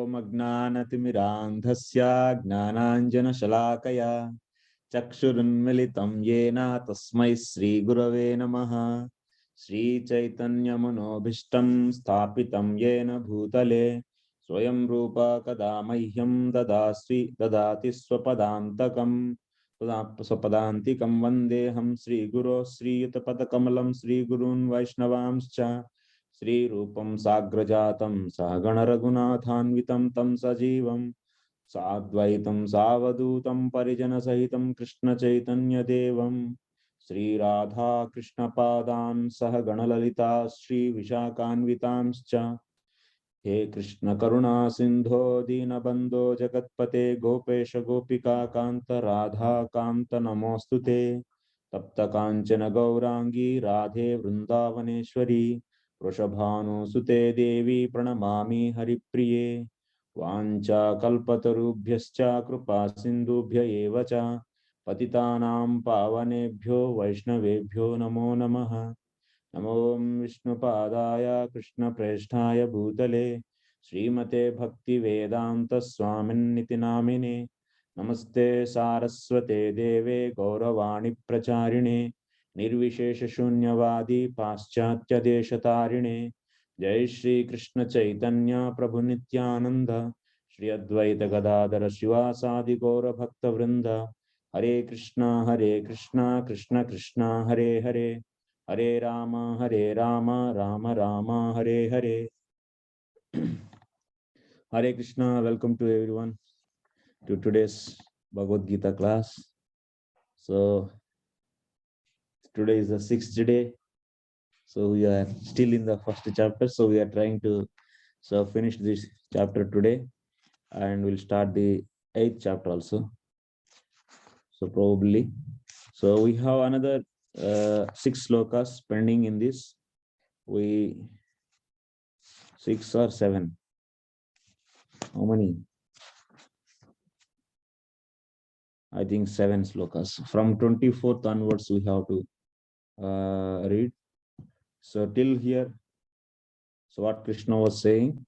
Om Agnanatimirandhasya Gnananjana Chakshurunmilitam Yena Tasmai Sri Gurave Namaha. Sri Chaitanya Manobhishtam Sthapitam Yena Bhutale Swayam Rupa Kadamahyam Dadati Swapadantakam Swapadantikam Vandeham Sri Guru Sri Yutapadakamalam Sri Gurun Vaishnavamscha Sri Rupam Sagrajatam Sahagana Raghunathanvitam Tam Sajivam Sadvaitam Savadutam Parijana Sahitam Krishna Chaitanya Devam Sri Radha Krishna Padan Sahagana Lalita Sri Vishakanvitamscha He Krishna Karuna Sindho Dinabandho Jagatpate Gopesha Gopika Kanta Radha Kanta Namostute Tapta Kanchana Gaurangi Radhe Vrindavaneshwari Vrishabhanu Sute Devi Pranamami Haripriye Vancha Kalpatarubhyascha Krupa Sindhubhya Evacha Patitanam Pavanebhyo Vaishnavebhyo Namo Namaha Namo Vishnupadaya Krishna Presthaya Bhutale Srimate Bhakti Vedanta Swamin Niti Namine Namaste Saraswate Deve Gauravani Pracharine Nirvishesha Shunyavadi Paschatya Deshatarine Jai Shri Krishna Chaitanya Prabhu Nityananda Shri Advaita Gadadara Shivasadi Gaura Bhakta Vrinda Hare Krishna Krishna Krishna Hare Hare Hare Rama Rama Rama Hare Hare. Hare Krishna, welcome to everyone to today's Bhagavad Gita class. So today is the 6th day. So we are still in the first chapter. So we are trying to finish this chapter today, and we'll start the 8th chapter also. So probably. So we have another 6 slokas pending in this. 6 or 7. How many? I think 7 slokas. From 24th onwards, we have to read. So till here, so what Krishna was saying.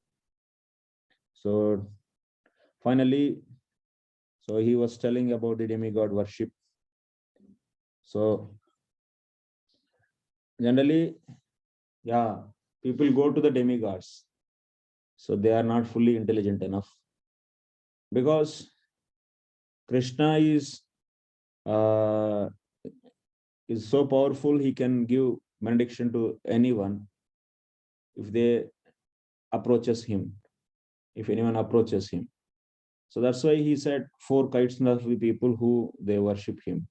So finally, so he was telling about the demigod worship. So generally, yeah, people go to the demigods. So they are not fully intelligent enough. Because Krishna is so powerful, he can give benediction to anyone if they approaches him, if anyone approaches him. So that's why he said 4 kinds of the people who they worship him.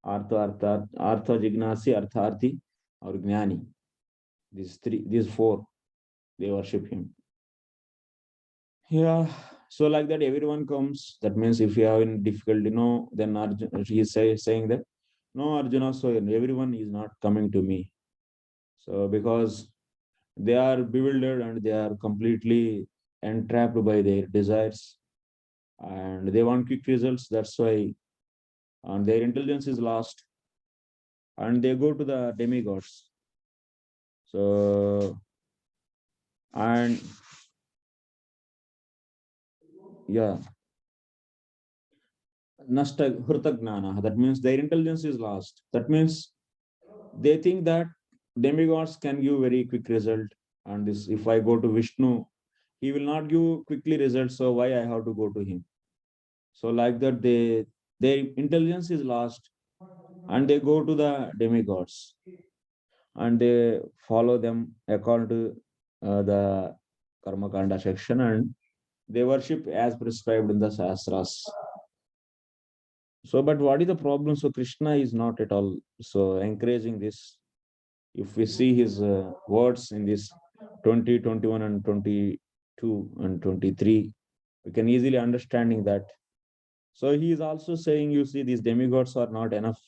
Artha Jignasi, Artharthi, or Gnani. These 4, they worship him. Yeah, so like that everyone comes. That means if you have any difficulty, then Arjuna, he is saying that, no Arjuna, so everyone is not coming to me. So because they are bewildered and they are completely entrapped by their desires and they want quick results. That's why, and their intelligence is lost and they go to the demigods. So, and yeah, Nasta Hrutagnana, that means their intelligence is lost. That means they think that demigods can give very quick result. And this, if I go to Vishnu, he will not give quickly results. So why I have to go to him? So like that, their intelligence is lost and they go to the demigods and they follow them according to the Karma Kanda section and they worship as prescribed in the Shastras. So, but what is the problem? So Krishna is not at all so encouraging this. If we see his words in this 20, 21 and 22 and 23, we can easily understanding that. So he is also saying, you see, these demigods are not enough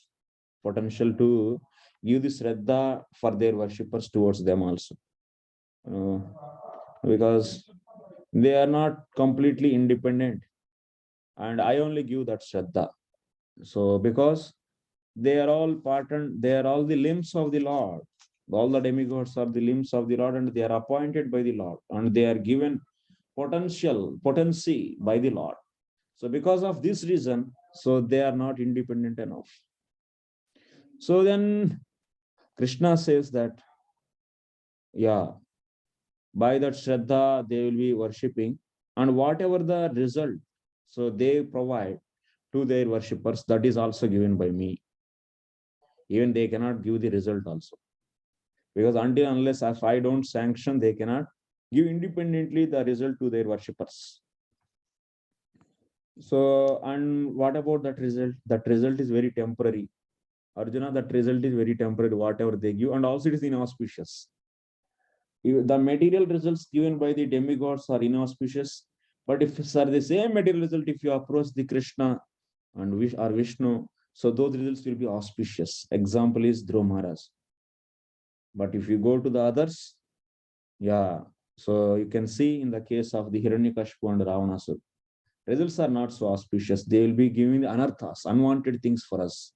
potential to give this Shraddha for their worshippers towards them also. Because they are not completely independent. And I only give that Shraddha. So because they are all they are all the limbs of the Lord. All the demigods are the limbs of the Lord and they are appointed by the Lord and they are given potency by the Lord. So because of this reason, so they are not independent enough. So then Krishna says that, yeah, by that Shraddha, they will be worshipping, and whatever the result, so they provide to their worshippers, that is also given by me. Even they cannot give the result also. Because until unless if I don't sanction, they cannot give independently the result to their worshippers. So, and what about that result? That result is very temporary. Arjuna, that result is very temporary, whatever they give, and also it is inauspicious. The material results given by the demigods are inauspicious, but if sir, the same material result, if you approach the Krishna and Vishnu, so those results will be auspicious. Example is Dhruva Maharaj. But if you go to the others, yeah, so you can see in the case of the Hiranyakashipu and Ravanasur, results are not so auspicious. They will be giving the anarthas, unwanted things for us.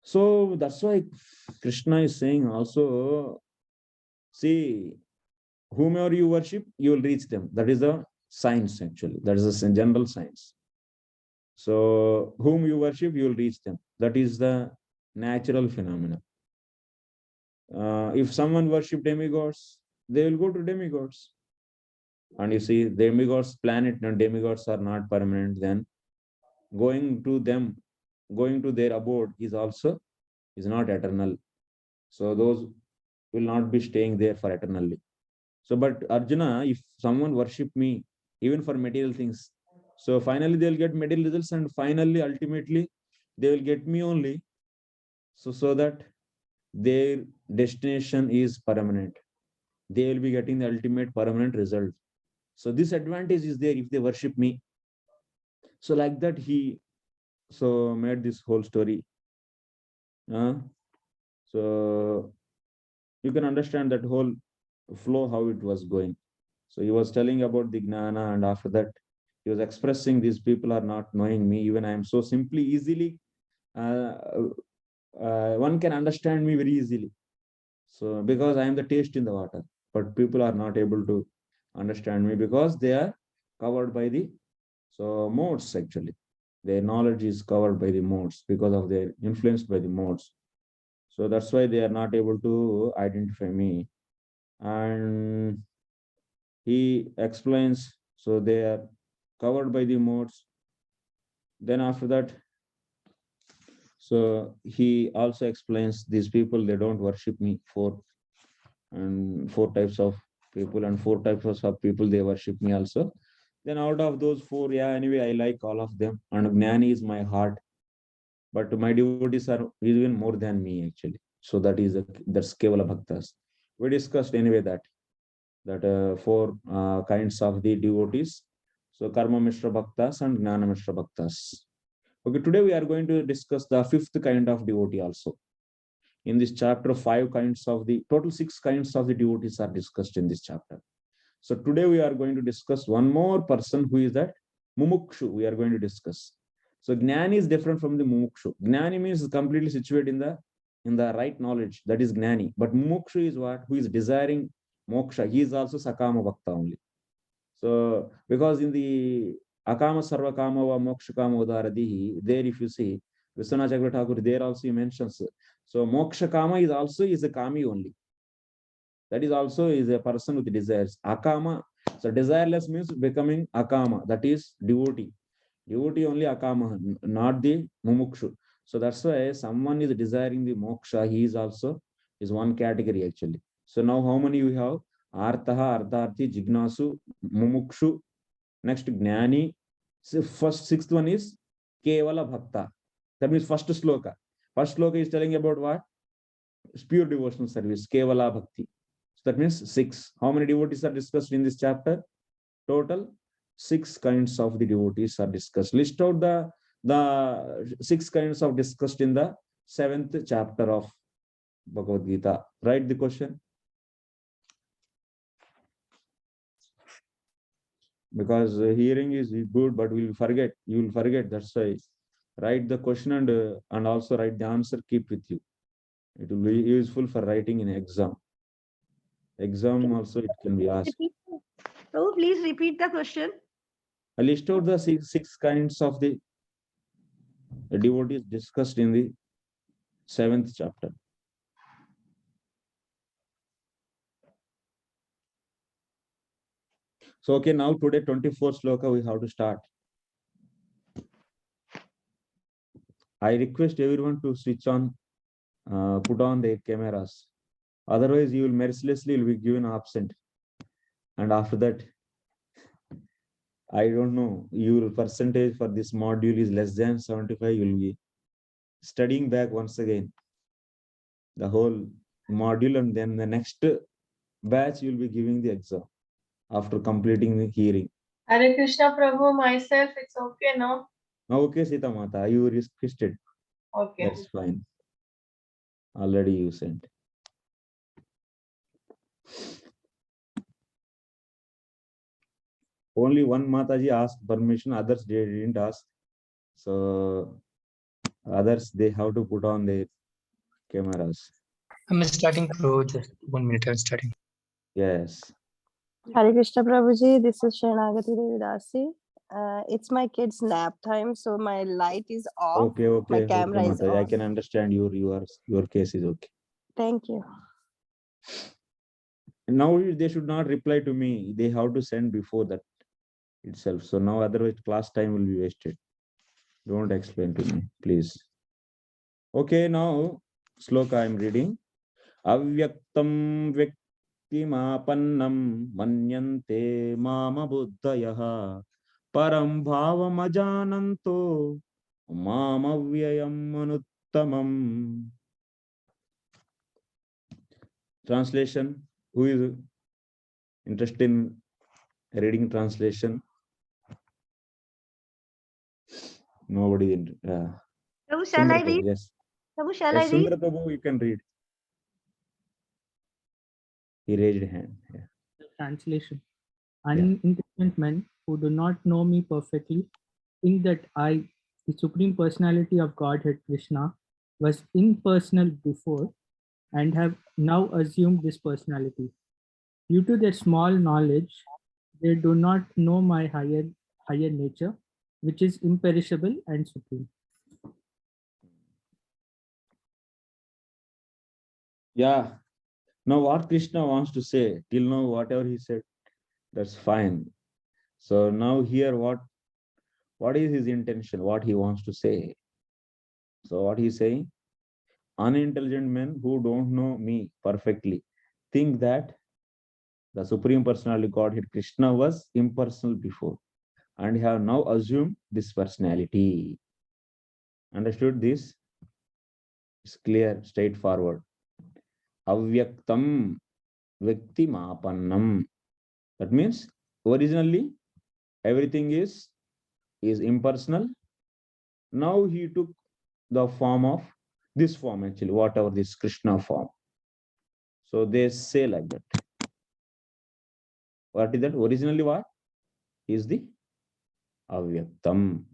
So that's why Krishna is saying also, see, whomever you worship, you will reach them. That is the science, actually. That is a general science. So whom you worship, you will reach them. That is the natural phenomena. If someone worship demigods, they will go to demigods. And you see, demigods, planet and demigods are not permanent, then going to them, going to their abode is not eternal. So those will not be staying there for eternally. So, but Arjuna, if someone worship me, even for material things, so finally they'll get material results, and finally, ultimately, they will get me only. So that their destination is permanent. They will be getting the ultimate permanent result. So this advantage is there if they worship me. So like that, he so made this whole story. So you can understand that whole flow, how it was going. So he was telling about the gnana, and after that, he was expressing these people are not knowing me. Even I am so simply, easily, one can understand me very easily. So because I am the taste in the water, but people are not able to understand me because they are covered by the modes, actually. Their knowledge is covered by the modes because of their influenced by the modes. So that's why they are not able to identify me. And he explains, so they are covered by the modes. Then after that, so he also explains these people, they don't worship me. Four types of people, and four types of people, they worship me also. Then out of those four, yeah, anyway, I like all of them, and Gnani is my heart. But my devotees are even more than me, actually. So that's Kevala Bhaktas. We discussed anyway that four kinds of the devotees. So Karma Mishra Bhaktas and Gnana Mishra Bhaktas. Okay, today we are going to discuss the fifth kind of devotee also. In this chapter, total 6 kinds of the devotees are discussed in this chapter. So today we are going to discuss one more person, who is that Mumukshu. We are going to discuss. So Gnani is different from the Mumukshu. Gnani means completely situated in the right knowledge. That is Gnani. But Mumukshu is what? Who is desiring moksha. He is also Sakama Bhakta only. So because in the Akama Sarvakama va Moksha Kama Udaradihi, there if you see, Vishwanath Chakravarti Thakur, there also he mentions. So Moksha Kama is a Kami only. That is also is a person with desires. Akama, so desireless means becoming Akama, that is devotee. Devotee only Akama, not the Mumukshu. So that's why someone is desiring the moksha, he is also is one category, actually. So now how many we have? Artaha, Artharthi, Jignasu, Mumukshu, next Gnani. So sixth one is Kevala Bhakta. That means first sloka. First sloka is telling about what? It's pure devotional service, Kevala Bhakti. So that means 6. How many devotees are discussed in this chapter? Total 6 kinds of the devotees are discussed. List out the 6 kinds of discussed in the 7th chapter of Bhagavad Gita. Write the question. Because hearing is good, but we'll forget. You will forget. That's why write the question and also write the answer. Keep with you. It will be useful for writing in exam. Exam also it can be asked. Prabhu, please repeat the question. I list out the six kinds of the devotees discussed in the 7th chapter. So, okay, now today 24 sloka we have to start. I request everyone to switch on, put on their cameras. Otherwise, you will mercilessly be given absent. And after that, I don't know, your percentage for this module is less than 75. You will be studying back once again the whole module, and then the next batch you will be giving the exam after completing the hearing. Hare Krishna Prabhu, myself, it's okay now. Okay, Sita Mata, you requested. Okay. That's fine. Already you sent. Only one Mataji asked permission, others they didn't ask. So others they have to put on their cameras. I'm starting, Prabhu. Just 1 minute, I'm starting. Yes. Hare Krishna Prabhuji, this is Shanagati Devidasi. It's my kid's nap time, so my light is off. Okay, My camera is Mataji. I off. can understand your case is okay. Thank you. Now they should not reply to me. They have to send before that itself. So now otherwise class time will be wasted. Don't explain to me, please. Okay, now sloka I am reading. Avyaktam vyaktimapannam manyante mama buddhayah param bhavam ajananto mamavyayam manuttamam. Translation. Who is interested in reading translation? Nobody. Prabhu, shall I read? Yes. Prabhu, shall Yes, I read? Sundar Prabhu, you can read. He raised a hand. Yeah. Translation. Unintelligent men who do not know me perfectly think that I, the Supreme Personality of Godhead Krishna, was impersonal before and have now assumed this personality. Due to their small knowledge, they do not know my higher nature, which is imperishable and supreme. Yeah. Now what Krishna wants to say, till now whatever he said, that's fine. So now here what is his intention, what he wants to say? So what he's saying, unintelligent men who don't know me perfectly think that the Supreme Personality Godhead Krishna was impersonal before and have now assumed this personality. Understood this? It's clear, straightforward. Avyaktam Vyaktimapannam. That means originally everything is impersonal. Now he took the form of this form, actually, whatever this Krishna form. So they say like that. What is that? Originally what? Is the Avyaktam.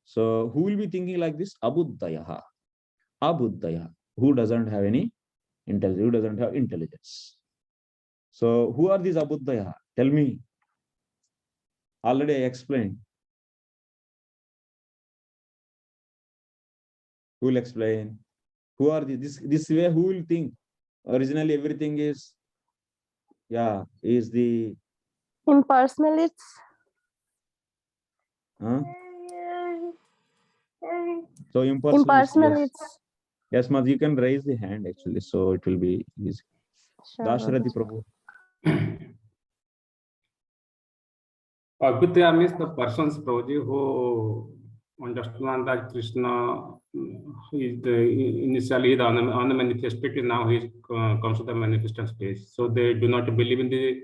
So who will be thinking like this? Abuddhayaha. Abuddhaya. Who doesn't have any intelligence? Who doesn't have intelligence? So who are these Abuddhaya? Tell me. Already I explained. Who will explain? Who are this way? Who will think? Originally everything is, is the Impersonal, it's so impersonal. Yes, it's yes, Maz, you can raise the hand actually, so it will be easy. sure. Dasharati Prabhu. Abhyudaya means the persons, Prabhuji, who understand that Krishna is initially the unmanifested, now he comes to the manifestation stage. So they do not believe in the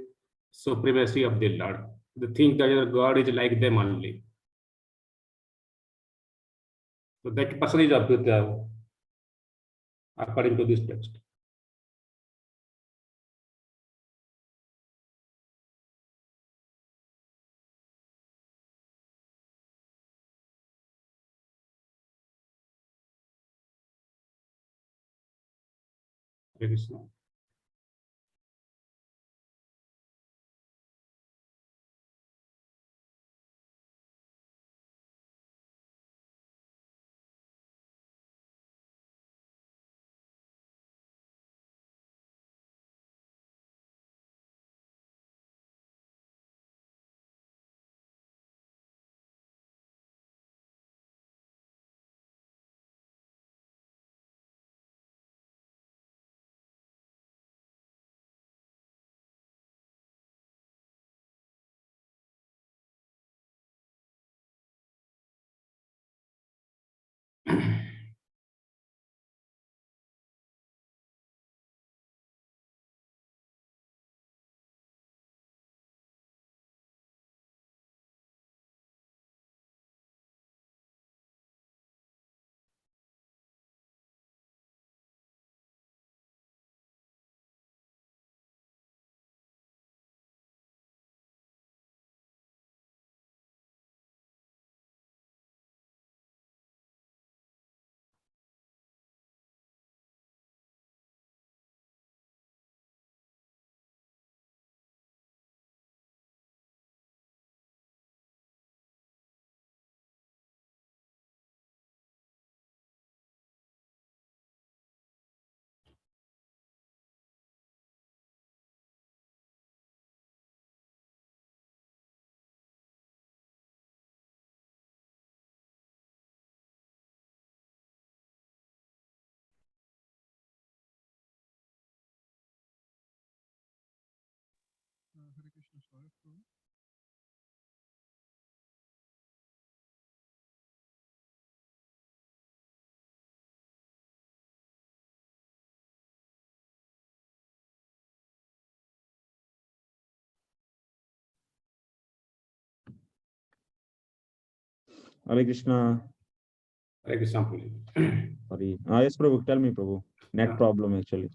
supremacy of the Lord. They think that God is like them only. So that person is Abhyudaya, according to this text. Krishna. Hare Krishna. Like example. Sorry. Yes, Prabhu. Tell me, Prabhu. Net Yeah. problem actually.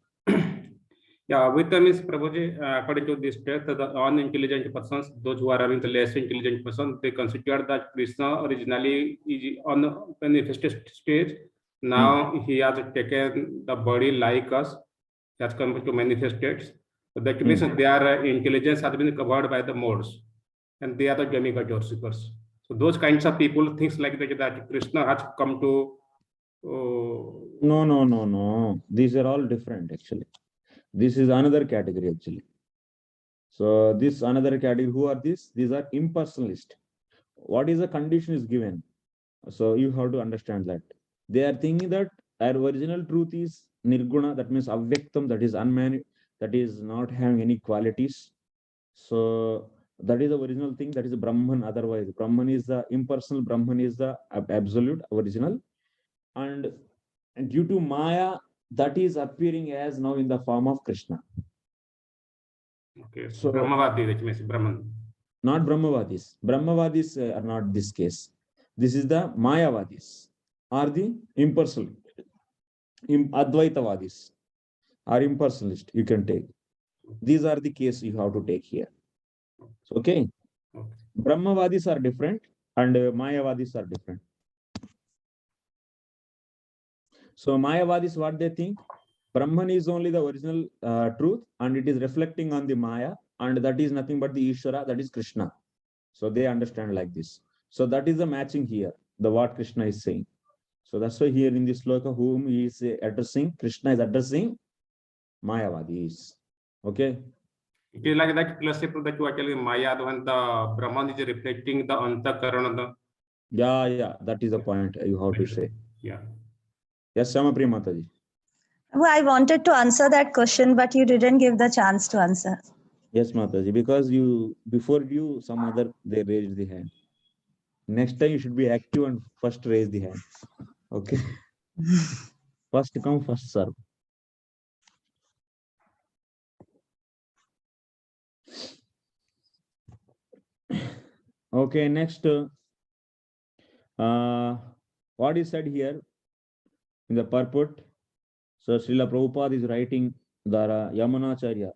Yeah, wisdom is, Prabhuji, according to this text, the unintelligent persons, those who are having the less intelligent person, they consider that Krishna originally is on the manifested stage. Now he has taken the body like us, has come to manifest states. So that means their intelligence has been covered by the modes, and they are the demigods or seekers. So those kinds of people thinks like that Krishna has come to. No, no, no, no. These are all different actually. This is another category actually. So this another category, who are these? These are impersonalist. What is the condition is given? So you have to understand that. They are thinking that our original truth is nirguna, that means avyaktam, that is unmani, that is not having any qualities. So that is the original thing, that is Brahman. Otherwise, Brahman is the impersonal, Brahman is the absolute original. And due to Maya, that is appearing as now in the form of Krishna. Okay, So Brahmavadi, that means Brahman. not Brahmavadis. Brahmavadis are not this case. This is the Mayavadis, or the impersonal, Advaitavadis, or impersonalist. You can take. These are the case you have to take here. Okay. Okay. Brahmavadis are different, and Mayavadis are different. So Mayavadis, what they think? Brahman is only the original truth, and it is reflecting on the Maya, and that is nothing but the Ishvara, that is Krishna. So they understand like this. So that is the matching here, the what Krishna is saying. So that's why here in this sloka, whom he is addressing, Krishna is addressing Mayavadis. Okay. It is like that principle that you are telling Maya, when the Brahman is reflecting the Antakarana. Yeah, that is the point you have to say. Yeah. Yes, Shamapriya Mataji. Well, I wanted to answer that question, but you didn't give the chance to answer. Yes, Mataji, because you, before you, some other, they raised the hand. Next time you should be active and first raise the hand. Okay. First come, first serve. Okay, next, what is said here in the purport? So Srila Prabhupada is writing the Yamunacharya.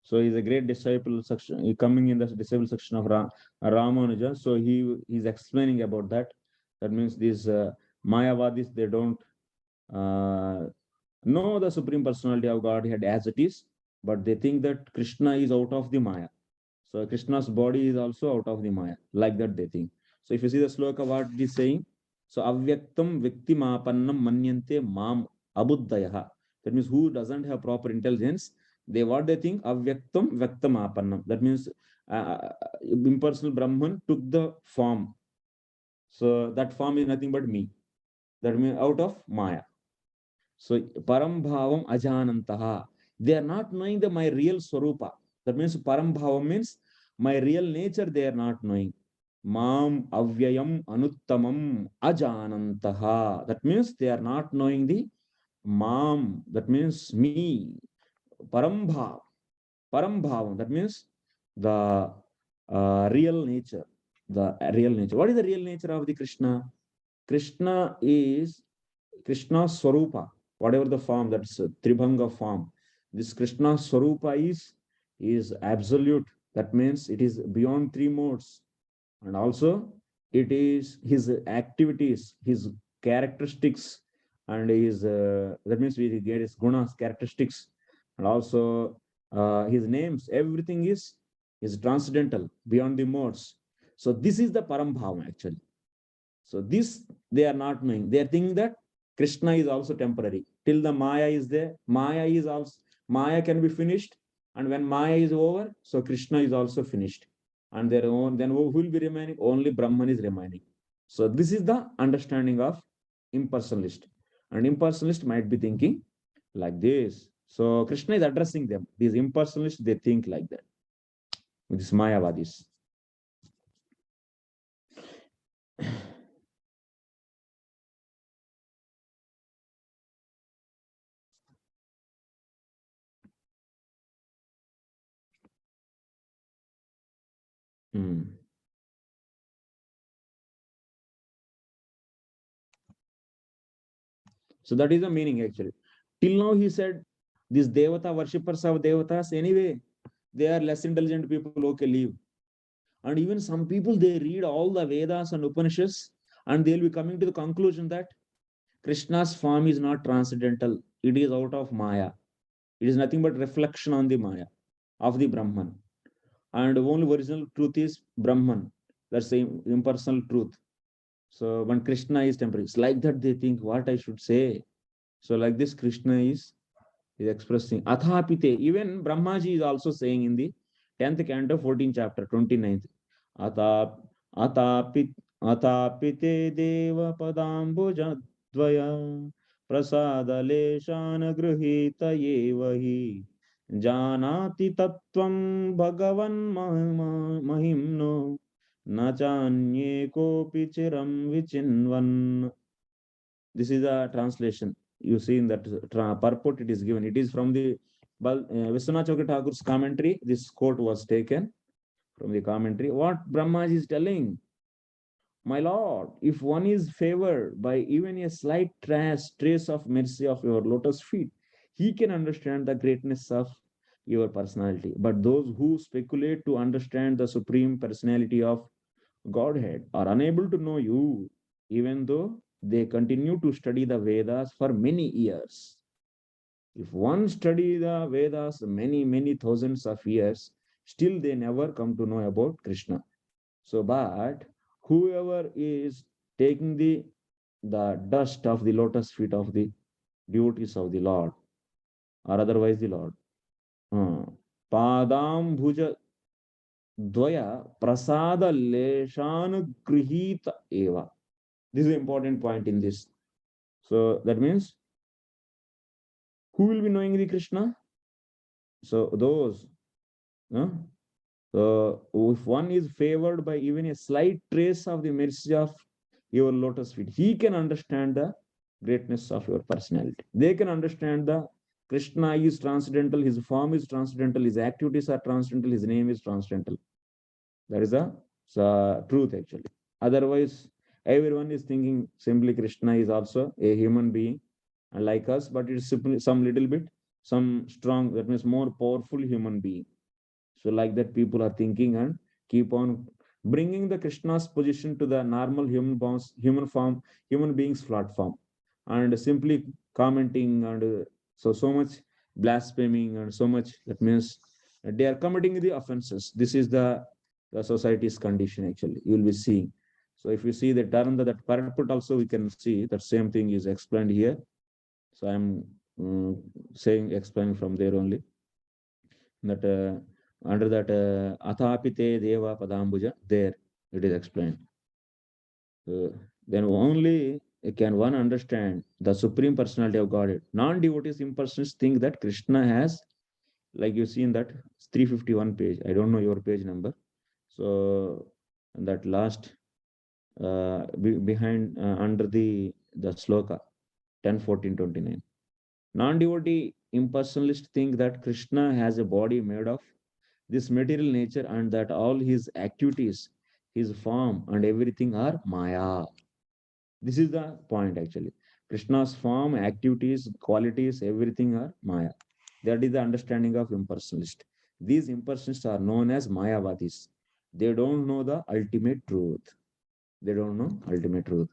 So he's a great disciple section, he coming in the disciple section of Ramanuja. So he is explaining about that. That means these Mayavadis, they don't know the Supreme Personality of Godhead as it is, but they think that Krishna is out of the Maya. So Krishna's body is also out of the Maya. Like that they think. So if you see the sloka, what it is saying, so avyaktam viktimapannam manyante mam abuddhayaha. That means who doesn't have proper intelligence, what they think, avyaktam vyaktamapannam. That means impersonal Brahman took the form. So that form is nothing but me. That means out of Maya. So param bhavam ajanantaha. They are not knowing my real swarupa. That means param bhavam means my real nature they are not knowing. Mam avyayam anuttamam ajanantaha. That means they are not knowing the mam. That means me. Param bhav. Param bhavam. That means the real nature. The real nature. What is the real nature of the Krishna? Krishna is Krishna's swarupa. Whatever the form, that's a Tribhanga form. This Krishna Swarupa is absolute. That means it is beyond three modes. And also it is his activities, his characteristics, and his, that means we get his gunas, characteristics, and also his names, everything is transcendental, beyond the modes. So this is the Parambhava actually. So this they are not knowing. They are thinking that Krishna is also temporary. Till the Maya is there, Maya can be finished. And when Maya is over, so Krishna is also finished. And then who will be remaining? Only Brahman is remaining. So this is the understanding of impersonalist. And impersonalist might be thinking like this. So Krishna is addressing them. These impersonalists, they think like that. with this Mayavadis. So that is the meaning actually. Till now he said these Devata worshippers of Devatas, anyway, they are less intelligent people, okay, leave. And even some people, they read all the Vedas and Upanishads and they'll be coming to the conclusion that Krishna's form is not transcendental. It is out of Maya. It is nothing but reflection on the Maya of the Brahman. And only original truth is Brahman. That's the impersonal truth. So when Krishna is temporary, it's like that they think what I should say. So like this, Krishna is expressing Athapite. Even Brahmaji is also saying in the 10th canto, 14th chapter, 29th. Atapite deva padambuja dvaya prasadaleshana gruhita yevahi janati tattvam bhagavan mahimno nachanye kopi chiram vichinvan. This is a translation. You see in that purport it is given. It is from the Vishwanath Chakravarti Thakur's commentary. This quote was taken from the commentary. What Brahmaji is telling, my lord, if one is favored by even a slight trace of mercy of your lotus feet, he can understand the greatness of your personality. But those who speculate to understand the supreme personality of Godhead are unable to know you, even though they continue to study the Vedas for many years. If one study the Vedas many thousands of years, still they never come to know about Krishna. So, but whoever is taking the dust of the lotus feet of the devotees of the Lord, or otherwise the Lord, Padam Bhuja Dvaya Prasada Leshan Grihita Eva. This is an important point in this. So that means who will be knowing the Krishna? So those. So if one is favored by even a slight trace of the mercy of your lotus feet, he can understand the greatness of your personality. They can understand the Krishna is transcendental, his form is transcendental, his activities are transcendental, his name is transcendental. That is the truth actually. Otherwise, everyone is thinking simply Krishna is also a human being like us, but it's simply some little bit, some strong, that means more powerful human being. So like that people are thinking and keep on bringing the Krishna's position to the normal human form, human beings platform, and simply commenting and so much blaspheming and so much, that means they are committing the offenses. This is the society's condition actually. You will be seeing. So if you see the term that purport also, we can see that same thing is explained here. So I'm explaining from there only that under that Athapite Deva Padambuja, there it is explained. Then only can one understand the supreme personality of Godhead. Non-devotees impersonalists think that Krishna has, like you see in that 351 page, I don't know your page number. So that last behind under the sloka 10, 14, 29. Non-devotee impersonalists think that Krishna has a body made of this material nature and that all his activities, his form and everything are Maya. This is the point actually. Krishna's form, activities, qualities, everything are Maya. That is the understanding of impersonalist. These impersonalists are known as Mayavadis. They don't know the ultimate truth. They don't know ultimate truth.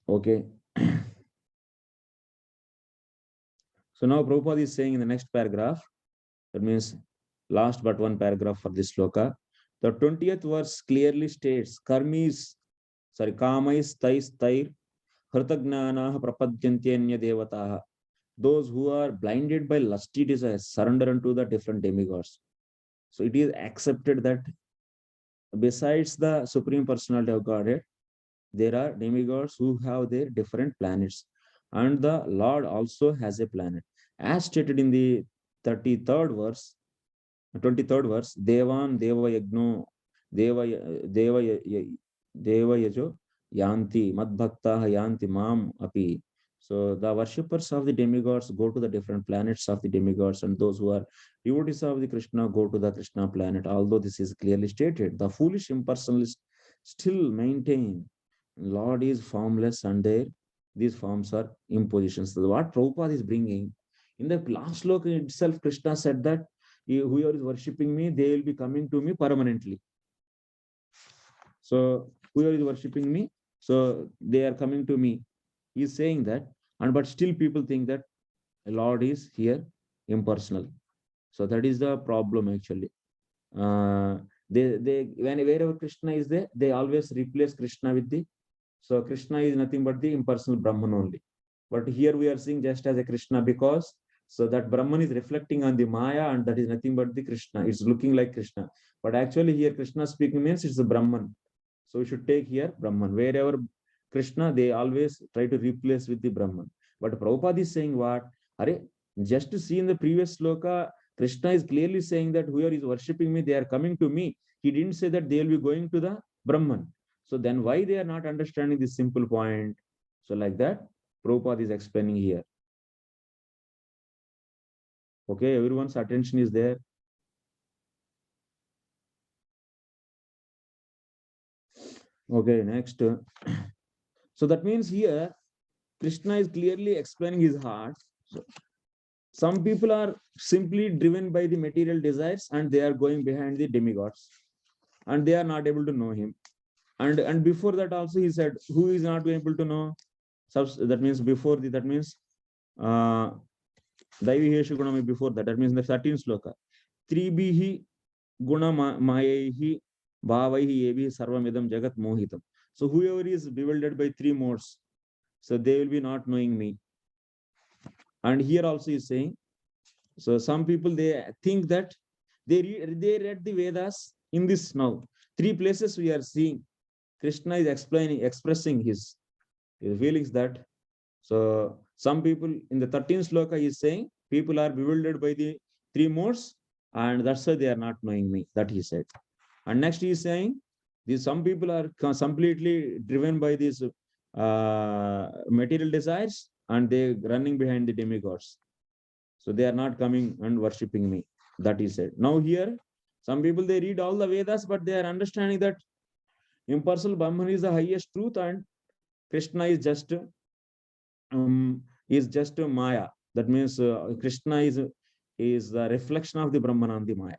Okay. So now Prabhupada is saying in the next paragraph, that means last but one paragraph for this sloka, the 20th verse clearly states, kamais tais tair hritagnanah prapadyantenya devataha. Those who are blinded by lusty desires surrender unto the different demigods. So it is accepted that besides the Supreme Personality of Godhead, there are demigods who have their different planets. And the Lord also has a planet. As stated in the 33rd verse, 23rd verse, Devan Deva Yagno Deva Deva Deva Yajo Yanti Madbhakta Yanti Mam Api. So the worshippers of the demigods go to the different planets of the demigods, and those who are devotees of the Krishna go to the Krishna planet. Although this is clearly stated, the foolish impersonalists still maintain Lord is formless and these forms are impositions. So what Prabhupada is bringing in the last sloka itself, Krishna said that whoever is worshipping me, they will be coming to me permanently. So whoever is worshipping me, so they are coming to me. He is saying that, and but still people think that Lord is here impersonal. So that is the problem actually. Wherever Krishna is there, they always replace Krishna with the. So Krishna is nothing but the impersonal Brahman only. But here we are seeing just as a Krishna because so that Brahman is reflecting on the Maya, and that is nothing but the Krishna. It's looking like Krishna. But actually here Krishna speaking means it's a Brahman. So we should take here Brahman. Wherever Krishna, they always try to replace with the Brahman. But Prabhupada is saying what? Are, just to see in the previous sloka, Krishna is clearly saying that whoever is worshipping me, they are coming to me. He didn't say that they will be going to the Brahman. So then why they are not understanding this simple point? So like that, Prabhupada is explaining here. Okay, everyone's attention is there. Okay, next. So that means here, Krishna is clearly explaining his heart. So some people are simply driven by the material desires and they are going behind the demigods and they are not able to know him. And before that also he said, who is not able to know? That means before the, that means Daivi Heshu Gunami before that. That means the 13th sloka. Tribihi Guna Mayahi Bhavaihi Ebi Sarvamidam Jagat Mohitam. So whoever is bewildered by three modes, so they will be not knowing me. And here also is saying, so some people they think that they read the Vedas in this now. Three places we are seeing Krishna is expressing his feelings that. So some people in the 13th sloka is saying people are bewildered by the three modes, and that's why they are not knowing me. That he said. And next he is saying these some people are completely driven by these material desires, and they running behind the demigods. So they are not coming and worshipping me. That he said. Now here, some people they read all the Vedas, but they are understanding that impersonal Brahman is the highest truth, and Krishna is just Maya. That means Krishna is the reflection of the Brahman on the Maya.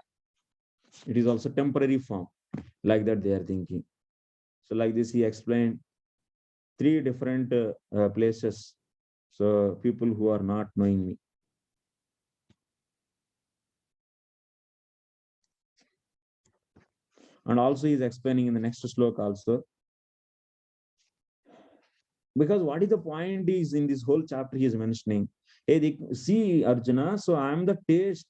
It is also temporary form. Like that they are thinking. So like this he explained three different places. So people who are not knowing me. And also he is explaining in the next sloka also. Because what is the point is in this whole chapter he is mentioning, hey, see Arjuna, so I am the taste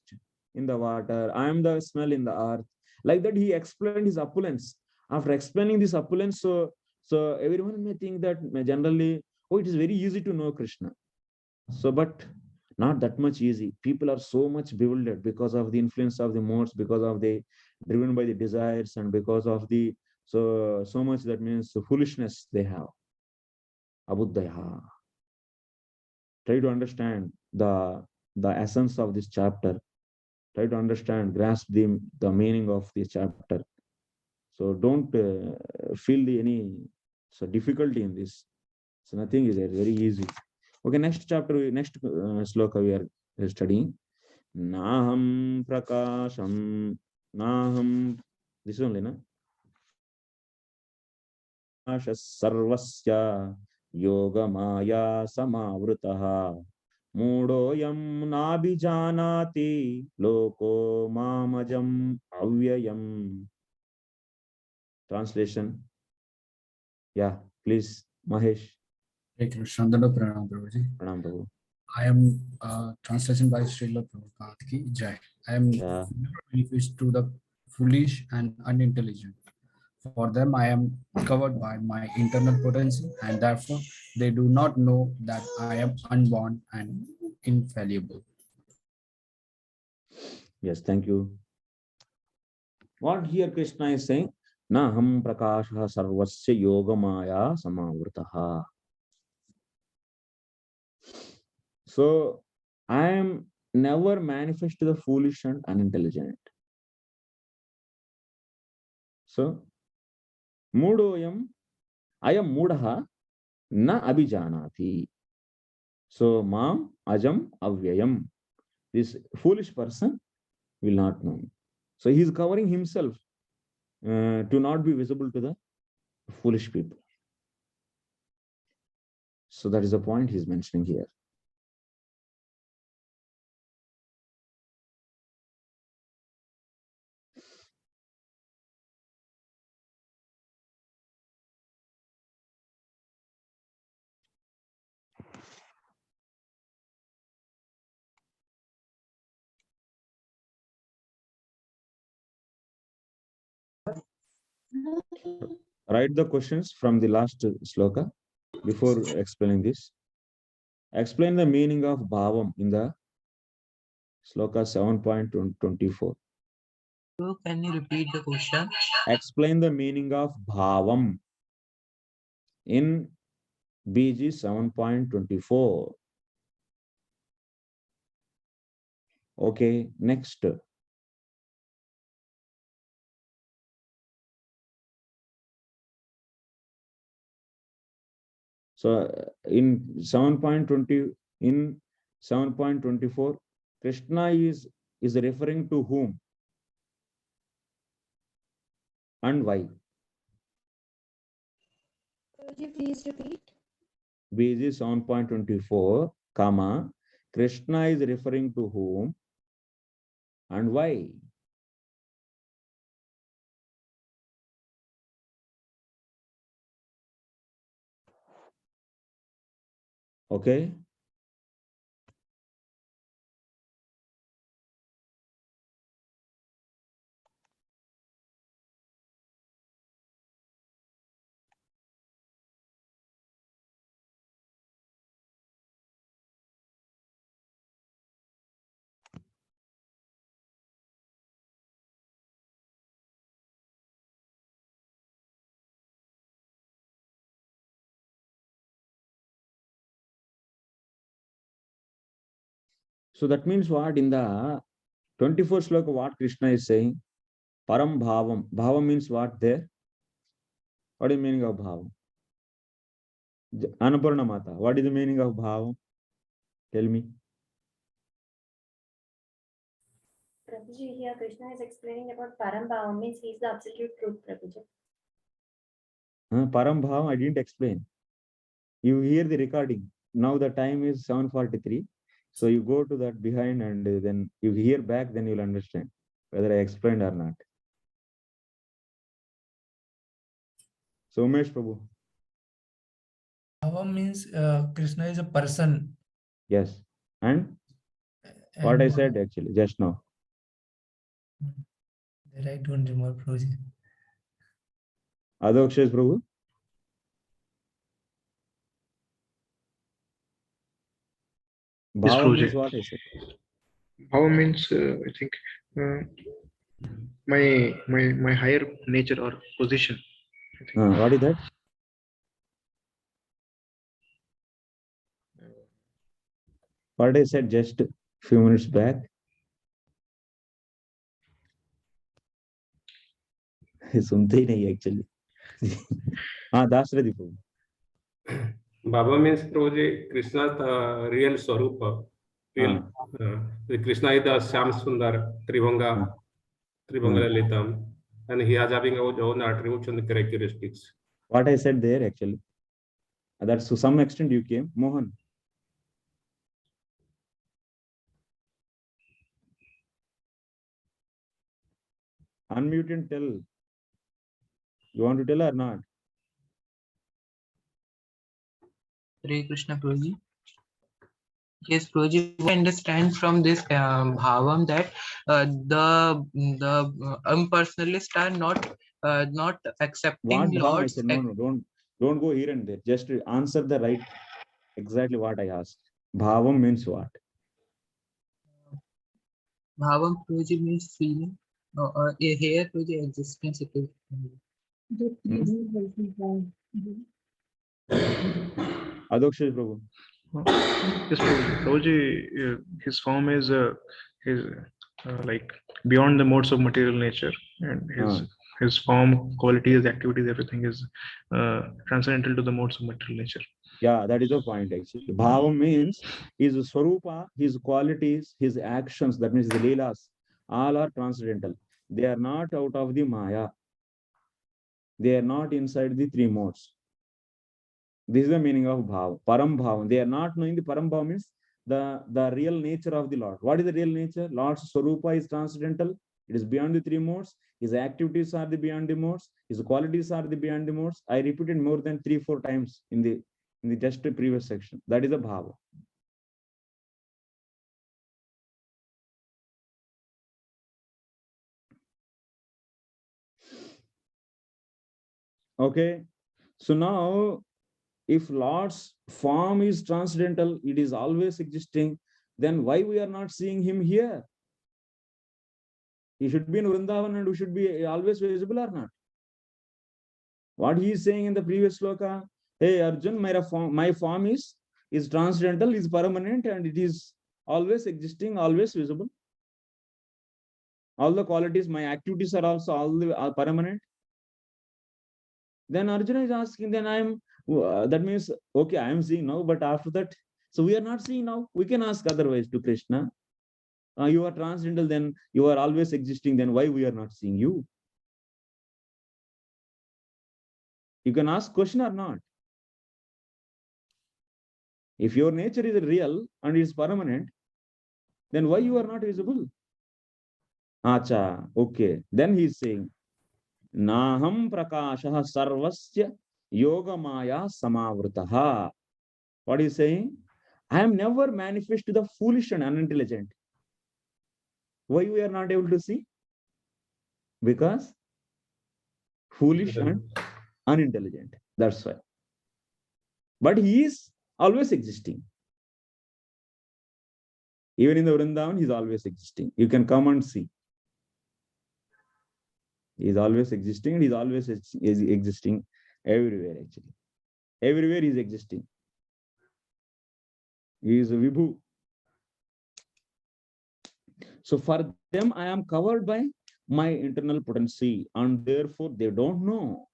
in the water, I am the smell in the earth. Like that he explained his opulence. After explaining this opulence, so everyone may think that generally, oh, it is very easy to know Krishna. So, but not that much easy. People are so much bewildered because of the influence of the modes, because of the driven by the desires, and because of the so much, that means the foolishness they have. Abuddhaya. Try to understand the essence of this chapter. Try to understand, grasp the meaning of this chapter. So don't feel any difficulty in this. So nothing is there, very easy. Okay, next chapter, next sloka we are studying. Naham prakasham, naham. This is only, na? Sarvasya yoga maya samavrutaha mudoyam nabhijanati loko mamajam avyayam. Translation. Yeah, please, Mahesh. Shandana Pranam Prabhuji. Pranam Prabhu. I am translation by Srila Prabhupada ki Jai. I am Yeah. beneficial to the foolish and unintelligent. For them, I am covered by my internal potency, and therefore they do not know that I am unborn and infallible. Yes, thank you. What here Krishna is saying? Na ham prakashah sarvasya yogamaya samavrtaha. So I am never manifest to the foolish and unintelligent. So mudoyam ayam mudaha na abhijanati. So mam ajam avyayam. This foolish person will not know me. So he is covering himself to not be visible to the foolish people. So that is the point he is mentioning here. Write the questions from the last sloka before explaining this. Explain the meaning of bhavam in the sloka 7.24. So can you repeat the question? Explain the meaning of bhavam in BG 7.24. Okay, next. So in 7.20, in 7.24, Krishna is referring to whom and why? Could you please repeat? BG 7.24, comma, Krishna is referring to whom and why? Okay. So that means what in the 24th sloka, what Krishna is saying? Param bhavam. Bhavam means what there? What is the meaning of bhavam? Annapurna Mata, what is the meaning of bhavam? Tell me. Prabhuji, here Krishna is explaining about Parambhava, means he is the absolute truth, Prabhuji. Param bhavam, I didn't explain. You hear the recording. Now the time is 7:43. So you go to that behind and then you hear back, then you'll understand whether I explained or not. So Umesh Prabhu. Bhava means Krishna is a person. Yes. And what I said actually just now. That I don't remember, Prabhuji. Adokshesh Prabhu. Bhava means what I said. Bhava means I think my higher nature or position. What is that? What I said just a few minutes back. सुनते ही नहीं actually. हाँ, Dasradi Prabhu. Baba means Prabhuji, Krishna's real Swarupa. Real, Krishna is the Syam Sundar, Tribhanga Lalitam, and he has having his own attributes and characteristics. What I said there actually. That's to some extent you came. Mohan. Unmute and tell. You want to tell or not? Hare Krishna, Prabhuji. Yes, Prabhuji, I understand from this bhavam that the impersonalists are not accepting What bhavam I Lord's. said? No, don't go here and there. Just answer the right exactly what I asked. Bhavam means what? Bhavam, Prabhuji, means feeling. No, here to the existence it is. Adokshay Prabhu. Yes, Prabhuji. Prabhuji, his form is like beyond the modes of material nature, and his form, qualities, activities, everything is transcendental to the modes of material nature. Yeah, that is the point actually. Bhavam means his swarupa, his qualities, his actions, that means the leelas, all are transcendental. They are not out of the Maya. They are not inside the three modes. This is the meaning of bhav, param bhav. They are not knowing the param bhav means the real nature of the Lord. What is the real nature? Lord's swarupa is transcendental. It is beyond the three modes. His activities are the beyond the modes. His qualities are the beyond the modes. I repeated more than 3-4 times in the just previous section. That is the bhava. Okay. So now, if Lord's form is transcendental, it is always existing, then why we are not seeing him here? He should be in Vrindavan and we should be always visible or not? What he is saying in the previous sloka, hey Arjun, my form is transcendental, is permanent, and it is always existing, always visible. All the qualities, my activities are also are permanent. Then Arjuna is asking, then that means, okay, I am seeing now, but after that, so we are not seeing now. We can ask otherwise to Krishna. You are transcendental, then you are always existing, then why we are not seeing you? You can ask question or not. If your nature is real and is permanent, then why you are not visible? Acha, okay. Then he is saying, Naham prakashah sarvasya yogamaya samavritaha. What is saying? I am never manifest to the foolish and unintelligent. Why we are not able to see? Because foolish and unintelligent. That's why. But he is always existing. Even in the Vrindavan, he is always existing. You can come and see. He is always existing, and he is always existing everywhere, actually. Everywhere he is existing. He is a Vibhu. So for them, I am covered by my internal potency, and therefore they don't know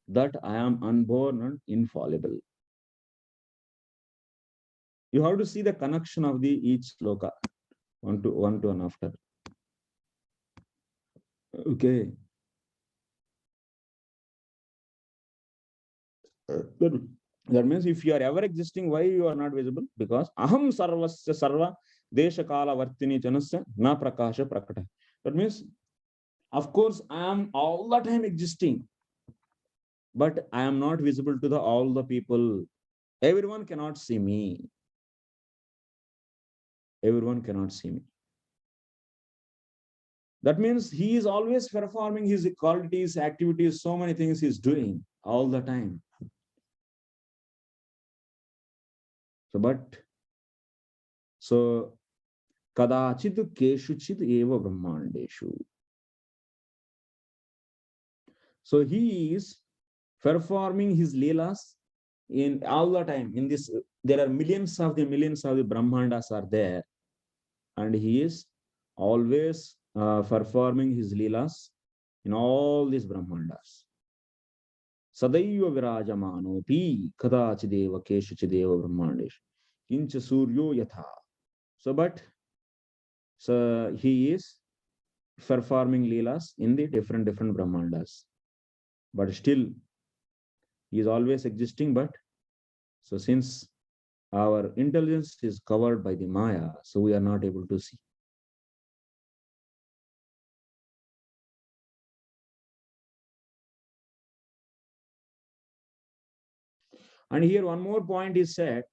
that I am unborn and infallible. You have to see the connection of the each sloka, one to and after. Okay. That means if you are ever existing, why you are not visible? Because aham sarvasya sarva desha kala vartini janasya na prakasha prakata. That means, of course, I am all the time existing, but I am not visible to all the people. Everyone cannot see me. Everyone cannot see me. That means he is always performing his qualities, activities, so many things he's doing all the time. So kadachid keshuchid eva brahmandeshu. So he is performing his leelas in all the time. In this, there are millions of the brahmandas are there, and he is always performing his leelas in all these brahmandas. Sadaiva virajamanopi kadachideva keshuchideva brahmandesh kincha suryo yatha. So he is performing leelas in the different brahmandas, but still he is always existing. But so since our intelligence is covered by the Maya, so we are not able to see. And here one more point is said.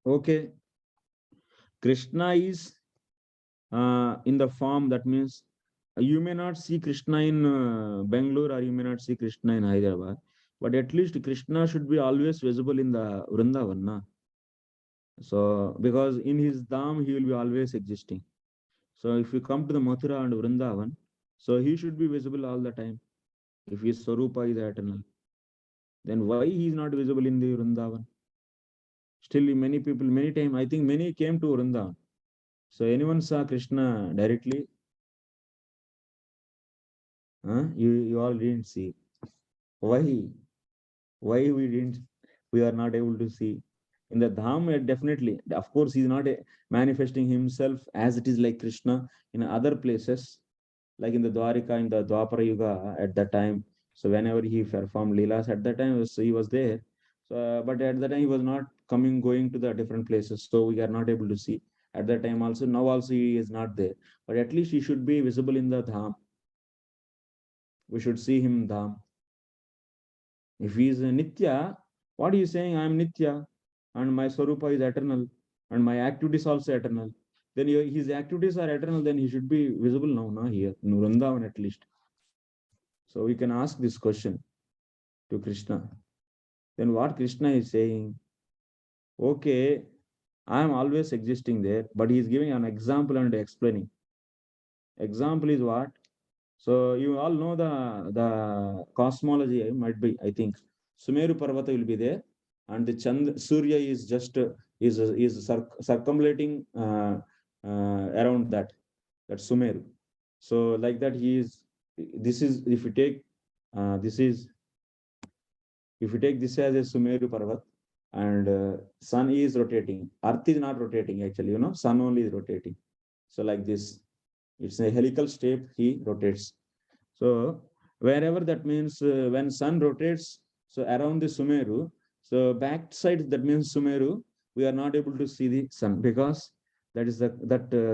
Okay, Krishna is in the form, that means you may not see Krishna in Bangalore, or you may not see Krishna in Hyderabad, but at least Krishna should be always visible in the Vrindavan. Na? So, because in his Dham, he will be always existing. So, if you come to the Mathura and Vrindavan, so he should be visible all the time. If his Swarupa is eternal, then why he is not visible in the Vrindavan? Still, many people, many times, I think many came to Vrindavan. So, anyone saw Krishna directly? You all didn't see. Why? Why we are not able to see? In the Dham, definitely, of course, he's not manifesting himself as it is like Krishna in other places, like in the Dwarika, in the Dwapara Yuga at that time. So whenever he performed Leelas at that time, so he was there. So, but at that time, he was not going to the different places. So we are not able to see. At that time also, now also he is not there. But at least he should be visible in the Dham. We should see him Dham. If he is a Nitya, what are you saying? I am Nitya and my Swarupa is eternal and my activities also eternal. Then his activities are eternal, then he should be visible now, na, here, in Vrindavan at least. So we can ask this question to Krishna. Then what Krishna is saying, okay, I am always existing there, but he is giving an example and explaining. Example is what? So you all know the cosmology, might be, I think. Sumeru Parvata will be there, and the Surya is just is circumlating around that Sumeru. So like that, this is, if you take this as a Sumeru Parvat, and sun is rotating, earth is not rotating actually, sun only is rotating. So like this, it's a helical shape, he rotates. So wherever, that means when sun rotates, so around the Sumeru, so backside, that means Sumeru, we are not able to see the sun, because that is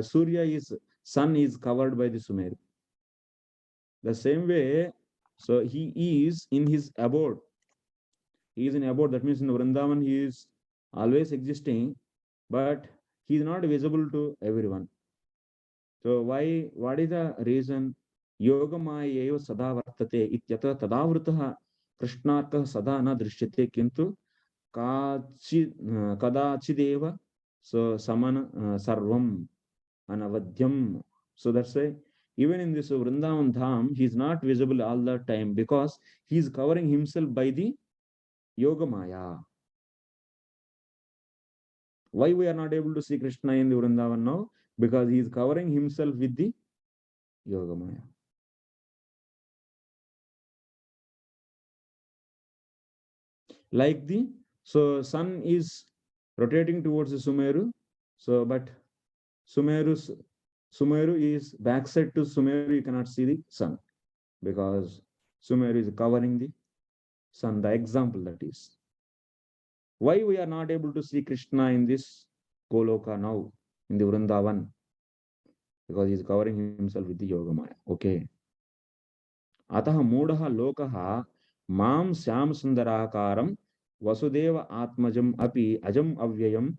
Surya is, sun is covered by the Sumeru. The same way, so he is in his abode. He is in abode, that means in Vrindavan he is always existing, but he is not visible to everyone. So what is the reason? Yogamaya eva sada vartate ityata tadavrutah krishnarkah sada na drishyate kintu kadachideva so samana sarvam anavadyam. So that's why even in this Vrindavan Dham, he is not visible all the time, because he is covering himself by the Yogamaya. Why we are not able to see Krishna in the Vrindavan now? Because he is covering himself with the Yogamaya. Like so sun is rotating towards the Sumeru. So, but Sumeru is backside to Sumeru, you cannot see the sun, because Sumeru is covering the sun. The example, that is. Why we are not able to see Krishna in this Goloka now, in the Vrindavan? Because he is covering himself with the Yogamaya. Okay. Ataha Mudaha Lokaha Mam Syam Sundarakaram Vasudeva Atmajam Api Ajam Avyayam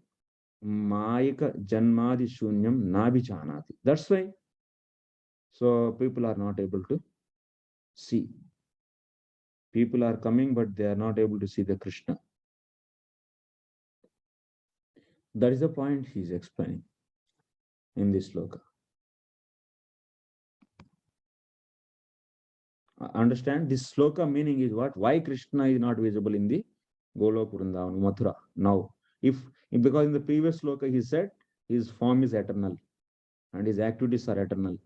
Mayika Janmadi Shunyam Nabi Chanati. That's why. So people are not able to see. People are coming, but they are not able to see the Krishna. That is the point he is explaining in this sloka. Understand this sloka meaning is what? Why Krishna is not visible in the Golok, Vrindavan, Mathura now? Because in the previous sloka he said his form is eternal and his activities are eternal.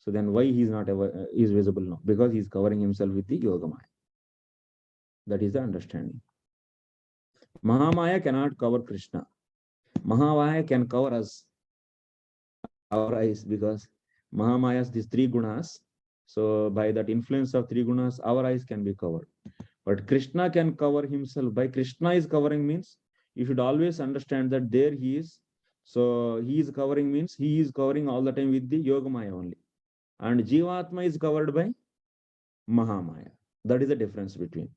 So then why he is not ever is visible now? Because he is covering himself with the Yogamaya. That is the understanding. Mahamaya cannot cover Krishna. Mahamaya can cover us, our eyes, because Mahamayas, these three gunas. So by that influence of three gunas, our eyes can be covered. But Krishna can cover himself. By Krishna is covering means, you should always understand that there he is. So he is covering means he is covering all the time with the Yogamaya only. And Jivatma is covered by Mahamaya. That is the difference between.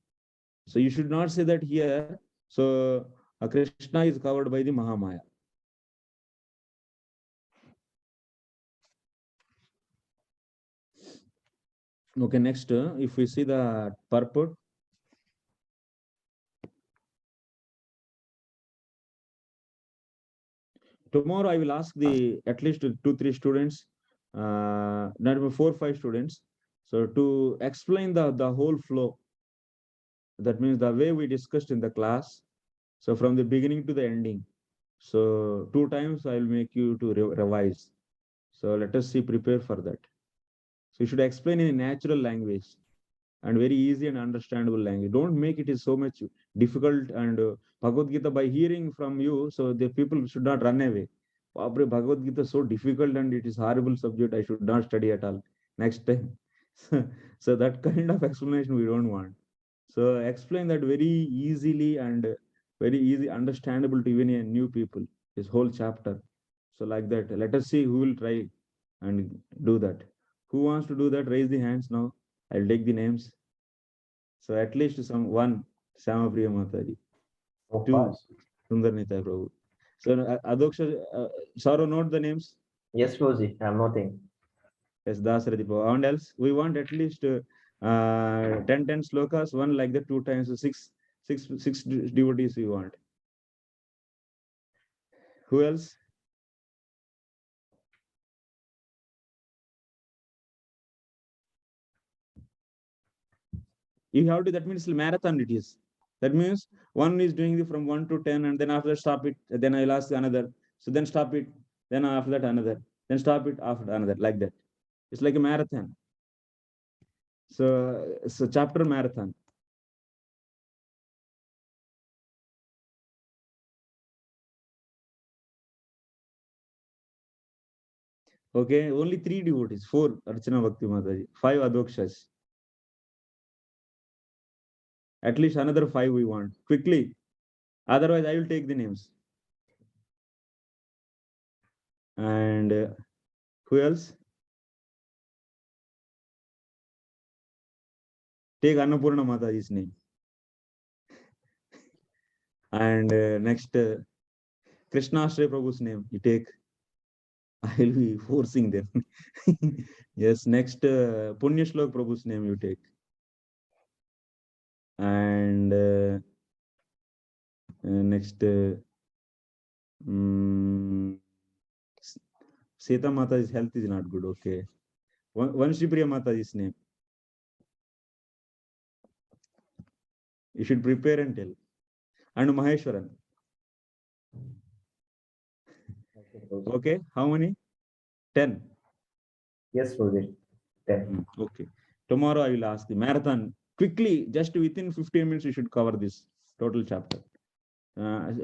So you should not say that here, so Krishna is covered by the Mahamaya. Okay, next, if we see the purport, tomorrow I will ask the at least 2-3 students, not even 4-5 students, so to explain the whole flow. That means the way we discussed in the class. So from the beginning to the ending. So 2 times I will make you to revise. So let us see, prepare for that. So you should explain in a natural language and very easy and understandable language. Don't make it is so much difficult. And Bhagavad Gita, by hearing from you, so the people should not run away. Bhagavad Gita is so difficult and it is horrible subject. I should not study at all next time. So that kind of explanation we don't want. So explain that very easily and very easy understandable to even a new people, this whole chapter. So like that, let us see who will try and do that. Who wants to do that? Raise the hands now. I'll take the names. So at least one, Samapriya Mataji. So 2, fast. Sundar Nitai Prabhu. So Adoksha, Saro, note the names. Yes, Prabhuji, I'm noting. Yes, Dasarathi Prabhu. And else, we want at least 10 slokas, one like that, 2 times, so six devotees we want. Who else? You have to, that means marathon it is. That means one is doing from 1 to 10, and then after that stop it, then I'll ask another. So then stop it, then after that another, then stop it after another, like that. It's like a marathon. So chapter marathon. Okay, only 3 devotees, 4 Archana Bhakti Mataji, 5 Adokshas. At least another 5 we want. Quickly. Otherwise, I will take the names. And who else? Take Annapurna Mataji's name. And next, Krishna Ashray Prabhu's name. You take. I will be forcing them. Yes, next, Punya Shlok Prabhu's name you take. And next, Sita Mata's health is not good. Okay. Vanshi Mataji's name. You should prepare and tell. And Maheshwaran. Okay, how many? 10. Yes, Prabhuji. 10. Okay. Tomorrow I will ask the marathon. Quickly, just within 15 minutes, you should cover this total chapter.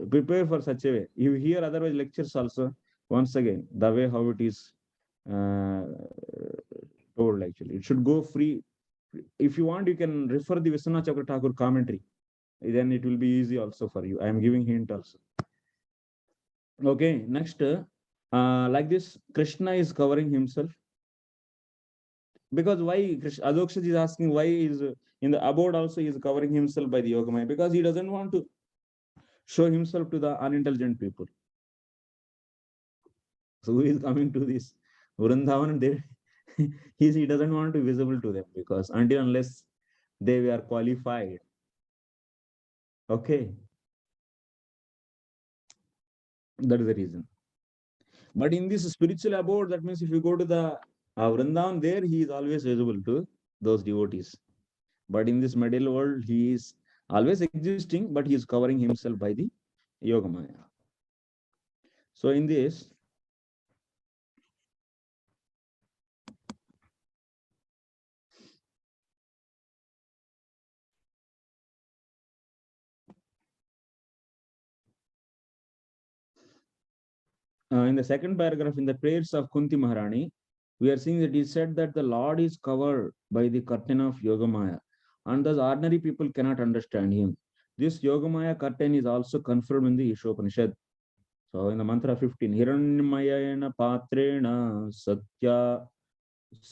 Prepare for such a way. You hear otherwise lectures also. Once again, the way how it is told actually. It should go free. If you want, you can refer the Vishwanath Chakravarti Thakur commentary. Then it will be easy also for you. I am giving hint also. Okay, next, like this, Krishna is covering himself. Because why Adokshaj is asking why is in the abode also he is covering himself by the Yogamaya? Because he doesn't want to show himself to the unintelligent people. So who is coming to this Vrindavan? He doesn't want to be visible to them, because until unless they were qualified. Okay. That is the reason. But in this spiritual abode, that means if you go to the Vrindavan, there he is always visible to those devotees. But in this material world, he is always existing, but he is covering himself by the Yogamaya. So in this, in the second paragraph, in the prayers of Kunti Maharani, we are seeing that he said that the Lord is covered by the curtain of Yogamaya, and thus ordinary people cannot understand him. This Yogamaya curtain is also confirmed in the Ishopanishad. So in the mantra 15, Hiranymayena Patrena Satya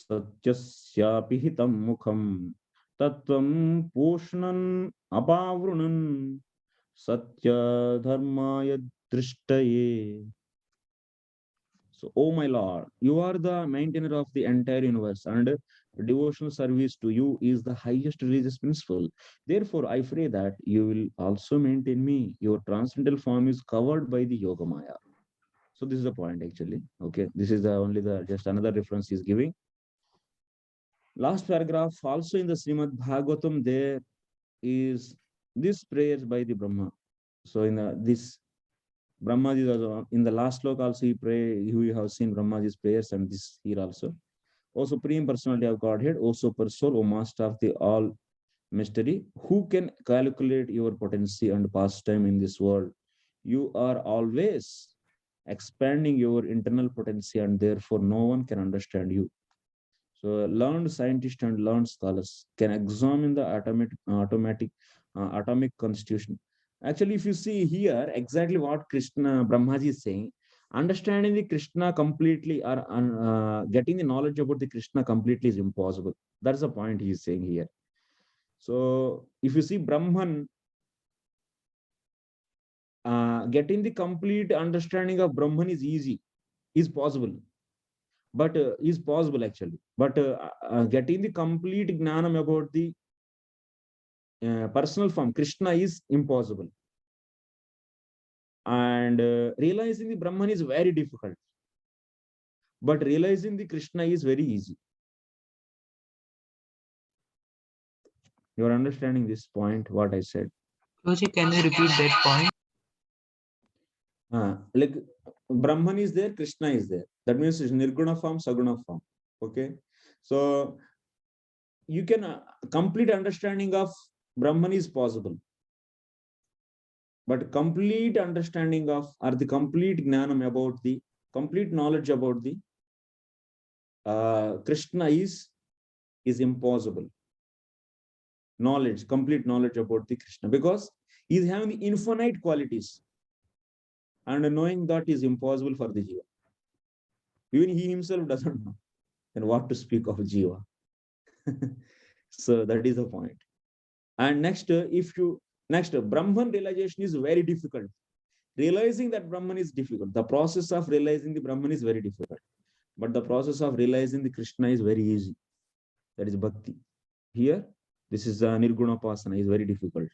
Satyasyapihitam Mukham Tattvam Pushnan Apavrunan Satya Dharmaya Drishtaye. So, oh my Lord, you are the maintainer of the entire universe, and devotional service to you is the highest religious principle. Therefore, I pray that you will also maintain me. Your transcendental form is covered by the Yoga Maya. So this is the point actually. Okay, this is the only the just another reference he's giving. Last paragraph also in the Srimad Bhagavatam there is this prayers by the Brahma. So in this Brahmaji also, in the last slok also he pray, we have seen Brahmaji's prayers, and this here also. O Supreme Personality of Godhead, O Super Soul, O Master of the All Mystery, who can calculate your potency and pastime in this world? You are always expanding your internal potency, and therefore no one can understand you. So learned scientists and learned scholars can examine the atomic constitution. Actually, if you see here exactly what Krishna Brahmaji is saying, understanding the Krishna completely or getting the knowledge about the Krishna completely is impossible. That's the point he is saying here. So if you see Brahman, getting the complete understanding of Brahman is easy, is possible, but is possible actually. But getting the complete gnanam about the personal form Krishna is impossible, and realizing the Brahman is very difficult, but realizing the Krishna is very easy. You are understanding this point what I said? Prabhuji, can you repeat that point? Like Brahman is there, Krishna is there. That means it's nirguna form, saguna form. Okay, so you can complete understanding of Brahman is possible, but complete understanding of or the complete gnanam about the complete knowledge about the Krishna is impossible. Knowledge, complete knowledge about the Krishna, because he is having the infinite qualities, and knowing that is impossible for the jiva. Even he himself doesn't know, then what to speak of jiva? So that is the point. And next, Brahman realization is very difficult. Realizing that Brahman is difficult. The process of realizing the Brahman is very difficult, but the process of realizing the Krishna is very easy. That is bhakti. Here, this is nirguna pasana is very difficult.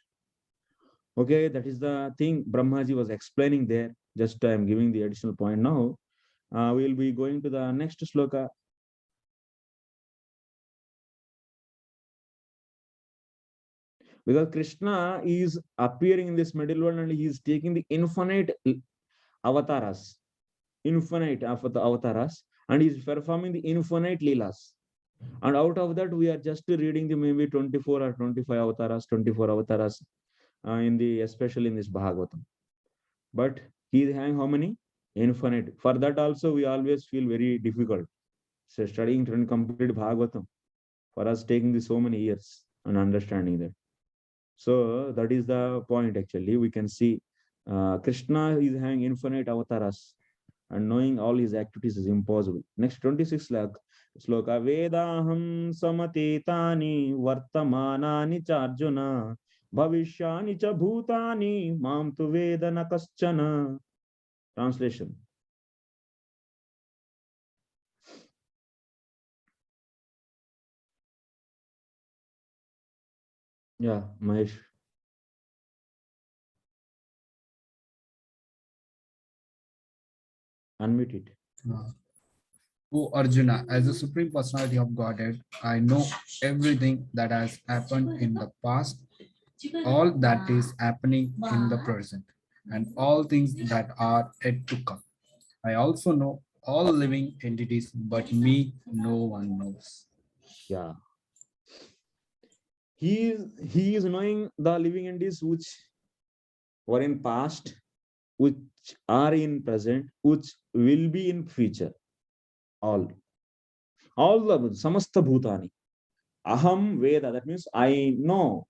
Okay, that is the thing Brahmaji was explaining there. Just I am giving the additional point now. We will be going to the next sloka. Because Krishna is appearing in this middle world and he is taking the infinite avatars, and he is performing the infinite leelas. And out of that, we are just reading the maybe 24 or 25 avatars, 24 avatars especially in this Bhagavatam. But he is having how many? Infinite. For that also, we always feel very difficult. So studying to complete Bhagavatam, for us taking this so many years and understanding that. So that is the point actually. We can see Krishna is having infinite avatars, and knowing all his activities is impossible. Next 26 sloka. Vedaham samatitani vartamanani charjuna bhavishyani cha bhutani mam tu vedana kaschana. Translation. Yeah, Mahesh. Unmute it. O Arjuna, as the Supreme Personality of Godhead, I know everything that has happened in the past, all that is happening in the present, and all things that are yet to come. I also know all living entities, but me, no one knows. Yeah. He is knowing the living entities which were in past, which are in present, which will be in future. All the samasta bhutani. Aham Veda, that means I know.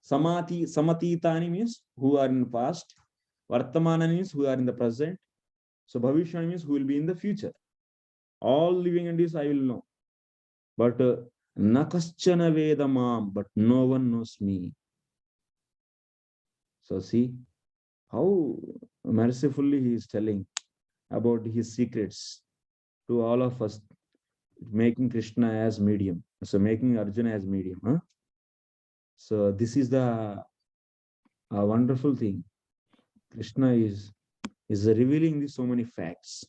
Samatitani means who are in the past. Vartamana means who are in the present. So Bhavishya means who will be in the future. All living entities I will know. But Nakaschana Veda Mam, but no one knows me. So see how mercifully he is telling about his secrets to all of us, making Krishna as medium. So making Arjuna as medium. Huh? So this is the wonderful thing. Krishna is revealing so many facts.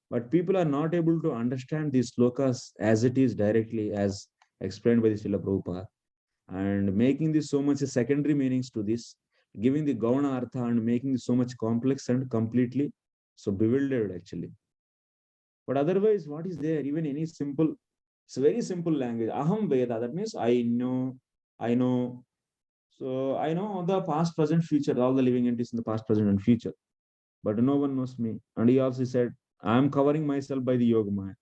But people are not able to understand these slokas as it is directly, as explained by the Srila Prabhupada, and making this so much secondary meanings to this, giving the Gauna Artha and making it so much complex and completely so bewildered actually. But otherwise, what is there? Even any simple, it's a very simple language. Aham Veda, that means I know, I know. So I know the past, present, future, all the living entities in the past, present, and future. But no one knows me. And he also said, I am covering myself by the Yoga Maya.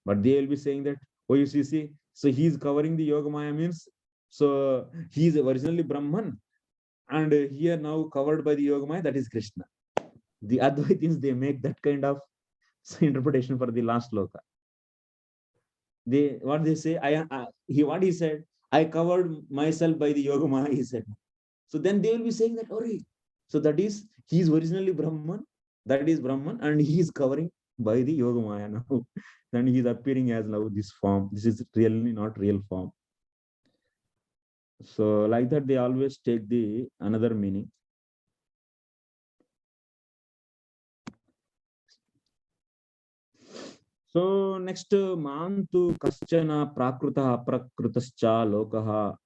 But they will be saying that, oh, you see, so he's covering the Yoga Maya means, so he's originally Brahman. And here now covered by the Yoga Maya, that is Krishna. The Advaitins, they make that kind of interpretation for the last loka. What they say, what he said, I covered myself by the Yoga Maya, he said. So then they will be saying that, oh, so that is, he is originally Brahman, that is Brahman, and he is covering by the Yoga Maya now. Then he is appearing as now this form. This is really not real form. So like that, they always take the another meaning. So next, mantu kaschana prakrita prakritascha lokaha.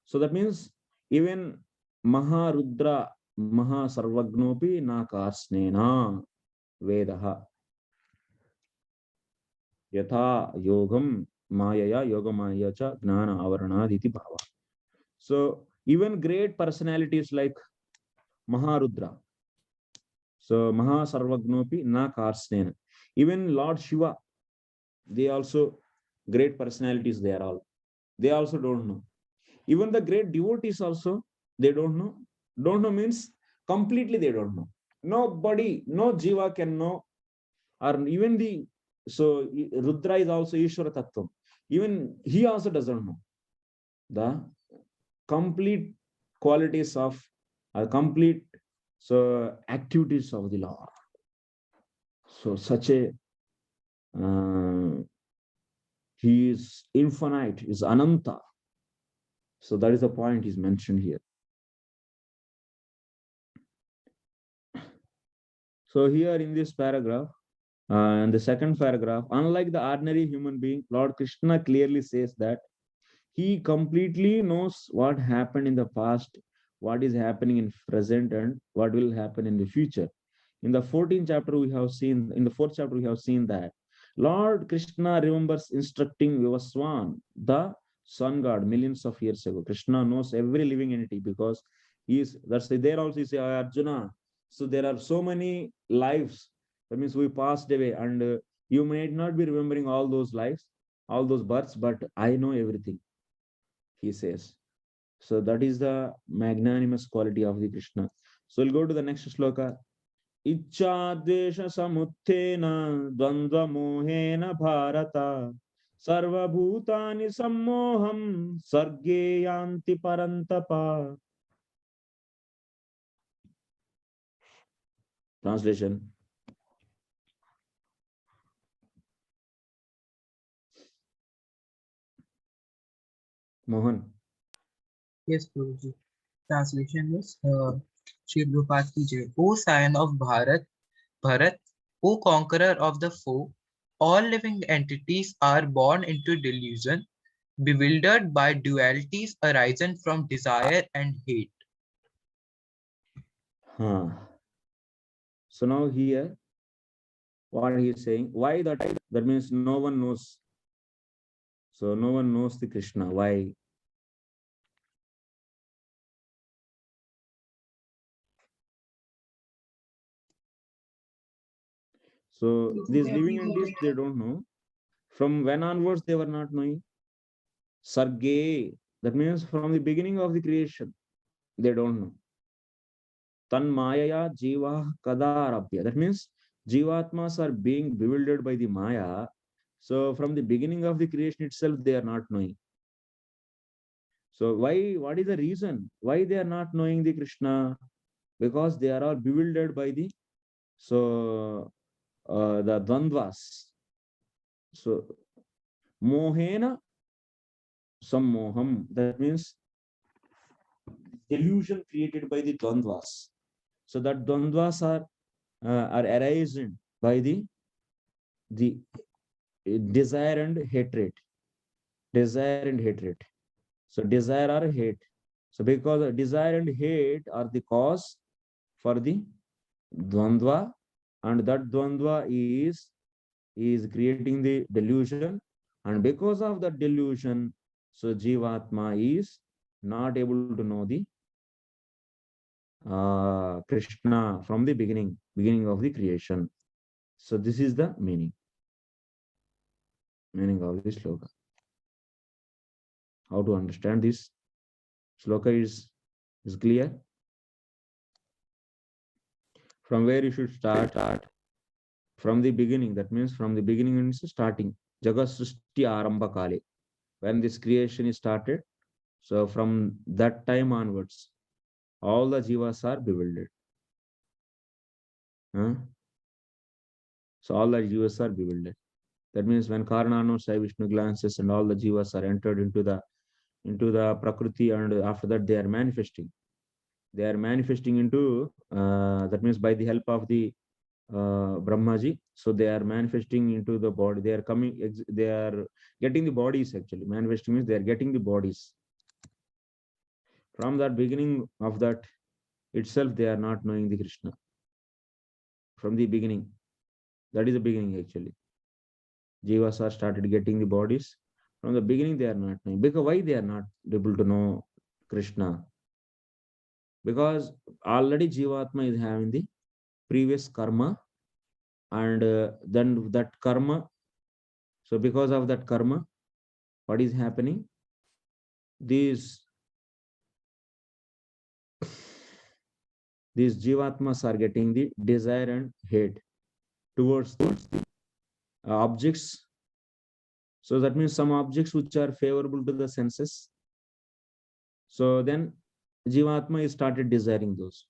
So that means even Maharudra Mahasarvagnopi na karsnena vedaha. Yatha yogam mayaya yogamaya cha gnana avaranaditi bhava. So even great personalities like Maharudra, so Mahasarvagnopi na karsnena. Even Lord Shiva, they also great personalities, they are all. They also don't know. Even the great devotees also, they don't know. Don't know means completely they don't know. Nobody, no Jiva can know, or even the, so Rudra is also Ishvara Tattvam. Even he also doesn't know the complete qualities of, complete so activities of the Lord. So such a, he is infinite, is Ananta. So that is the point is mentioned here. So here in this paragraph, in the second paragraph, unlike the ordinary human being, Lord Krishna clearly says that he completely knows what happened in the past, what is happening in present, and what will happen in the future. In the 14th chapter, we have seen, in the 4th chapter, we have seen that Lord Krishna remembers instructing Vivaswan, the sun god, millions of years ago. Krishna knows every living entity because he is, that's there also you say, Arjuna. So there are so many lives. That means we passed away, and you may not be remembering all those lives, all those births, but I know everything, he says. So that is the magnanimous quality of the Krishna. So we'll go to the next sloka. Ichchadvesha samuttena dvandva mohena bharata sarvabhutani sammoham sarge yanti parantapa. Translation. Mohan. Yes, Prabhuji. Translation is Shri Prabhupada ki Jai. O scion of Bharat, O conqueror of the foe, all living entities are born into delusion, bewildered by dualities arising from desire and hate. So now here, what he is saying, why that? That means no one knows. So no one knows the Krishna. Why? So these living entities, they don't know. From when onwards, they were not knowing. Sarge, that means from the beginning of the creation, they don't know. Tan Mayaya Jiva Kadarabhya. That means Jivatmas are being bewildered by the Maya. So from the beginning of the creation itself, they are not knowing. So what is the reason? Why they are not knowing the Krishna? Because they are all bewildered by the, the dvandvas. So, mohena sammoham. That means delusion created by the dvandvas. So that dvandvas are arising by the desire and hatred. Desire and hatred. So desire or hate. So because desire and hate are the cause for the dvandva, and that dvandva is creating the delusion, and because of that delusion, so Jivatma is not able to know the Krishna from the beginning of the creation. So this is the meaning of this sloka. How to understand this sloka is clear. From where you should start? From the beginning. That means from the beginning means starting. Jagat Srishti Arambha Kale. When this creation is started, so from that time onwards, all the jivas are bewildered. So all the jivas are bewildered. That means when Karanano Sai Vishnu glances and all the jivas are entered into the Prakriti, and after that they are manifesting. They are manifesting into, that means by the help of the Brahmaji. So they are manifesting into the body. They are getting the bodies actually. Manifesting means they are getting the bodies. From that beginning of that itself, they are not knowing the Krishna. From the beginning. That is the beginning actually. Jivas are started getting the bodies. From the beginning, they are not knowing. Because why they are not able to know Krishna? Because already Jivatma is having the previous karma, and then that karma. So because of that karma, what is happening? These Jivatmas are getting the desire and hate towards the objects. So that means some objects which are favorable to the senses. So then Jivatma is started desiring those.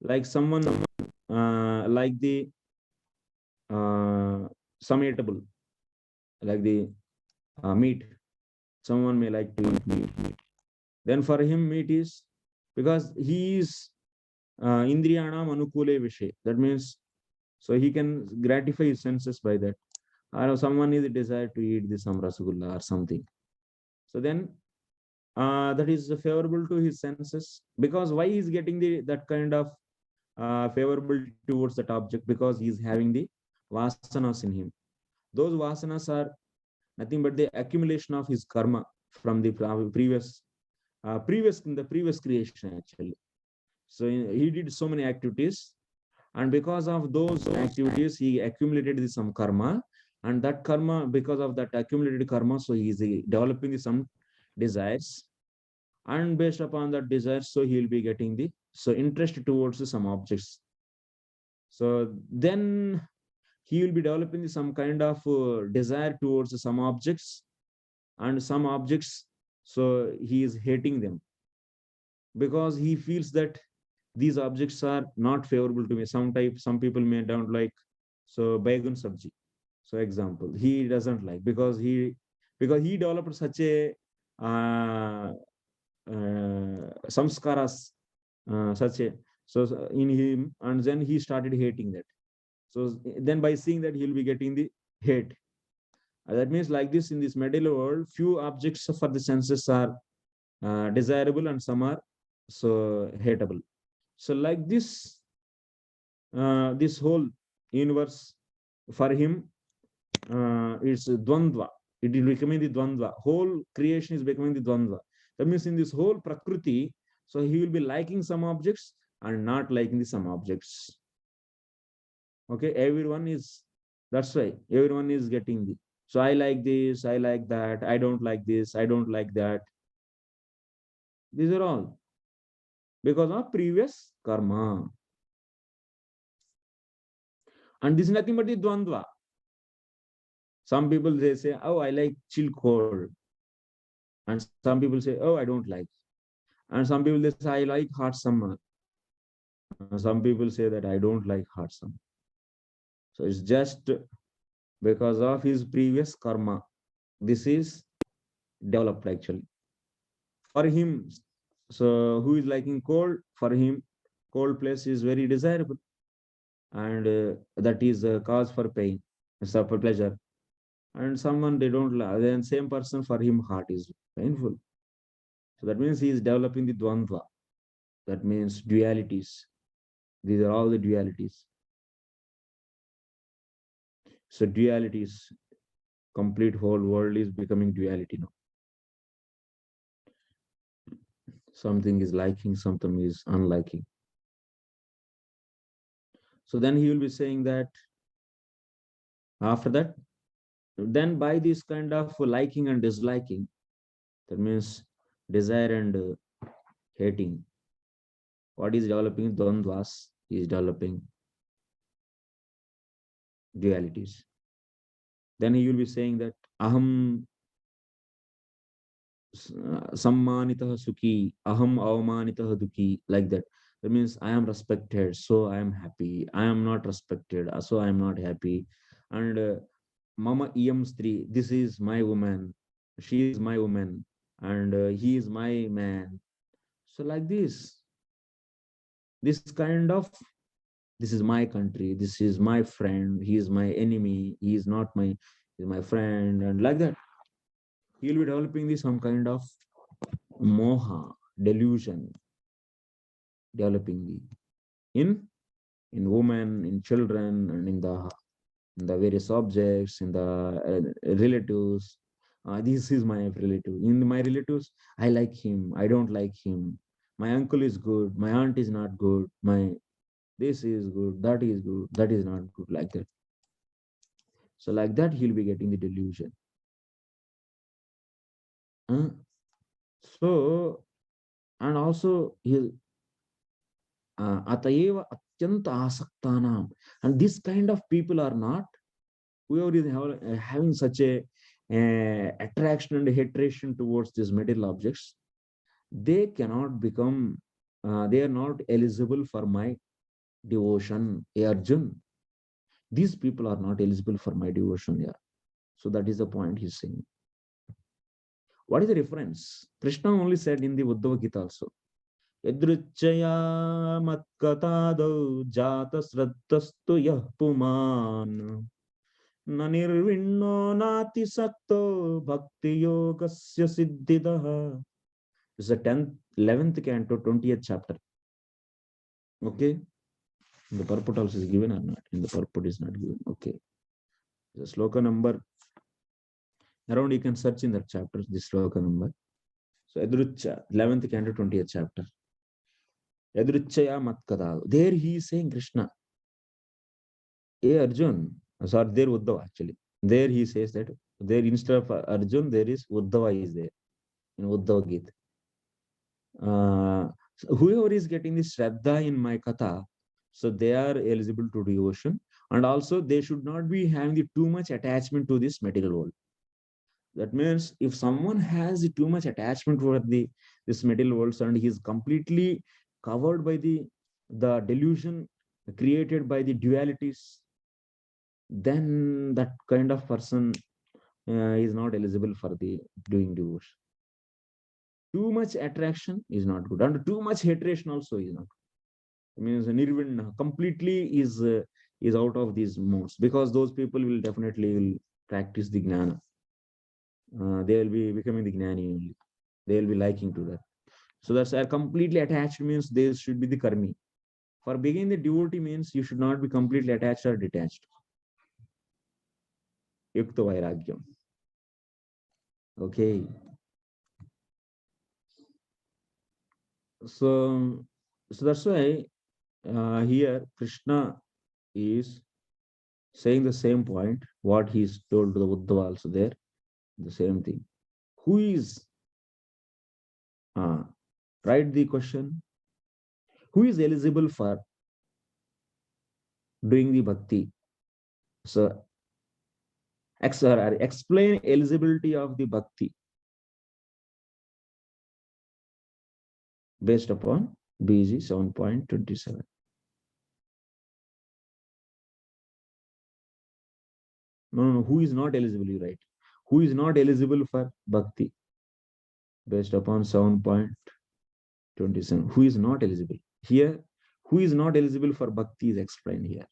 Like someone, like the some eatable, like the meat. Someone may like to eat meat. Then for him, meat is because he is indriyanam anukule vishay. That means, so he can gratify his senses by that. Or someone is desire to eat the some rasgulla or something. So then that is favorable to his senses, because why he is getting that kind of favorable towards that object? Because he is having the vasanas in him. Those vasanas are nothing but the accumulation of his karma from the previous in the previous creation actually. So he did so many activities, and because of those activities he accumulated some karma, and that karma, because of that accumulated karma, so he is developing some desires, and based upon that desire, so he will be getting the interest towards some objects. So then he will be developing some kind of desire towards some objects, and some objects, so he is hating them because he feels that these objects are not favorable to me. Some people may don't like, so baigun sabji, so example, he doesn't like because he developed such a samskaras, such a, so in him, and then he started hating that. So then by seeing that, he'll be getting the hate. That means like this, in this material world, few objects for the senses are desirable and some are so hateable. So like this, this whole universe for him is dvandva. It is becoming the dvandva. Whole creation is becoming the dvandva. That means in this whole prakriti, so he will be liking some objects and not liking the some objects. Okay, everyone is, that's why everyone is getting the, so I like this, I like that, I don't like this, I don't like that. These are all because of previous karma. And this is nothing but the dvandva. Some people, they say, oh, I like chill cold. And some people say, oh, I don't like. And some people they say, I like hot summer. And some people say that I don't like hot summer. So it's just because of his previous karma. This is developed actually. For him, so who is liking cold, for him, cold place is very desirable. And that is a cause for pain, so for pleasure. And someone they don't like, then same person for him heart is painful. So that means he is developing the dvandva. That means dualities. These are all the dualities. So dualities, complete whole world is becoming duality now. Something is liking, something is unliking. So then he will be saying that after that, then by this kind of liking and disliking, that means desire and hating, what is developing dvandvas is developing dualities. Then he will be saying that aham sammanitah sukhi, aham avamanitah dukhi, like that. That means I am respected, so I am happy. I am not respected, so I am not happy. And mama iyam stri, this is my woman, she is my woman, and he is my man. So like this kind of, this is my country, this is my friend, he is my enemy, he is not my, he is my friend, and like that. He will be developing this some kind of moha, delusion, developing the in women, in children, and in the various objects, in the relatives. This is my relative. In my relatives, I like him, I don't like him. My uncle is good, my aunt is not good, my this is good, that is good, that is not good, like that. So like that, he'll be getting the delusion. So, and also he atayeva atyanta asaktanam. And this kind of people are not, whoever is having such a attraction and hatred towards these material objects, they cannot become, they are not eligible for my devotion, Arjun. These people are not eligible for my devotion. Yeah. So that is the point he's saying. What is the reference? Krishna only said in the Uddhava Gita also. Yadruchaya matkatado jata sraddhastu yah puman na nirvinno nati sakto bhakti yogasya siddhidah. It's the 10th, 11th canto, 20th chapter. Okay. The purport also is given or not? In the purport is not given. Okay. The sloka number. Around you can search in that chapter, this sloka number. So Yadrucha, 11th canto, 20th chapter. Yadruchaya matkada. There he is saying Krishna. Hey Arjun. Sorry, there Uddhava actually. There he says that. There instead of Arjun, there is Uddhava is there. In Uddhava Gita. So whoever is getting this Shraddha in my Katha, so they are eligible to devotion. And also they should not be having the too much attachment to this material world. That means if someone has too much attachment for this material world and he is completely covered by the delusion created by the dualities, then that kind of person is not eligible for the doing devotion. Too much attraction is not good, and too much hatred also is not good. It means nirvana completely is out of these modes, because those people will definitely will practice the gnana. They will be becoming the gnani only. They will be liking to that. So that's completely attached means they should be the karmi. For beginning the devotee means you should not be completely attached or detached. Yukta vairagyam. Okay. So that's why here Krishna is saying the same point, what he's told to the Uddhava also there, the same thing. Who is, write the question, who is eligible for doing the bhakti? So explain eligibility of the bhakti. based upon BG 7.27. No, who is not eligible, you write. Who is not eligible for bhakti based upon 7.27. Who is not eligible? Here, who is not eligible for bhakti is explained here.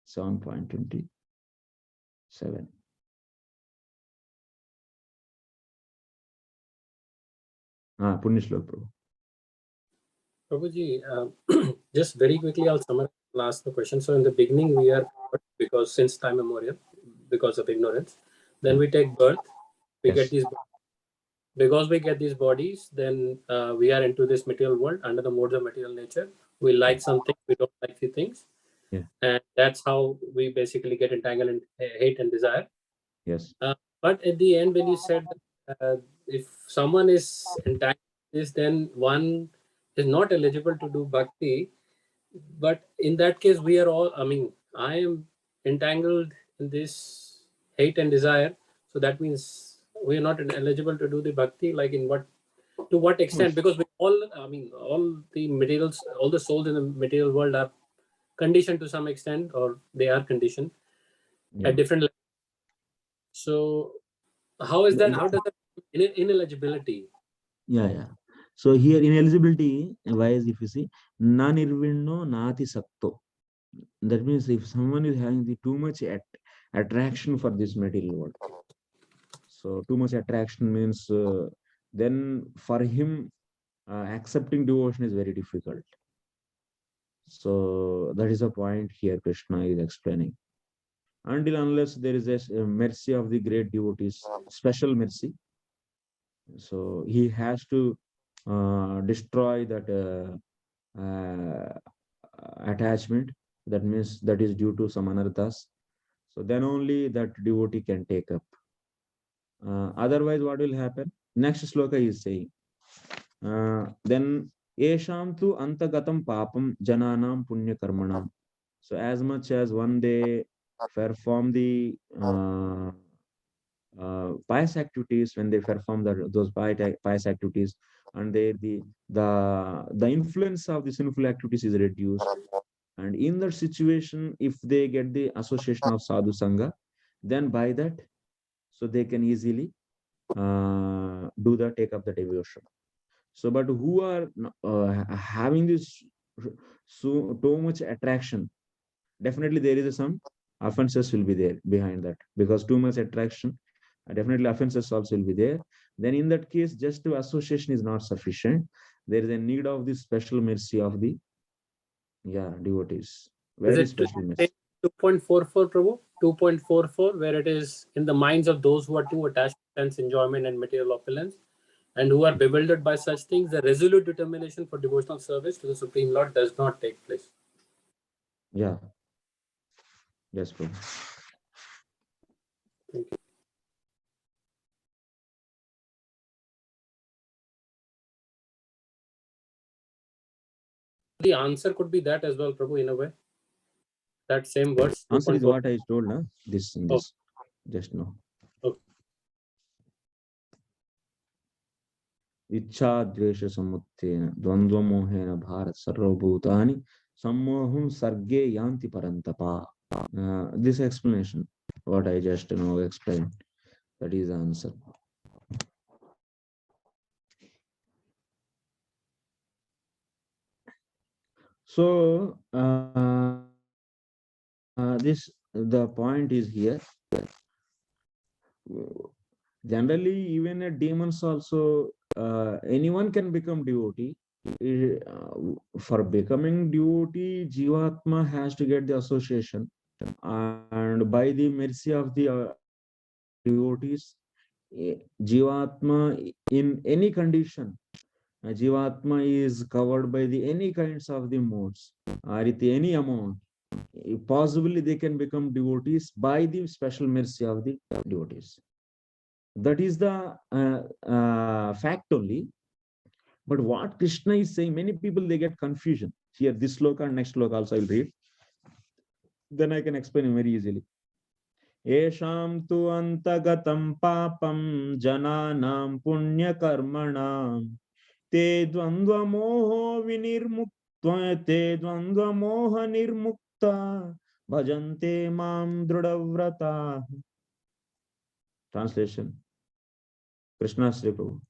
7.27. Punyashlok Prabhu. Prabhuji, just very quickly, I'll summarize and ask the question. So in the beginning, we are because since time immemorial, because of ignorance, then we take birth, we get these. Because we get these bodies, then we are into this material world under the modes of material nature. We like something, we don't like the things. Yeah. And that's how we basically get entangled in hate and desire. Yes. But at the end, when you said if someone is entangled in this, then one is not eligible to do bhakti. But in that case, we are all, I am entangled in this hate and desire. So that means we are not eligible to do the bhakti. Like to what extent? Because we all, all the materials, all the souls in the material world are conditioned to some extent, or they are conditioned at different levels. So how is that? How does that ineligibility? Yeah. So here ineligibility, why is if you see, na nirvinno nati sakto. That means if someone is having the too much attraction for this material world. So too much attraction means then for him accepting devotion is very difficult. So that is a point here Krishna is explaining. Until unless there is a mercy of the great devotees, special mercy. So he has to destroy that attachment. That means that is due to some anarthas. So then only that devotee can take up. Otherwise, what will happen? Next sloka is saying, then esham tu antagatam papam jananam punya karmanam. So as much as one day perform the pious activities, when they perform those pious activities, and the influence of the sinful activities is reduced. And in that situation, if they get the association of sadhu sangha, then by that, so they can easily take up the devotion. So, but who are having this so too much attraction, definitely there is some offenses will be there behind that, because too much attraction, definitely offenses also will be there. Then in that case, just to association is not sufficient. There is a need of the special mercy of the devotees. Very special mercy. 2.44, Prabhu? 2.44, where it is in the minds of those who are too attached to sense enjoyment and material opulence, and who are bewildered by such things, the resolute determination for devotional service to the Supreme Lord does not take place. Yeah. Yes, Prabhu. Thank you. The answer could be that as well, Prabhu, in a way. That same words. Answer is 2.4. what I told, na? This just now. Okay. इच्छा द्वेष समुत्थेन द्वंद्व मोहेन भारत सर्वभूतानि सम्मोहं सर्गे yanti parantapa. This explanation, what I just now explained, that is the answer. So the point is here. Generally, even a demons also, anyone can become devotee. For becoming devotee, Jivatma has to get the association, and by the mercy of the devotees, Jivatma in any condition, Jivatma is covered by the any kinds of the modes, or with any amount. Possibly they can become devotees by the special mercy of the devotees. That is the fact only. But what Krishna is saying, many people they get confusion. Here, this sloka and next sloka also I will read. Then I can explain very easily. Esham tu antagatam papam jananam punya karmanam Te dvandva moho vinirmukta, te dvandva moha nirmukta, bhajante mam drudavrata. Translation. Krishna Sri Prabhu.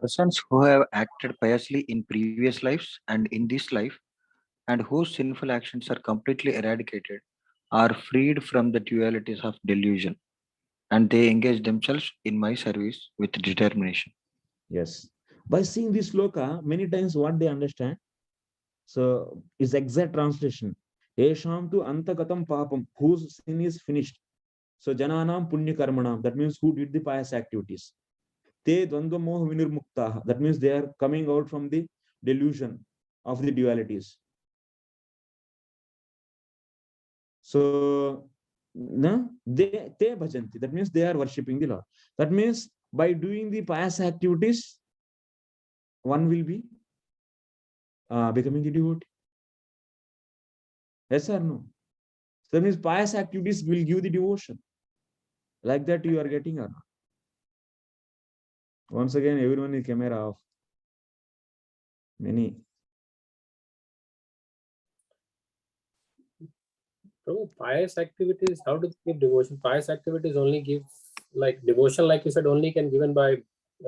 Persons who have acted piously in previous lives and in this life, and whose sinful actions are completely eradicated, are freed from the dualities of delusion, and they engage themselves in my service with determination. Yes. By seeing this sloka, many times what they understand, so is exact translation. Esham tu antagatam papam, whose sin is finished. So jananam punya karmanam, that means who did the pious activities. Te dvandva moha vinirmukta, that means they are coming out from the delusion of the dualities. So no, they bhajanti, that means they are worshipping the Lord. That means by doing the pious activities, one will be becoming a devotee. Yes or no? So that means pious activities will give the devotion. Like that you are getting or not? Once again, everyone is camera off. Many. So pious activities, how do they give devotion? Pious activities only give, like devotion, like you said, only can given by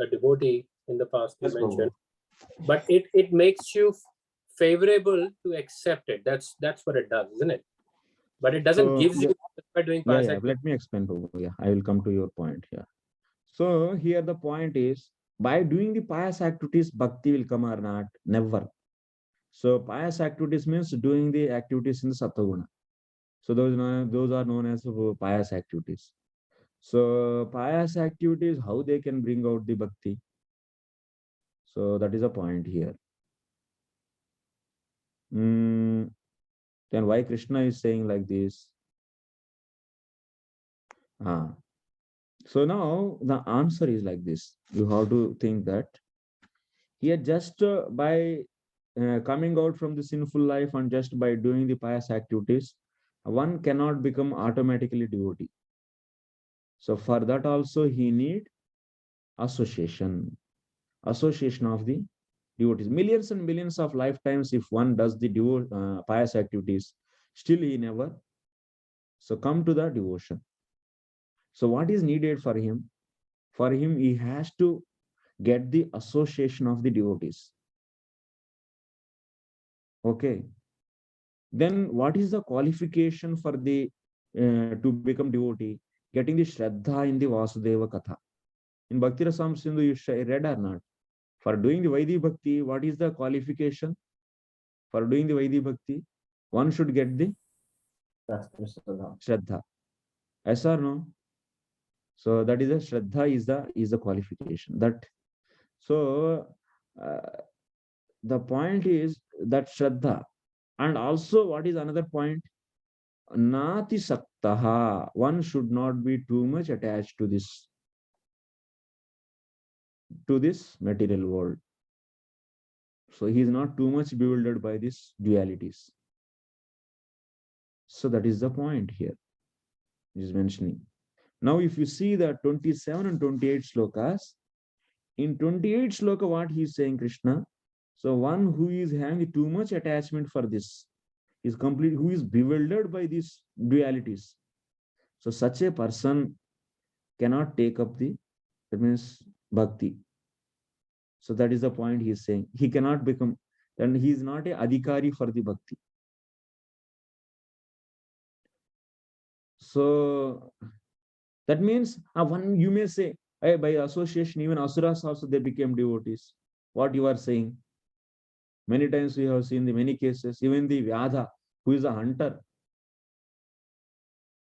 a devotee in the past you Yes, mentioned. Prabhu. But it makes you favorable to accept it. That's what it does, isn't it? But it doesn't So, give you by doing yeah, pious yeah. activities. Let me explain, Prabhu. Yeah, I will come to your point here. So here the point is, by doing the pious activities, bhakti will come or not? Never. So pious activities means doing the activities in the Sattva. So those are known as pious activities. So pious activities, how they can bring out the bhakti? So that is a point here. Then why Krishna is saying like this? So now the answer is like this. You have to think that here just by coming out from the sinful life and just by doing the pious activities, one cannot become automatically devotee. So for that also he need association of the devotees. Millions and millions of lifetimes, if one does the pious activities, still he never so come to the devotion. So what is needed for him? For him, he has to get the association of the devotees. Okay. Then what is the qualification for the to become devotee? Getting the Shraddha in the Vasudeva Katha. In Bhakti Rasam Sindhu, you read or not? For doing the Vaidhi Bhakti, what is the qualification? For doing the Vaidhi Bhakti, one should get the Shraddha. Yes or no? So that is a Shraddha is the qualification. That so the point is that Shraddha. And also, what is another point? Nati saktaha. One should not be too much attached to this material world. So he is not too much bewildered by these dualities. So that is the point here. He is mentioning. Now, if you see the 27 and 28 slokas, in 28 sloka, what he is saying, Krishna? So one who is having too much attachment for this is complete, who is bewildered by these dualities. So such a person cannot take up that means bhakti. So that is the point he is saying. He cannot become, and he is not a adhikari for the bhakti. So that means one you may say, hey, by association, even asuras also they became devotees. What you are saying? Many times we have seen the many cases, even the Vyadha, who is a hunter.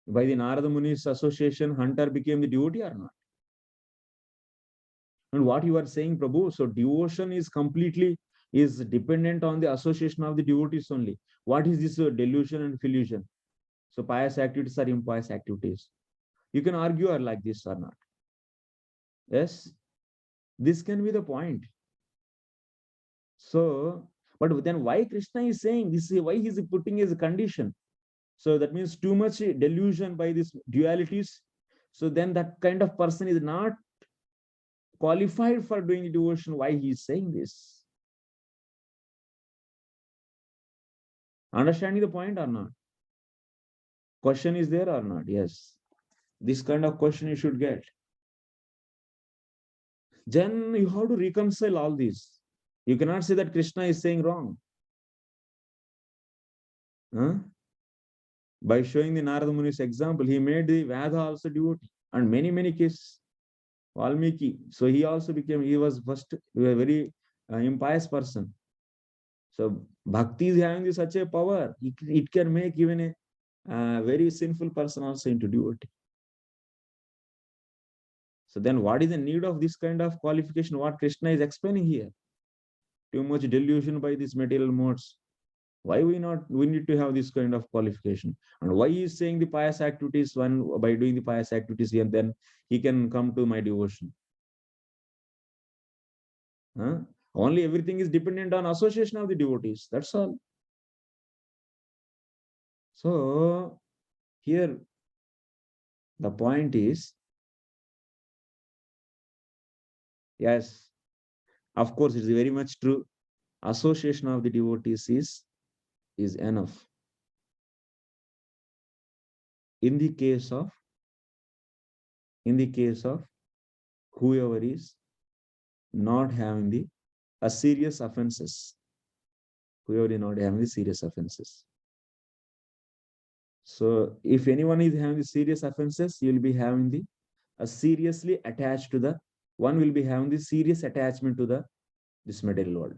By the Narada Muni's association, hunter became the devotee or not? And what you are saying, Prabhu, so devotion is completely is dependent on the association of the devotees only. What is this delusion and illusion? So pious activities are impious activities. You can argue or like this or not. Yes, this can be the point. So, but then why Krishna is saying this? Why he is putting as a condition? So that means too much delusion by these dualities. So then that kind of person is not qualified for doing devotion. Why he is saying this? Understanding the point or not? Question is there or not? Yes. This kind of question you should get. Then you have to reconcile all these. You cannot say that Krishna is saying wrong. Huh? By showing the Narada Muni's example, he made the Veda also devotee, and many cases. Valmiki. So he also became, he was first a very impious person. So bhakti is having such a power, it can make even a very sinful person also into devotee. So then what is the need of this kind of qualification? What Krishna is explaining here? Too much delusion by these material modes. Why we need to have this kind of qualification? And why he is saying the pious activities, one by doing the pious activities, and then he can come to my devotion? Huh? Only everything is dependent on association of the devotees. That's all. So here the point is, yes, of course, it's very much true. Association of the devotees is enough. In the case of whoever is not having a serious offenses, whoever is not having the serious offenses. So if anyone is having the serious offenses, you will be having seriously attached to the one will be having the serious attachment to this material world.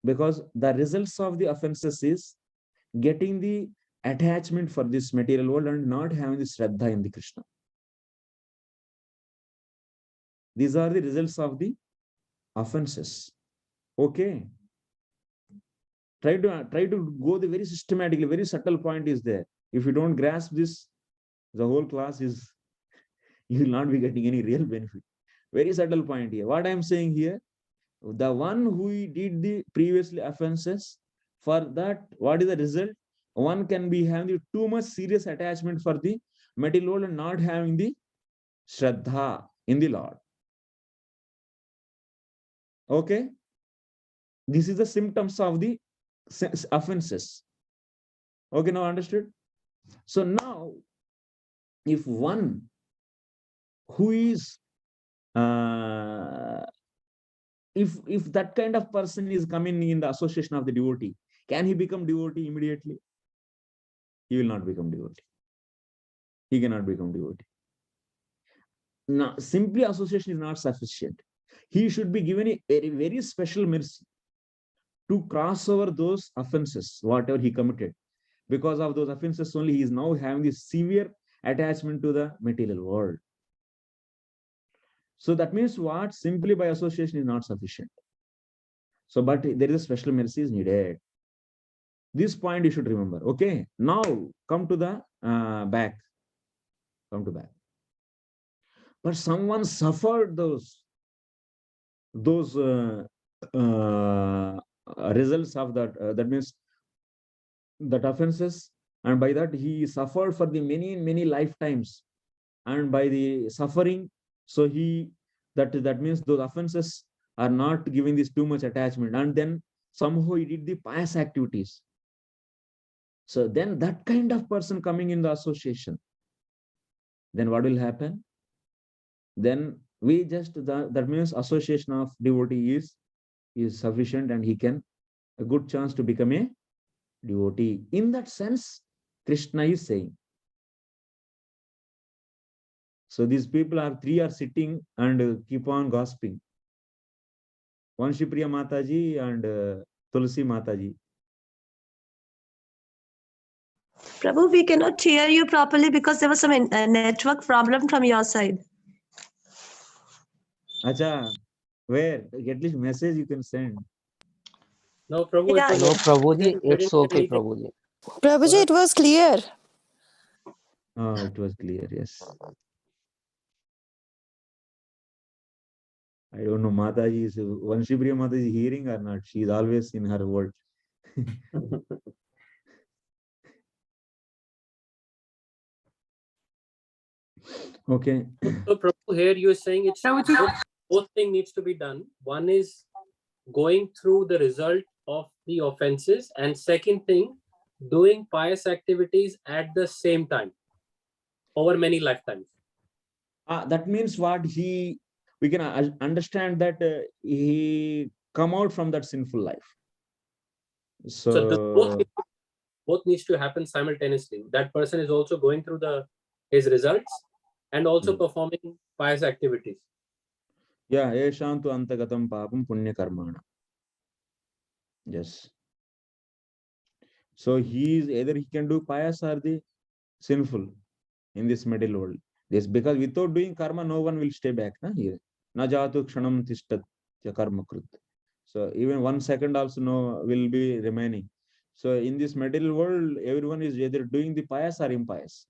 Because the results of the offenses is getting the attachment for this material world and not having the Shraddha in the Krishna. These are the results of the offenses. Okay. Try to go the very systematically, very subtle point is there. If you don't grasp this, the whole class is, you will not be getting any real benefit. Very subtle point here. What I am saying here, the one who did the previously offenses, for that, what is the result? One can be having too much serious attachment for the material world and not having the Shraddha in the Lord. Okay? This is the symptoms of the offenses. Okay, now understood? So now, if one who is if that kind of person is coming in the association of the devotee, can he become devotee immediately? He will not become devotee. He cannot become devotee. Now, simply association is not sufficient. He should be given a very, very special mercy to cross over those offenses, whatever he committed. Because of those offenses only, he is now having this severe attachment to the material world. So that means what? Simply by association is not sufficient. So, but there is a special mercy is needed. This point you should remember. Okay. Now come to the back. Come to back. But someone suffered those results of that. That means that offenses, and by that he suffered for the many lifetimes, and by the suffering, so that means those offenses are not giving this too much attachment, and then somehow he did the pious activities. So then that kind of person coming in the association, then what will happen? Then we just that means association of devotee is sufficient, and he can a good chance to become a devotee. In that sense, Krishna is saying. So these people three are sitting and keep on gossiping. One Shipriya Mataji and Tulsi Mataji. Prabhu, we cannot hear you properly because there was some network problem from your side. Acha, where? At least message you can send. No, Prabhu, Yeah. it was No, okay. Prabhuji, We it's didn't hear okay, anything. Prabhuji. Prabhuji, it was clear. Oh, it was clear, yes. I don't know, Mataji is, Vanshipriya Mataji is hearing or not. She is always in her world. Okay. So Prabhu, here you're saying it's both thing needs to be done. One is going through the result of the offenses, and second thing, doing pious activities at the same time over many lifetimes. That means what we can understand that he come out from that sinful life. So the So both needs to happen simultaneously. That person is also going through his results and also performing pious activities. yeah, yeshantu antagatam papam punya karmana. Yes. So either he can do pious or the sinful in this middle world. This because without doing karma, no one will stay back. Here. Na jatu kshanam tishtat karma krut. So even 1 second also no will be remaining. So in this middle world, everyone is either doing the pious or impious.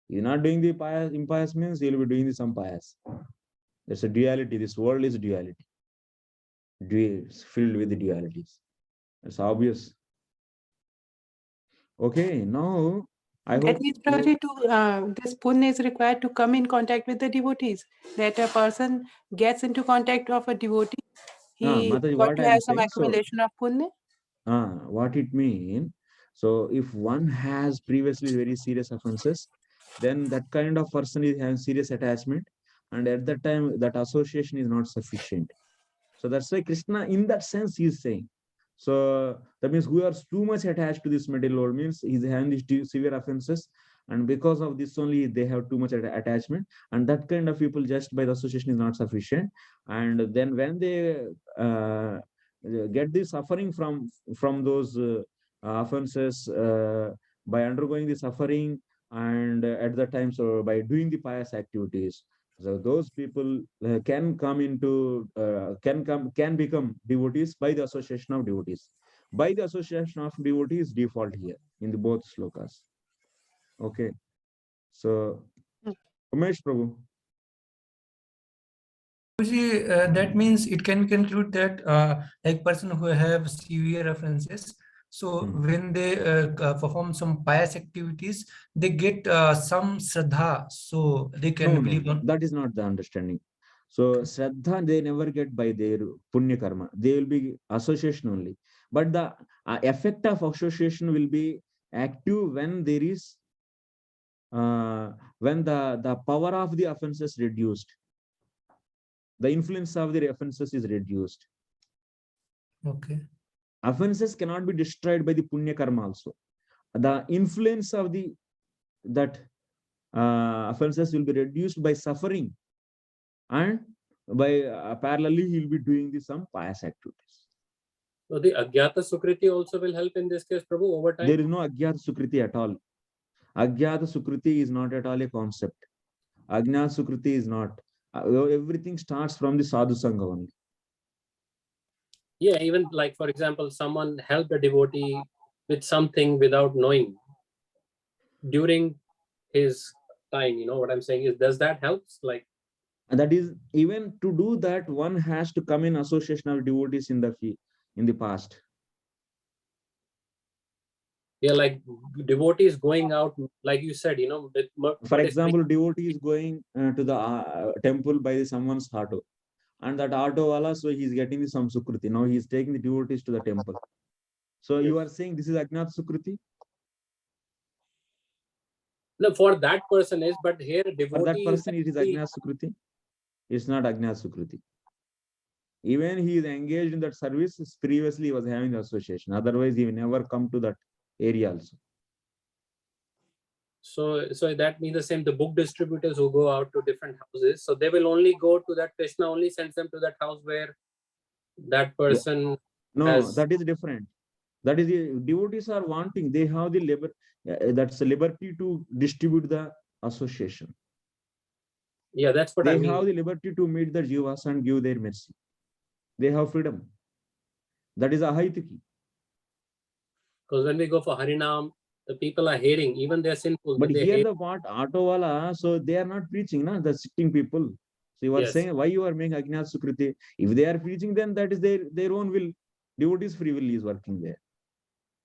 He's not doing the pious, impious means he'll be doing some pious. There's a duality. This world is duality. It's filled with the dualities. It's obvious. Okay, now I That hope means, Prabhuji, this punya is required to come in contact with the devotees. That a person gets into contact of a devotee, he Mataji, got what to I am have some saying, so accumulation of punya. what it means, so if one has previously very serious offenses, then that kind of person is having serious attachment, and at that time that association is not sufficient. So that's why Krishna in that sense he is saying, so that means who are too much attached to this middle world means he's having these severe offenses, and because of this only they have too much attachment, and that kind of people just by the association is not sufficient. And then when they get the suffering from those offenses by undergoing the suffering, and at the time, so by doing the pious activities, so those people can become devotees by the association of devotees. By the association of devotees default here in the both slokas. Okay, so Umesh Prabhu. Guruji, that means it can be concluded that like person who have severe offenses, so when they perform some pious activities, they get some shraddha, so they can believe on. That is not the understanding. So Shraddha they never get by their punya karma. They will be association only. But the effect of association will be active when there is when the power of the offenses reduced. The influence of the offenses is reduced. Okay. Offenses cannot be destroyed by the punya karma also. The influence of that offenses will be reduced by suffering, and by parallelly he'll be doing some pious activities. So the Agyata Sukriti also will help in this case, Prabhu, over time? There is no Agyata Sukriti at all. Agyata Sukriti is not at all a concept. Ajnana Sukriti is not. Everything starts from the Sadhu Sangha only. Yeah, even like, for example, someone helped a devotee with something without knowing during his time, you know what I'm saying is, does that help? Like, and that is, even to do that, one has to come in association of devotees in the past. yeah, like devotees going out, like you said, you know, for example, devotees going to the temple by someone's auto, and that auto wala, so he's getting some sukriti. Now he's taking the devotees to the temple. So you are saying this is Ajnata Sukriti? No, for that person is, but here devotee For that person, it is actually, Ajnata Sukriti. It's not Ajnata Sukriti. Even he is engaged in that service, previously he was having the association. Otherwise, he will never come to that area also. So that means the same, the book distributors who go out to different houses, so they will only go to that, Krishna only sends them to that house where that person No, that is different. That is, the devotees are wanting, they have the that's the liberty to distribute the association. Yeah, that's what they I mean. have the liberty to meet the jivas and give their mercy. They have freedom. That is ahaitiki. Because when we go for Harinam, the people are hating, even they're sinful. But they here hate. the what auto wala, so they are not preaching, na, the sitting people. So you are Yes. saying why you are making Ajnata Sukriti? If they are preaching, then that is their own will. Devotees free will is working there.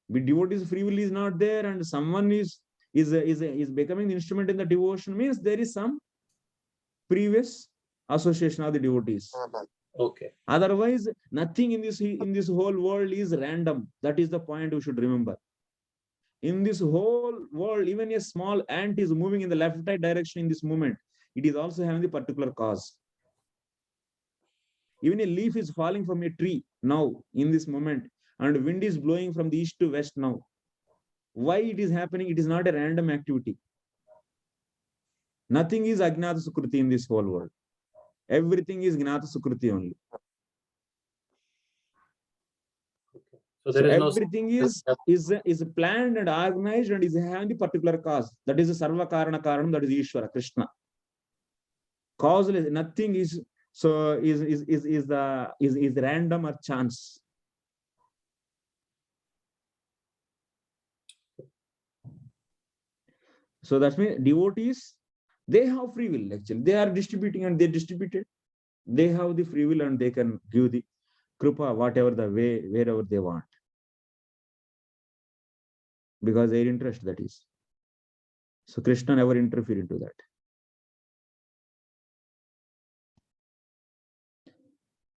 But devotees free will is not there, and someone is is becoming the instrument in the devotion means there is some previous association of the devotees. Okay. Otherwise, nothing in this whole world is random. That is the point we should remember. In this whole world, even a small ant is moving in the left right direction in this moment. It is also having the particular cause. Even a leaf is falling from a tree now in this moment, and wind is blowing from the east to west now. Why it is happening? It is not a random activity. Nothing is Agnata Sukruti in this whole world. Everything is Gnata Sukruti only. So there is no everything is planned and organized and is having the particular cause. That is the Sarva Karana Karanam, that is Ishvara, Krishna. Causeless, nothing is so is random or chance. So that means devotees, they have free will actually. They are distributing and they distributed. They have the free will and they can give the kripa, whatever the way, wherever they want. Because their interest, that is. So Krishna never interfered into that.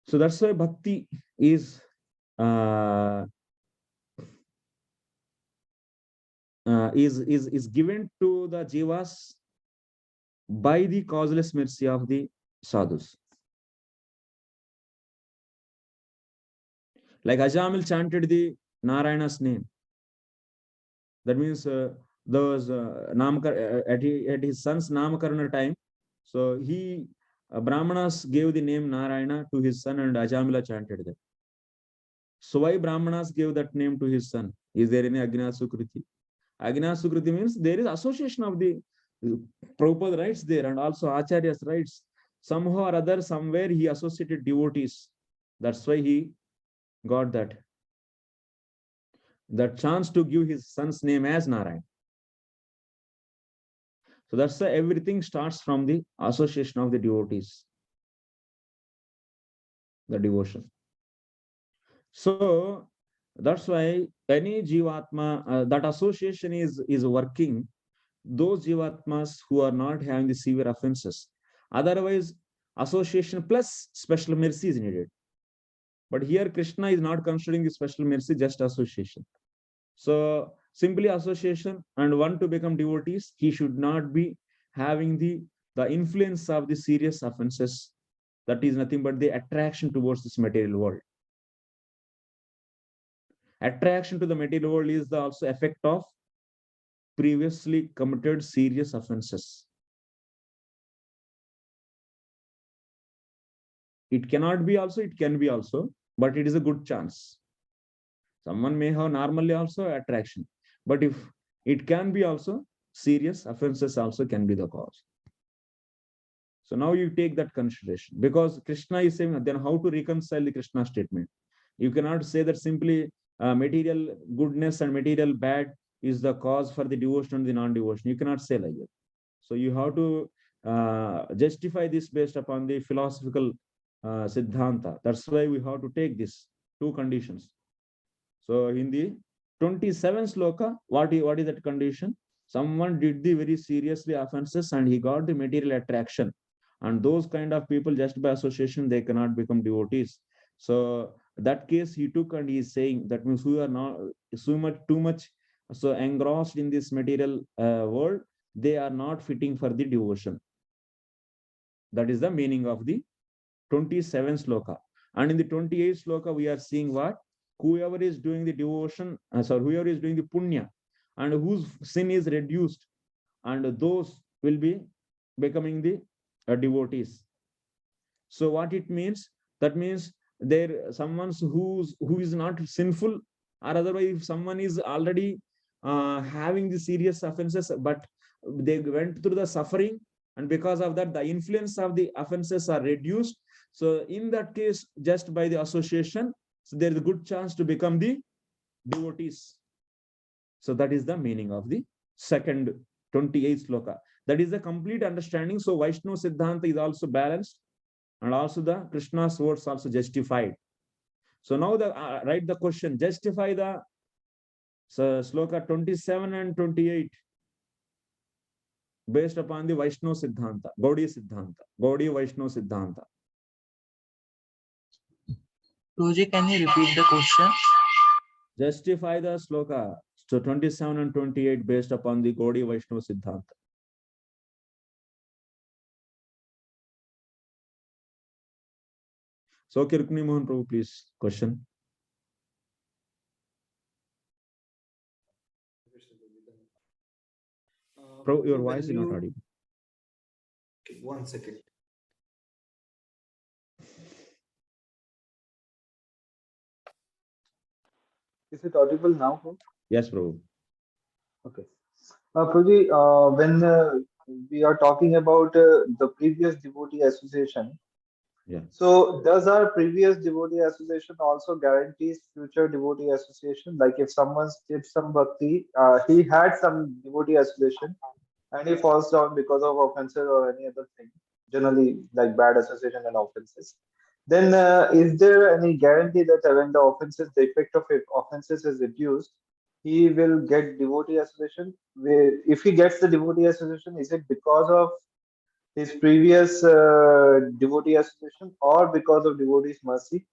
So that's why bhakti is given to the jivas by the causeless mercy of the sadhus. Like Ajamil chanted the Narayana's name. That means those at his son's Namakarana time. So Brahmanas gave the name Narayana to his son and Ajamila chanted that. So why Brahmanas gave that name to his son? Is there any Agnya Sukriti? Agnya Sukriti means there is association of the Prabhupada writes there and also Acharya's writes. Somehow or other, somewhere he associated devotees. That's why he got that chance to give his son's name as Narayan. So that's why everything starts from the association of the devotees, the devotion. So that's why any jivatma, that association is working, those jivatmas who are not having the severe offenses. Otherwise, association plus special mercy is needed. But here Krishna is not considering the special mercy, just association. So simply association and one to become devotees, he should not be having the influence of the serious offenses. That is nothing but the attraction towards this material world. Attraction to the material world is the also effect of previously committed serious offenses. It cannot be also, it can be also, but it is a good chance. Someone may have normally also attraction, but if it can be also, serious offenses also can be the cause. So now you take that consideration, because Krishna is saying, then how to reconcile the Krishna statement? You cannot say that simply material goodness and material bad is the cause for the devotion and the non-devotion. You cannot say like that. So you have to justify this based upon the philosophical siddhanta. That's why we have to take this two conditions. So in the 27th sloka, what is that condition? Someone did the very seriously offenses and he got the material attraction. And those kind of people, just by association, they cannot become devotees. So that case he took and he is saying that means we are not too much so engrossed in this material world, they are not fitting for the devotion. That is the meaning of the 27th sloka. And in the 28th sloka, we are seeing what? Whoever is doing the devotion, whoever is doing the punya, and whose sin is reduced, and those will be becoming the devotees. So what it means? That means there someone who is not sinful, or otherwise if someone is already having the serious offenses, but they went through the suffering, and because of that the influence of the offenses are reduced. So in that case, just by the association, so there is a good chance to become the devotees. So that is the meaning of the second 28th sloka. That is the complete understanding. So Vaishnava Siddhanta is also balanced, and also the Krishna's words also justified. So now write the question, justify the sloka 27 and 28 based upon the Vaishnava Siddhanta, Gaudiya Siddhanta, Gaudiya Vaishnava Siddhanta. Prabhuji, can you repeat the question? Justify the sloka. So 27 and 28 based upon the Gaudiya Vaishnava Siddhanta. So, okay, Rukmini Mohan Prabhu, please, question. Prabhu, your voice is not audible. Okay, 1 second. Is it audible now? Yes, Prabhu. Okay. Prabhuji, when we are talking about the previous devotee association, Yeah. so does our previous devotee association also guarantees future devotee association? Like if someone did some bhakti, he had some devotee association and he falls down because of offenses or any other thing, generally like bad association and offenses. Then is there any guarantee that when the offenses, the effect of offenses is reduced, he will get devotee association? If he gets the devotee association, is it because of his previous devotee association or because of devotee's mercy?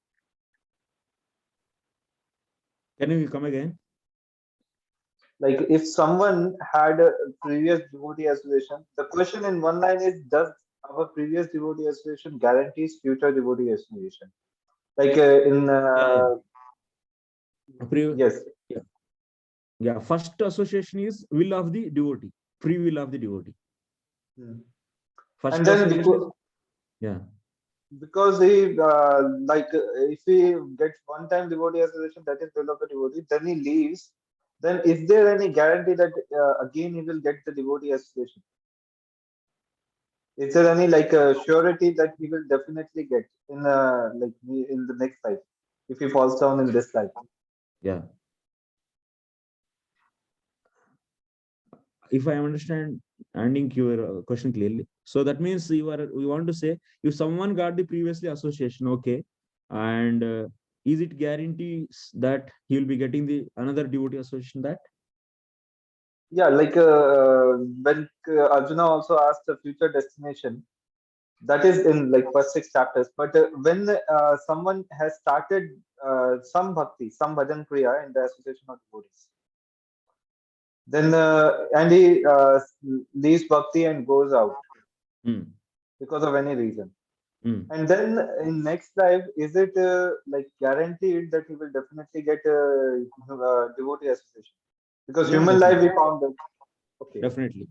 Can you come again? Like if someone had a previous devotee association, the question in one line is, does our previous devotee association guarantees future devotee association? Like yes. Yeah. Yeah. First association is will of the devotee, free will of the devotee. First And then association is, yeah. Because he if he gets one time devotee association, that is will of the devotee, then he leaves, then is there any guarantee that again he will get the devotee association? Is there any surety that he will definitely get in in the next life if he falls down in this life? Yeah. If I understanding your question clearly, so that means we want to say if someone got the previously association, okay, and is it guarantees that he will be getting the another devotee association? That Yeah, when Arjuna also asked the future destination, that is in like first 6 chapters. But when someone has started some bhakti, some bhajan kriya in the association of devotees, then and he leaves bhakti and goes out because of any reason. And then in next life, is it guaranteed that he will definitely get devotee association? Because yeah, human life we found that. Okay. Definitely.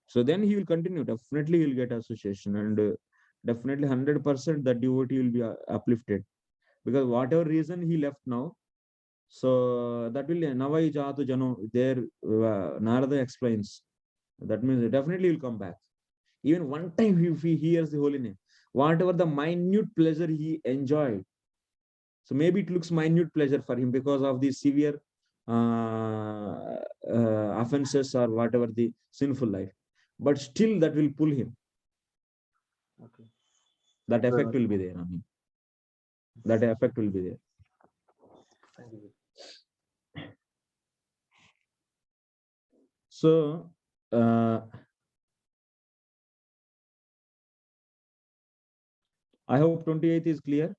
So then he will continue. Definitely he will get association, and definitely 100% the devotee will be uplifted, because whatever reason he left now, so that will Navai Jatu Jano. There Narada explains. That means definitely he will come back. Even one time if he hears the holy name, whatever the minute pleasure he enjoyed, so maybe it looks minute pleasure for him because of the severe offenses or whatever the sinful life, but still that will pull him. Okay. That effect will be there on him. That effect will be there. Thank you. So I hope 28th is clear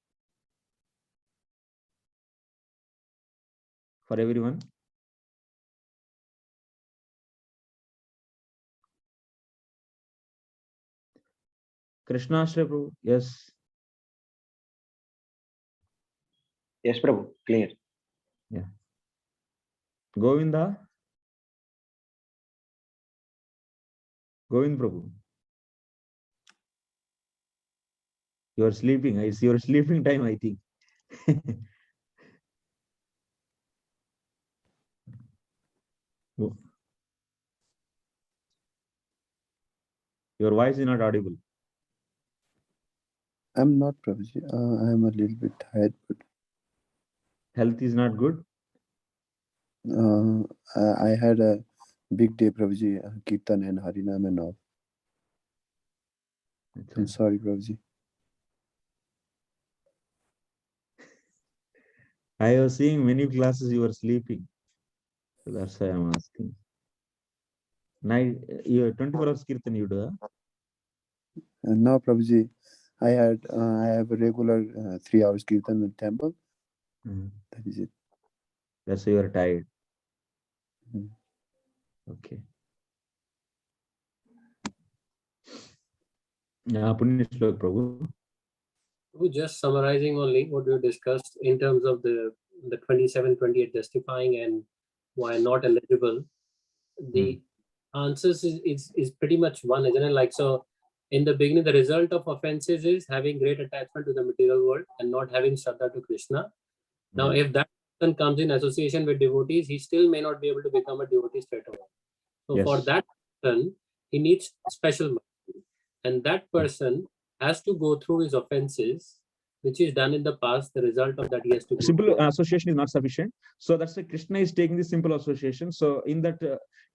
for everyone. Krishna Shri Prabhu, yes. Yes, Prabhu, clear. Yeah. Govinda. Govind Prabhu. You are sleeping. I see your sleeping time, I think. Your voice is not audible. I'm not, Prabhuji. I'm a little bit tired, but health is not good. I had a big day, Prabhuji. Kirtan and Harinam and all. I'm sorry, Prabhuji. I was seeing many classes you were sleeping. So that's why I'm asking. Night, 24 hours kirtan you do? No, Prabhuji, I have a regular 3 hours kirtan in the temple. That is it. That's why you are tired. Mm. Okay. Punya Shlok Prabhu. Just summarizing only what we discussed in terms of the 27, 28 justifying and why not eligible. The answers is pretty much one, isn't it? Like, so in the beginning, the result of offenses is having great attachment to the material world and not having Shraddha to Krishna. Now, if that person comes in association with devotees, he still may not be able to become a devotee straight away. So for that person, he needs special mercy. And that person has to go through his offenses, which is done in the past. The result of that, he has to go Simple through. association is not sufficient. So that's why Krishna is taking the simple association. So in that,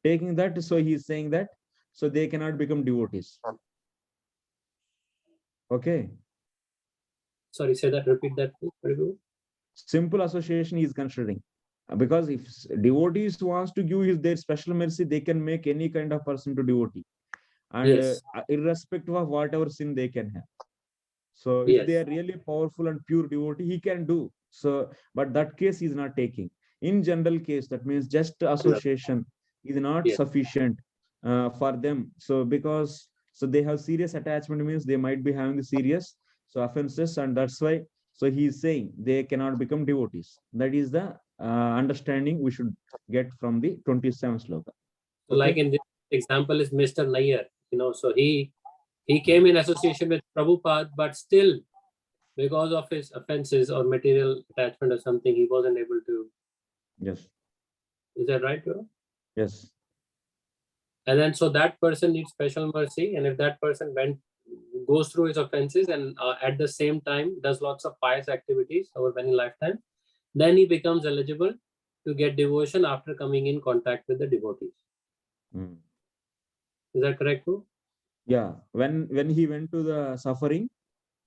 taking that, so he is saying that, so they cannot become devotees. Okay. Sorry, say that, repeat that, please. Simple association is considering. Because if devotees wants to give their special mercy, they can make any kind of person to devotee. And irrespective of whatever sin they can have. So if they are really powerful and pure devotee, he can do. So, but that case is not taking. In general case, that means just association is not sufficient for them. So because they have serious attachment, means they might be having the serious offenses, and that's why. So he is saying they cannot become devotees. That is the understanding we should get from the 27th sloka. So like in this example is Mr. Nair, so he came in association with Prabhupada, but still because of his offenses or material attachment or something, he wasn't able to. Yes. Is that right, bro? Yes. And then so that person needs special mercy, and if that person goes through his offenses and at the same time does lots of pious activities over many lifetimes, then he becomes eligible to get devotion after coming in contact with the devotees. Is that correct, bro? Yeah. When he went to the suffering,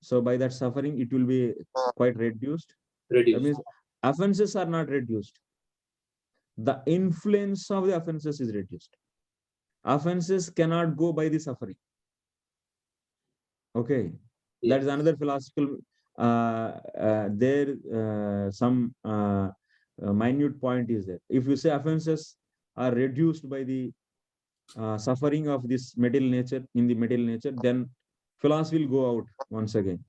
so by that suffering, it will be quite reduced. That means offenses are not reduced. The influence of the offenses is reduced. Offenses cannot go by the suffering. Okay. That is another philosophical, some minute point is there. If you say offenses are reduced by the suffering of this material nature, in the material nature, then philosophy will go out once again.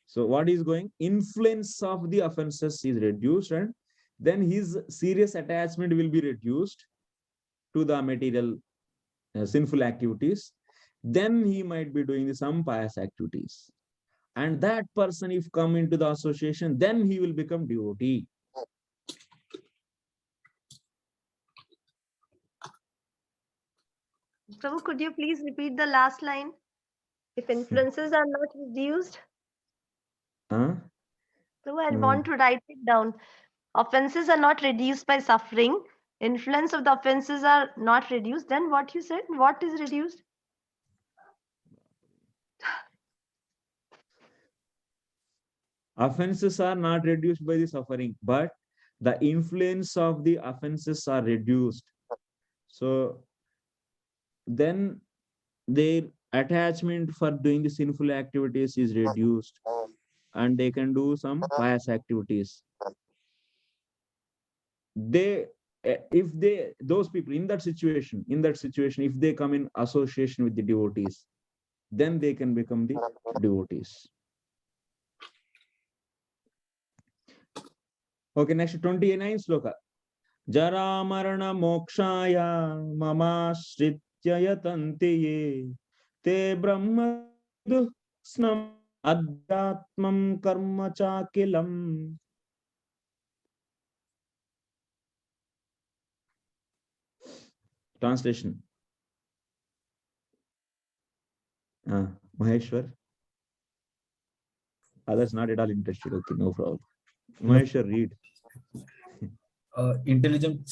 So what is going? Influence of the offenses is reduced, and then his serious attachment will be reduced to the material sinful activities. Then he might be doing some pious activities. And that person, if come into the association, then he will become devotee. Prabhu, could you please repeat the last line? If influences are not reduced. Prabhu, I want to write it down. Offenses are not reduced by suffering. Influence of the offenses are not reduced. Then what you said? What is reduced? Offenses are not reduced by the suffering, but the influence of the offenses are reduced. So then their attachment for doing the sinful activities is reduced, and they can do some pious activities. Those people in that situation, if they come in association with the devotees, then they can become the devotees. Okay, next 29 sloka. Jara marana mokshaya mamashritya yatanti ye te brahma snam adhyatmam karma chakilam. Translation. Maheshwar. Others not at all interested. Okay, no problem. Maheshwar, read. Intelligent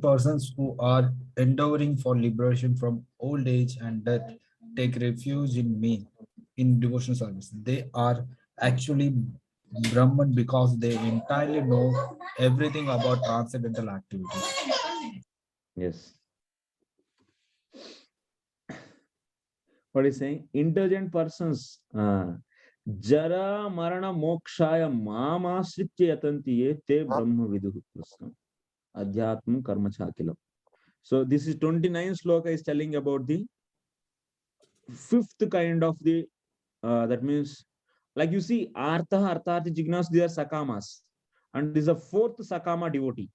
persons who are endeavoring for liberation from old age and death take refuge in me in devotional service. They are actually Brahman because they entirely know everything about transcendental activities. Yes. What is saying? Intelligent persons. Jara marana mokshaya mamasritya yatanti ye te brahma viduhu krishna. Adhyatmam karma chakilam. So this is 29 sloka is telling about the fifth kind of the, that means, like you see, artha, arthati, jignas, they are sakamas. And this is a fourth sakama devotee.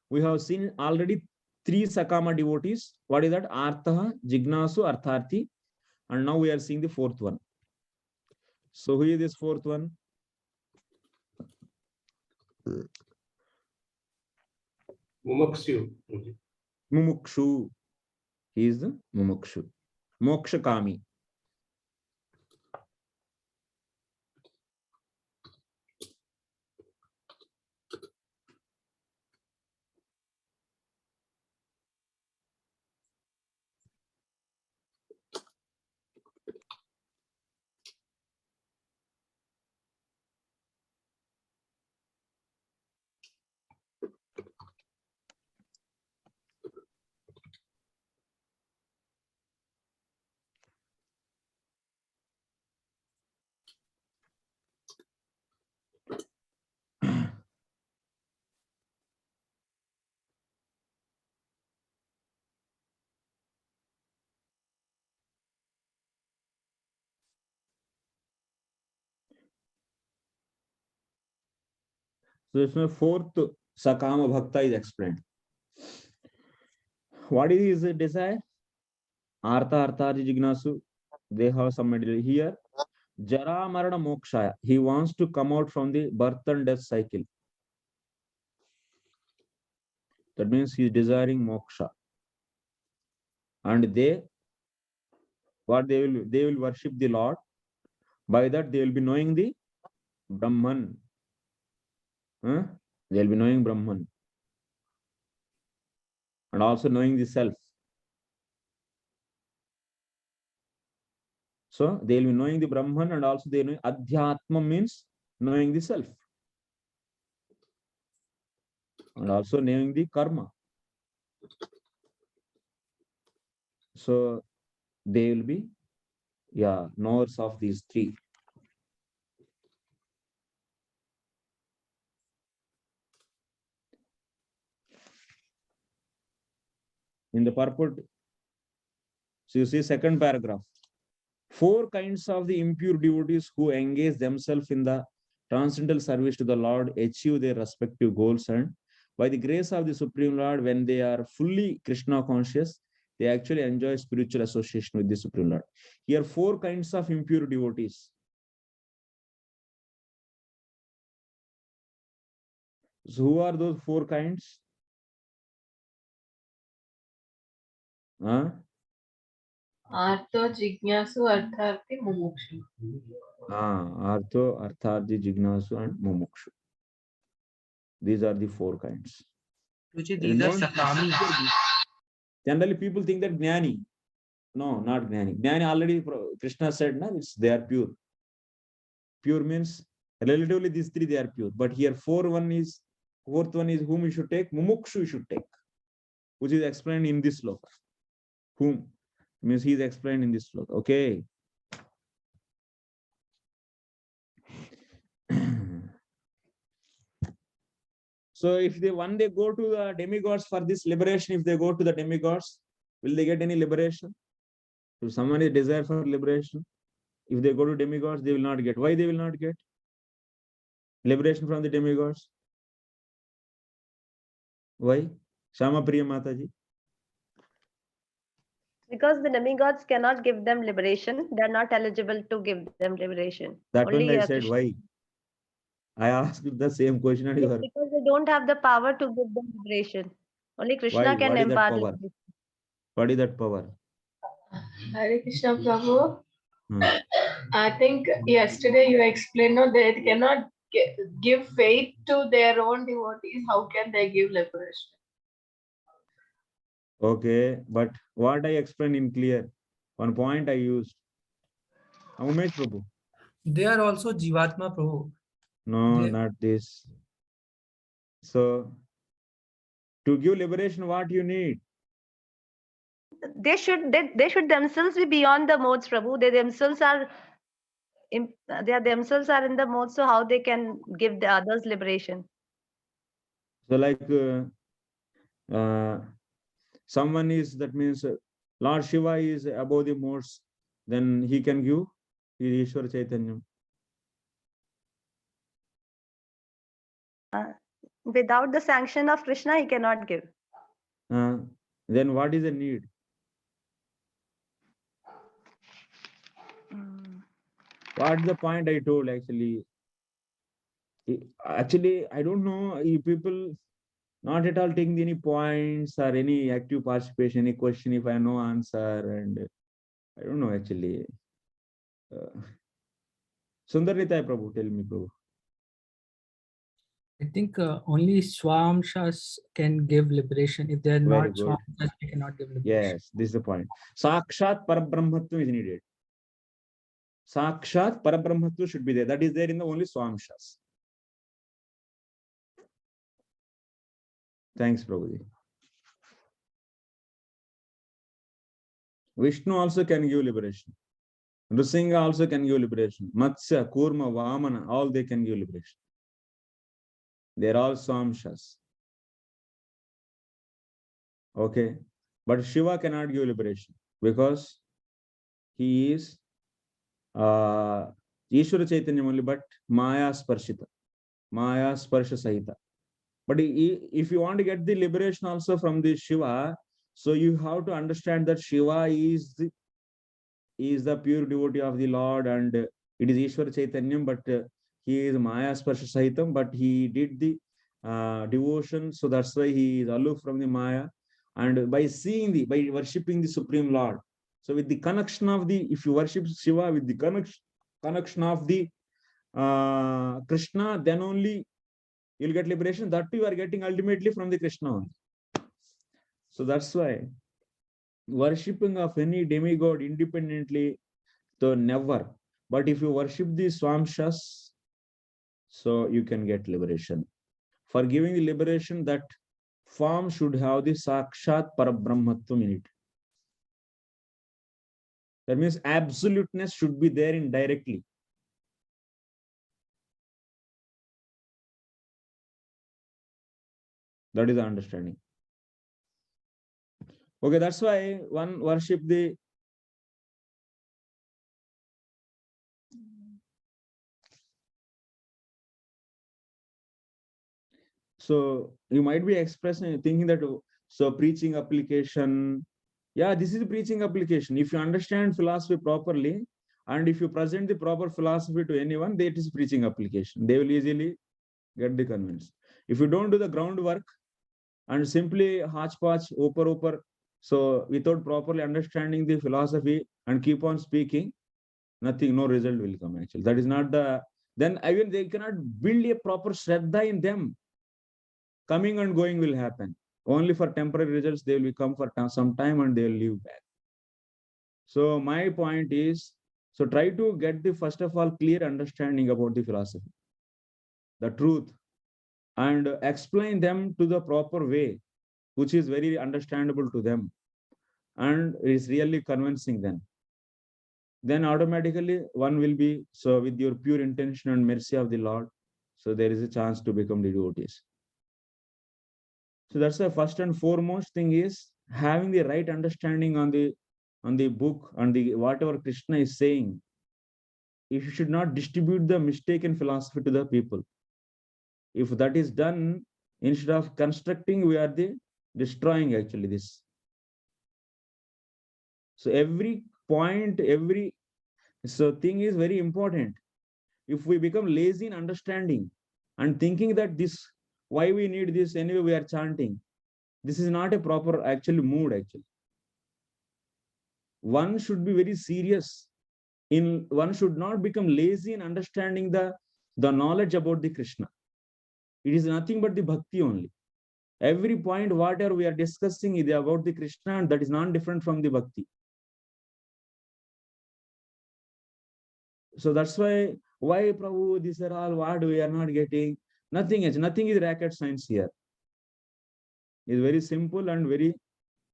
We have seen already 3 sakama devotees. What is that? Artha, jignasu, artharthi. And now we are seeing the fourth one. So who is this fourth one? Mumukshu. Mumukshu. He is the Mumukshu. Moksha Kami. So this is fourth Sakama Bhakta is explained. What is his desire? Artha, Arthaji, Jignasu. They have some material here. Jara Marana Mokshaya. He wants to come out from the birth and death cycle. That means he is desiring moksha. And they, what they will worship the Lord. By that they will be knowing the Brahman. Huh? They will be knowing Brahman. And also knowing the self. So they will be knowing the Brahman and also they know Adhyatma means knowing the self. And also knowing the karma. So they will be, knowers of these 3. In the purport, so you see second paragraph. 4 kinds of the impure devotees who engage themselves in the transcendental service to the Lord achieve their respective goals, and by the grace of the Supreme Lord, when they are fully Krishna conscious, they actually enjoy spiritual association with the Supreme Lord. Here 4 kinds of impure devotees. So who are those 4 kinds? Artho, Jignasu, Artharthi, Mumukshu. Artho, Artharthi, Jignasu, and Mumukshu. These are the 4 kinds. These are sakami. Generally, people think that Jnani. No, not Jnani. Jnani already, Krishna said, they are pure. Pure means, relatively these 3, they are pure. But here, fourth one is whom you should take? Mumukshu you should take. Which is explained in this sloka. Whom? Means he is explained in this sloka. Okay. So if they one day go to the demigods for this liberation, if they go to the demigods, will they get any liberation? If someone is desire for liberation, if they go to demigods, they will not get. Why they will not get liberation from the demigods? Why? Shama Priya Mataji. Because the demigods cannot give them liberation. They are not eligible to give them liberation. That Only one I said, Krishna. why? I asked the same question and you are. Because they don't have the power to give them liberation. Only Krishna Why? can What is that impart power? liberation. What is that power? Hare Krishna Prabhu. I think yesterday you explained they cannot give faith to their own devotees. How can they give liberation? Okay, but what I explained in clear, one point I used. Umesh Prabhu. They are also Jivatma Prabhu. No, not this. So, to give liberation, what you need? they should themselves be beyond the modes, Prabhu. They themselves are in the mode, so how they can give the others liberation? So like someone is, that means Lord Shiva is above the modes, then he can give Ishwara Chaitanya. Without the sanction of Krishna, he cannot give. Then what is the need? What's the point I told actually? Actually, I don't know if people not at all taking any points or any active participation, any question if I have no answer, and I don't know actually. Sundarnitai Prabhu, tell me, Prabhu. I think only Swamshas can give liberation. If they are Very not good. Swamshas, they cannot give liberation. Yes, this is the point. Sakshat Parabrahmatva is needed. Sakshat Parabrahmatva should be there. That is there in the only Swamshas. Thanks, Prabhuji. Vishnu also can give liberation. Nrsinga also can give liberation. Matsya, Kurma, Vamana, all they can give liberation. They are all Swamshas. Okay. But Shiva cannot give liberation because he is Ishwara Chaitanya only, but Maya Sparshita. Maya Sparsha Sahita. But if you want to get the liberation also from the Shiva, so you have to understand that Shiva is the pure devotee of the Lord, and it is Ishwara Chaitanya, but he is Maya Sparsha Sahitam, but he did the devotion, so that's why he is aloof from the Maya. And by worshipping the Supreme Lord, so with the connection of if you worship Shiva with the connection of the Krishna, then only you'll get liberation. That you are getting ultimately from the Krishna. So that's why worshipping of any demigod independently, so never. But if you worship the Swamshas, so you can get liberation. For giving the liberation, that form should have the Sakshat Parabrahmatvam in it. That means absoluteness should be there indirectly. That is the understanding. Okay, that's why one worship the so you might be expressing thinking that so preaching application, yeah, this is a preaching application. If you understand philosophy properly and if you present the proper philosophy to anyone, that is preaching application. They will easily get the convinced. If you don't do the groundwork and simply hodgepodge over, so without properly understanding the philosophy and keep on speaking, nothing, no result will come actually. That is not the, then even they cannot build a proper shraddha in them. Coming and going will happen. Only for temporary results, they will come for some time and they will leave back. So my point is, so try to get the first of all clear understanding about the philosophy, the truth, and explain them to the proper way, which is very understandable to them and is really convincing them. Then automatically one will be, so with your pure intention and mercy of the Lord, so there is a chance to become the devotees. So that's the first and foremost thing is having the right understanding on the book, on the whatever Krishna is saying. If you should not distribute the mistaken philosophy to the people. If that is done, instead of constructing, we are destroying actually this. So every point, so thing is very important. If we become lazy in understanding and thinking that why we need this, anyway we are chanting, this is not a proper actual mood actually. One should be very serious one should not become lazy in understanding the knowledge about the Krishna. It is nothing but the bhakti only. Every point, whatever we are discussing is about the Krishna, and that is not different from the bhakti. So that's why Prabhu, these are all what we are not getting. Nothing is rocket science here. It's very simple and very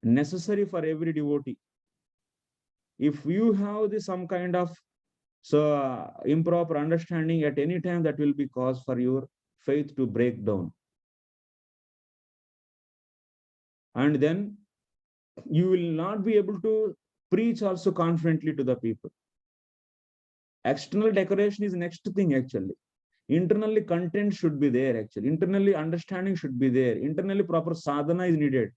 necessary for every devotee. If you have some kind of improper understanding at any time, that will be cause for your faith to break down. And then you will not be able to preach also confidently to the people. External decoration is next thing actually. Internally content should be there actually. Internally understanding should be there. Internally proper sadhana is needed.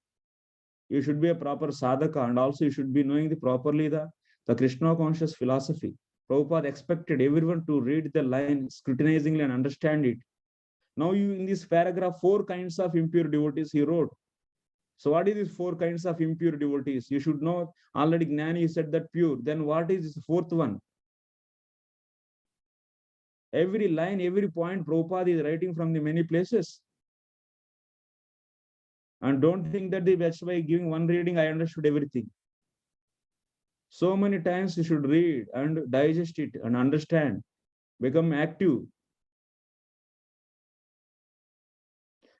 You should be a proper sadhaka, and also you should be knowing properly the Krishna conscious philosophy. Prabhupada expected everyone to read the line scrutinizingly and understand it. Now you, in this paragraph, 4 kinds of impure devotees he wrote. So what is these 4 kinds of impure devotees? You should know already. Gnani said that pure. Then what is this 4th one? Every line, every point Prabhupada is writing from the many places. And don't think that that's by giving one reading, I understood everything. So many times you should read and digest it and understand, become active.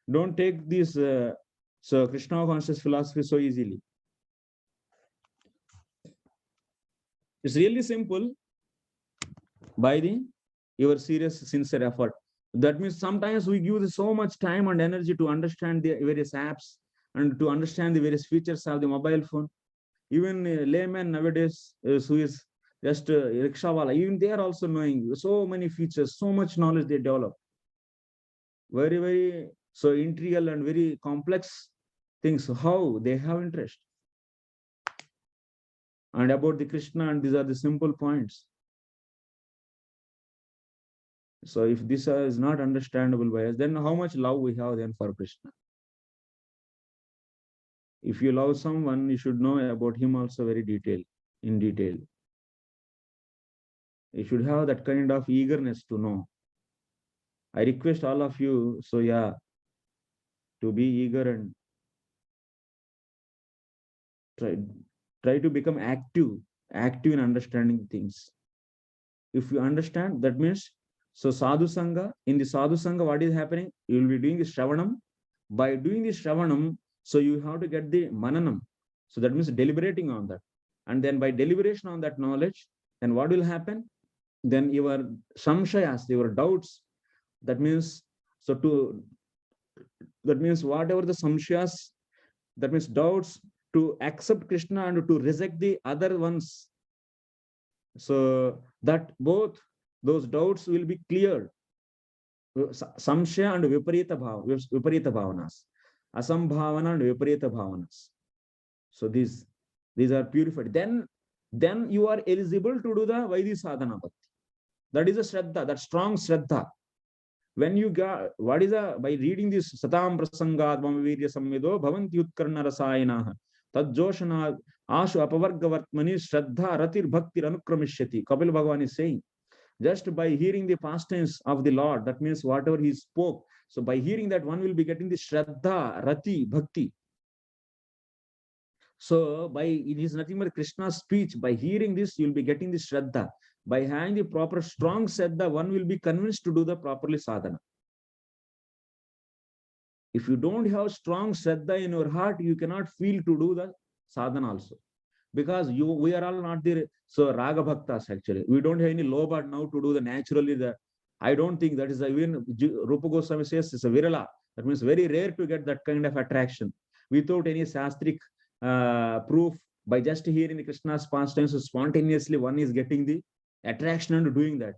Don't take this Krishna conscious philosophy so easily. It's really simple by your serious, sincere effort. That means sometimes we give so much time and energy to understand the various apps and to understand the various features of the mobile phone. Even layman nowadays, who is just rickshawala, even they are also knowing so many features, so much knowledge they develop. Very, very so integral and very complex things, how they have interest. And about the Krishna, and these are the simple points. So if this is not understandable by us, then how much love we have then for Krishna? If you love someone, you should know about him also very in detail. You should have that kind of eagerness to know. I request all of you, so yeah, to be eager and try to become active in understanding things. If you understand, that means, so sadhu sangha, in the sadhu sangha, what is happening? You will be doing the shravanam. By doing the shravanam, so you have to get the mananam. So that means deliberating on that. And then by deliberation on that knowledge, then what will happen? Then your samshayas, your doubts, that means, that means whatever the samshayas, that means doubts, to accept Krishna and to reject the other ones. So that both those doubts will be cleared. Samshaya and viparita bhavanas. Asambhavana and viparita bhavanas. So these are purified. Then you are eligible to do the Vaidhi sadhana bhakti. That is a shraddha, that strong shraddha. When you got, what is by reading this Satam Prasangad Vamavirya Samvido Bhavanti Utkarna Rasayana Tadjoshana Ashu Apavargavartmani Shraddha Ratir Bhakti Anukramishati. Kapil Bhagavan is saying, just by hearing the past tense of the Lord, that means whatever he spoke. So by hearing that, one will be getting the Shraddha, Rati, Bhakti. So by, it is nothing but Krishna's speech. By hearing this, you'll be getting the Shraddha. By having the proper strong Shraddha, one will be convinced to do the properly sadhana. If you don't have strong Shraddha in your heart, you cannot feel to do the sadhana also. Because we are all not the Raga Bhaktas actually. We don't have any lobha now to do the naturally. I don't think that is even Rupa Goswami says it's a virala. That means very rare to get that kind of attraction without any sastric proof. By just hearing Krishna's past tense, spontaneously one is getting the attraction and doing that.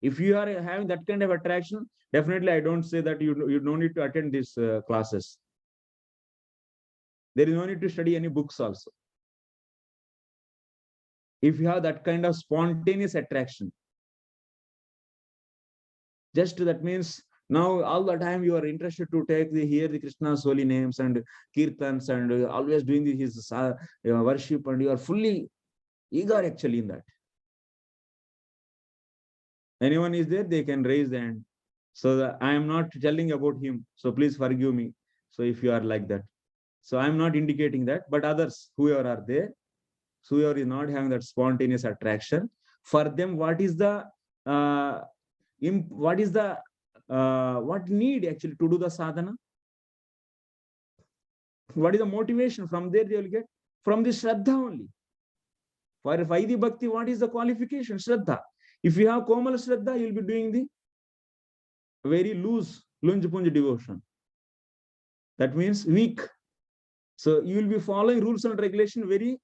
If you are having that kind of attraction, definitely I don't say that you don't need to attend these classes. There is no need to study any books also. If you have that kind of spontaneous attraction, just that means now all the time you are interested to hear the Krishna's holy names and kirtans and always doing his worship, and you are fully eager actually in that. Anyone is there, they can raise the hand. So I am not telling about him, so please forgive me. So if you are like that, so I am not indicating that, but others, whoever are there, whoever is not having that spontaneous attraction, for them, what need actually to do the sadhana? What is the motivation? From there they will get from the Shraddha only. For Vaidhi Bhakti, what is the qualification? Shraddha. If you have Komal Shraddha, you'll be doing the very loose Lunj-punj devotion. That means weak. So you will be following rules and regulation very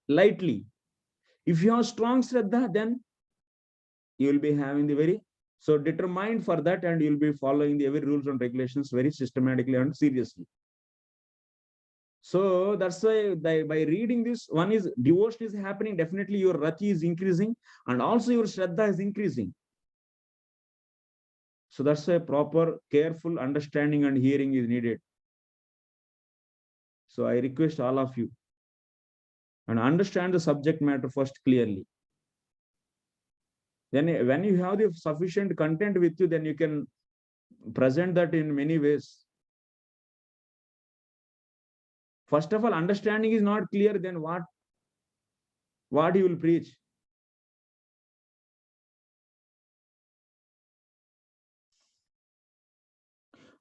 lightly. If you have strong Shraddha, then you will be having the very determined for that, and you will be following the every rules and regulations very systematically and seriously. So that's why by reading this, one is devotion is happening, definitely your rati is increasing, and also your Shraddha is increasing. So that's why proper, careful understanding and hearing is needed. So I request all of you and understand the subject matter first clearly. Then when you have the sufficient content with you, then you can present that in many ways. First of all, understanding is not clear, then what you will preach?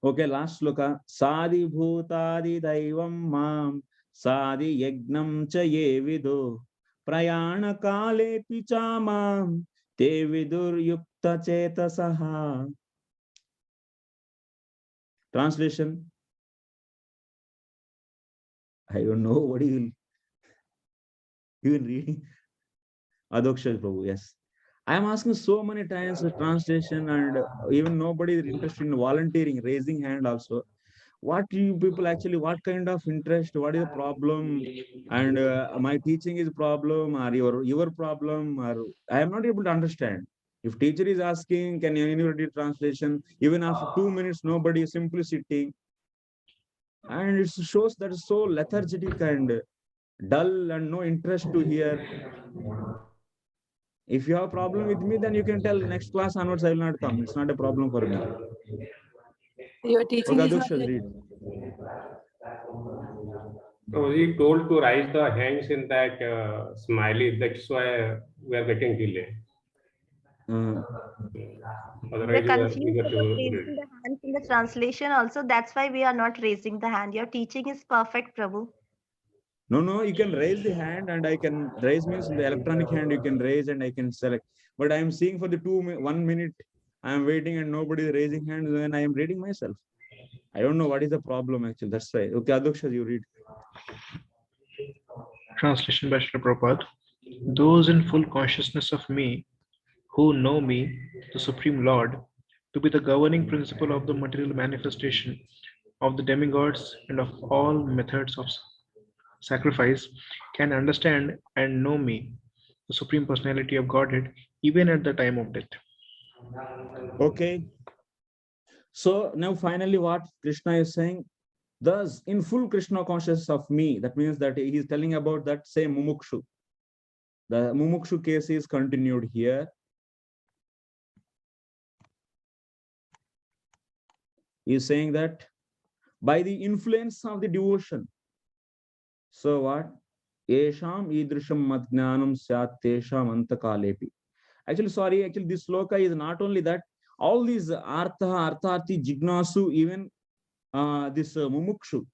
Okay, last sloka. Sadi bhutadi daivam mam sadi yagnam cha ye vidu prayana kale picha mam te vidur yukta chetasaha. Translation. I don't know what you will reading. Adoksha Prabhu, yes. I am asking so many times the translation, and even nobody is interested in volunteering, raising hand also. What you people actually, what kind of interest, what is the problem? And my teaching is problem, or your problem, or I am not able to understand. If teacher is asking, can anybody translation? Even after 2 minutes, nobody is simply sitting. And it shows that it's so lethargic and dull and no interest to hear. If you have a problem with me, then you can tell next class onwards I will not come. It's not a problem for me. Your teaching Okay, is not Aduksha, read. So he told to raise the hands in that smiley. That's why we are getting delay. We're Otherwise, we confused got about to raising the hands in the translation also. That's why we are not raising the hand. Your teaching is perfect, Prabhu. No, you can raise the hand, and I can raise means in the electronic hand you can raise and I can select. But I am seeing for the 1 minute, I am waiting and nobody is raising hands, and I am reading myself. I don't know what is the problem actually. That's why. Okay, Aduksha, you read. Translation by Srila Prabhupada. Those in full consciousness of me, who know me, the Supreme Lord, to be the governing principle of the material manifestation of the demigods and of all methods of sacrifice, can understand and know me, the Supreme Personality of Godhead, even at the time of death. Okay. So now finally what Krishna is saying, thus in full Krishna consciousness of me, that means that he is telling about that same mumukshu. The mumukshu case is continued here. He is saying that by the influence of the devotion. So what? Esham idrisham madjnanam syat tesham antakalepi. Actually, this sloka is not only that, all these artha, artharthi, jignasu, even this mumukshu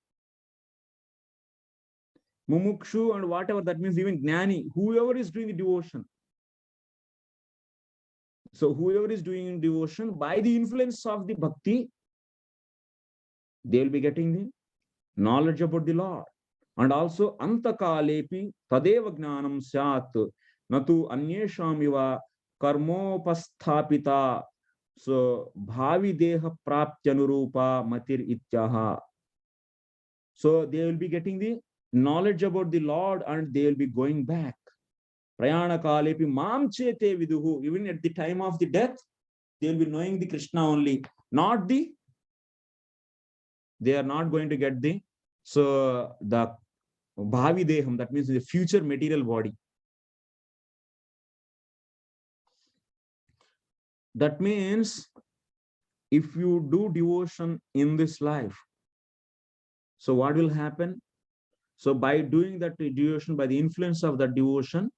and whatever, that means even gnani, whoever is doing the devotion. So whoever is doing devotion, by the influence of the bhakti, they will be getting the knowledge about the Lord. And also antakalepi tadeva gnanam syat natu anyesham iva karmopasthapita. So bhavi deha praptyanurupa matir ityaha. So they will be getting the knowledge about the Lord, and they will be going back. Prayana kalepi mam chete viduhu. Even at the time of the death, they will be knowing the Krishna only, not the. They are not going to get the the bhavi deham, that means the future material body. That means if you do devotion in this life, so what will happen? So by doing that devotion, by the influence of that devotion,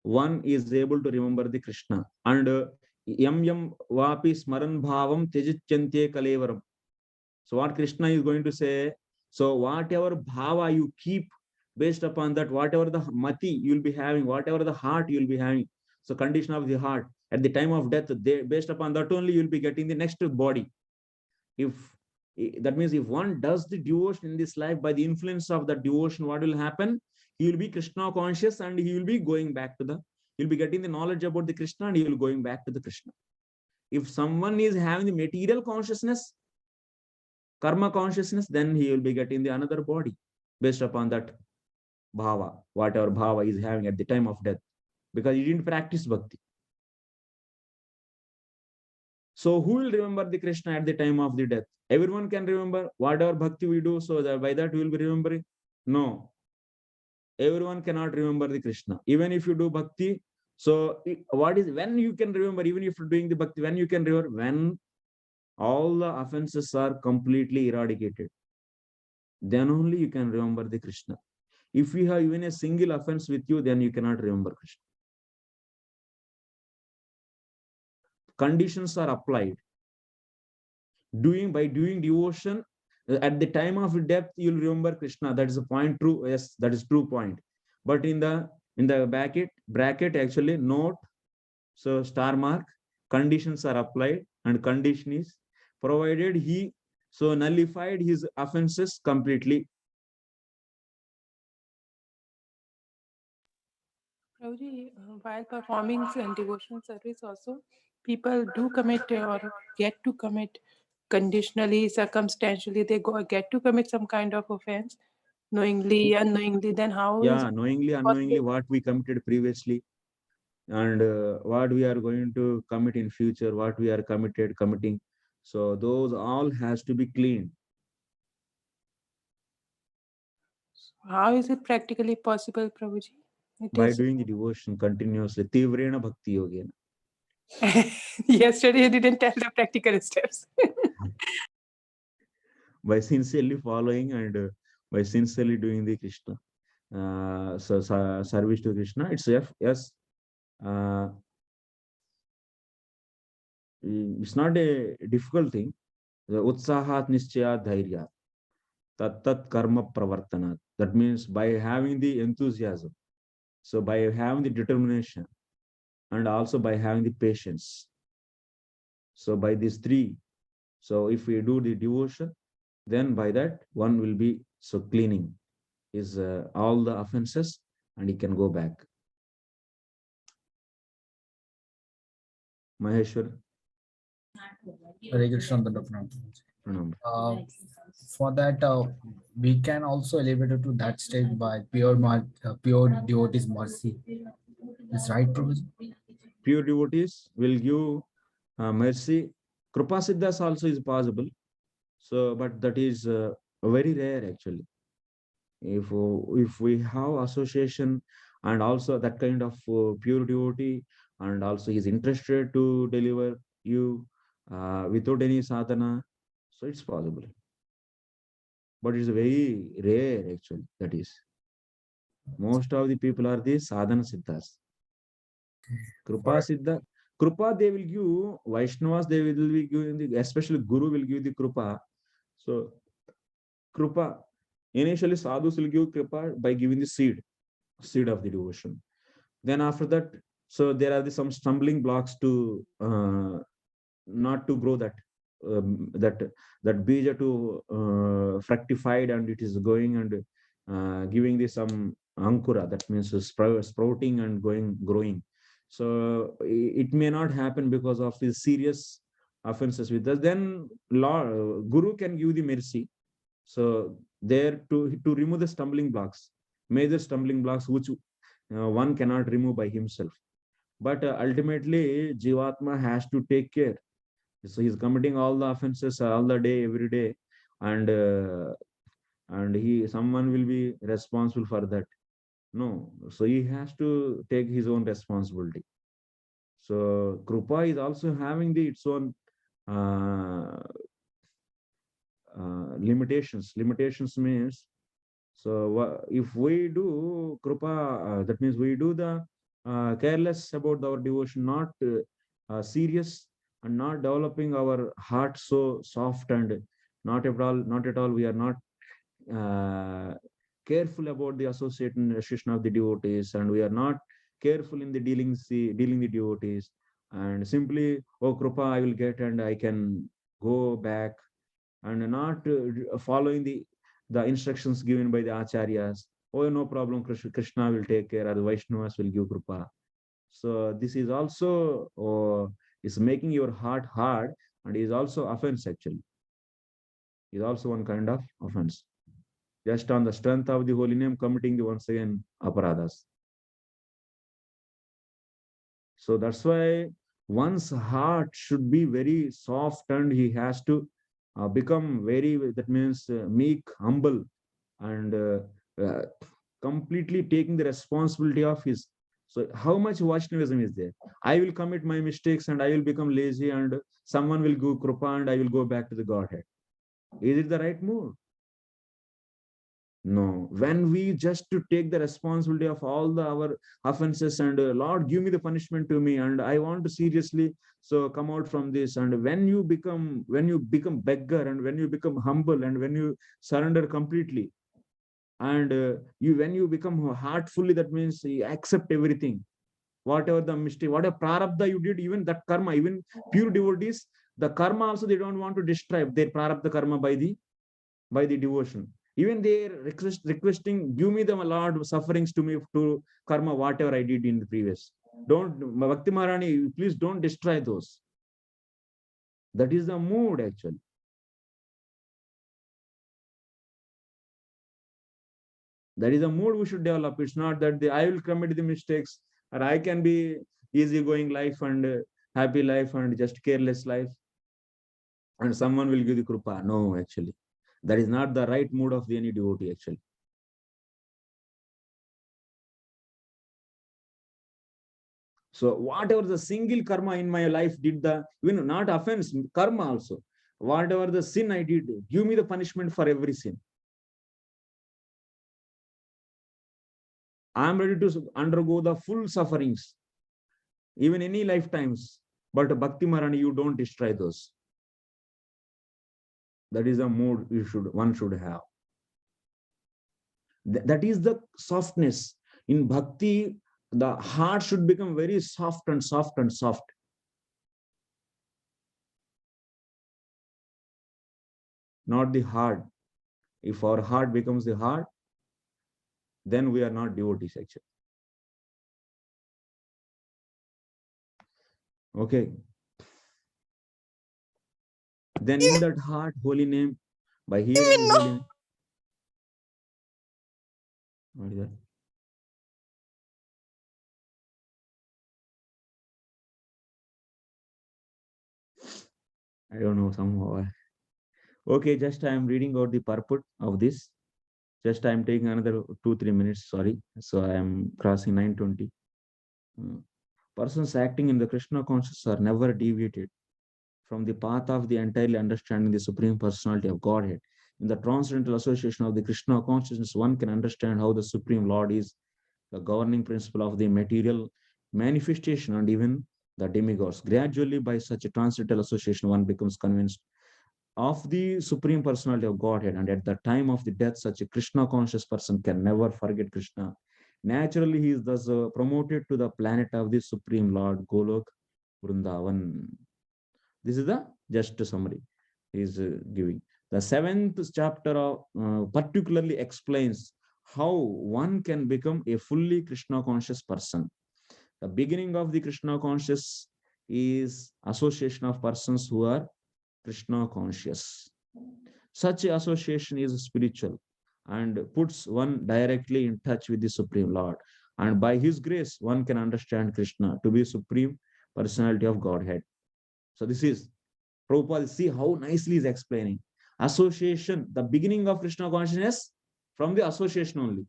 one is able to remember the Krishna. And yam yam vapi smaran bhavam tejichyante kalevaram. So what Krishna is going to say, So whatever bhava you keep, based upon that, whatever the mati you'll be having, whatever the heart you'll be having, so condition of the heart at the time of death, based upon that only you'll be getting the next body. If that means if one does the devotion in this life, by the influence of that devotion, what will happen? He will be Krishna conscious, and he will be going back to the, he'll be getting the knowledge about the Krishna, and he will going back to the Krishna. If someone is having the material consciousness, karma consciousness, then he will be getting the another body based upon that bhava, whatever bhava is having at the time of death, because he didn't practice bhakti. So who will remember the Krishna at the time of the death? Everyone can remember whatever bhakti we do, so that by that we will be remembering? No. Everyone cannot remember the Krishna. Even if you do bhakti, so what is, when you can remember, even if you're doing the bhakti, when you can remember? When all the offenses are completely eradicated. Then only you can remember the Krishna. If you have even a single offense with you, then you cannot remember Krishna. Conditions are applied. By doing devotion, at the time of death, you'll remember Krishna. That is a point true. Yes, that is true point. But in the bracket actually note, so star mark, conditions are applied, and condition is provided he so nullified his offenses completely. Prabhuji, while performing devotional service also, people do commit or get to commit conditionally, circumstantially, they get to commit some kind of offense, knowingly, unknowingly, then how is Yeah, knowingly, unknowingly, possible? what we committed previously, and what we are going to commit in future, what we are committing. So those all has to be cleaned. How is it practically possible, Prabhuji? By doing the devotion continuously. Tivrena bhakti yogena. Yesterday you didn't tell the practical steps. By sincerely following, and by sincerely doing the Krishna. Service to Krishna. It's yes. It's not a difficult thing. The utsahat nischaya dhairya. Tat karma pravartanat. That means by having the enthusiasm. So by having the determination, and also by having the patience. So by these three, so if we do the devotion, then by that one will be so cleaning is all the offenses, and he can go back. Maheshwar. Hare Krishna, for that, we can also elevate it to that stage by pure devotee's mercy. Is right, Prabhuji? Pure devotees will give mercy. Kripa Siddhas also is possible. So, but that is very rare actually. If we have association, and also that kind of pure devotee, and also he is interested to deliver you without any sadhana, so it's possible. But it's very rare actually. That is, most of the people are the sadhana siddhas. Kripa Siddha, Kripa they will give, Vaishnavas they will be giving the, especially Guru will give the Kripa. So Kripa, initially sadhus will give Kripa by giving the seed of the devotion. Then after that, so there are some stumbling blocks to not to grow that bija to fructified, and it is going and giving the some ankura, that means sprouting and growing. So it may not happen because of his serious offenses with us. Then Guru can give the mercy. So there to remove the stumbling blocks, major stumbling blocks which one cannot remove by himself. But ultimately, Jivatma has to take care. So he's committing all the offenses all the day, every day, and someone will be responsible for that. No, so he has to take his own responsibility. So Krupa is also having its own limitations. Limitations means, so if we do Krupa, that means we do the careless about our devotion, not serious, and not developing our heart so soft, and not at all we are not careful about the association of the devotees, and we are not careful in the dealing the devotees, and simply, oh Krupa, I will get and I can go back, and not following the instructions given by the acharyas. Oh, no problem, Krishna will take care, or the Vaishnavas will give Krupa. So this is also is making your heart hard, and is also offense actually. Is also one kind of offense. Just on the strength of the holy name, committing the once again aparadhas. So that's why one's heart should be very soft, and he has to become very, that means meek, humble, and completely taking the responsibility of his. So how much Vaishnavism is there? I will commit my mistakes and I will become lazy, and someone will go Krupa and I will go back to the Godhead. Is it the right move? No. When we just to take the responsibility of all our offenses, and Lord, give me the punishment to me, and I want to seriously so come out from this. And when you become beggar, and when you become humble, and when you surrender completely, and when you become heartfully, that means you accept everything, whatever the mistake, whatever prarabdha you did, even that karma, even pure devotees, the karma also they don't want to destroy their prarabdha karma by the devotion. Even they requesting, give me the Lord sufferings to me to karma, whatever I did in the previous. Don't, Bhakti Maharani, please don't destroy those. That is the mood actually. That is a mood we should develop. It's not that I will commit the mistakes, or I can be easygoing life and happy life and just careless life, and someone will give the krupa. No, actually, that is not the right mood of any devotee actually. So whatever the single karma in my life did, even not offense, karma also, whatever the sin I did, give me the punishment for every sin. I am ready to undergo the full sufferings, even any lifetimes. But Bhakti Maharani, you don't destroy those. That is the mood one should have. That is the softness. In bhakti, the heart should become very soft and soft and soft. Not the hard. If our heart becomes the hard, then we are not devotees actually. Okay. Then in that heart, holy name, by hearing the holy name. What is that? I don't know somehow. Okay, just I am reading out the purport of this. Just I am taking another 2-3 minutes, sorry. So I am crossing 9:20. Persons acting in the Krishna consciousness are never deviated from the path of the entirely understanding the Supreme Personality of Godhead. In the transcendental association of the Krishna consciousness, one can understand how the Supreme Lord is the governing principle of the material manifestation and even the demigods. Gradually, by such a transcendental association, one becomes convinced of the Supreme Personality of Godhead, and at the time of the death, such a Krishna conscious person can never forget Krishna. Naturally, he is thus promoted to the planet of the Supreme Lord, Golok, Vrindavan. This is the just summary he is giving. The 7th chapter particularly explains how one can become a fully Krishna conscious person. The beginning of the Krishna conscious is association of persons who are Krishna conscious. Such association is spiritual and puts one directly in touch with the Supreme Lord. And by his grace, one can understand Krishna to be Supreme Personality of Godhead. So this is Prabhupada, see how nicely is explaining. Association, the beginning of Krishna consciousness from the association only.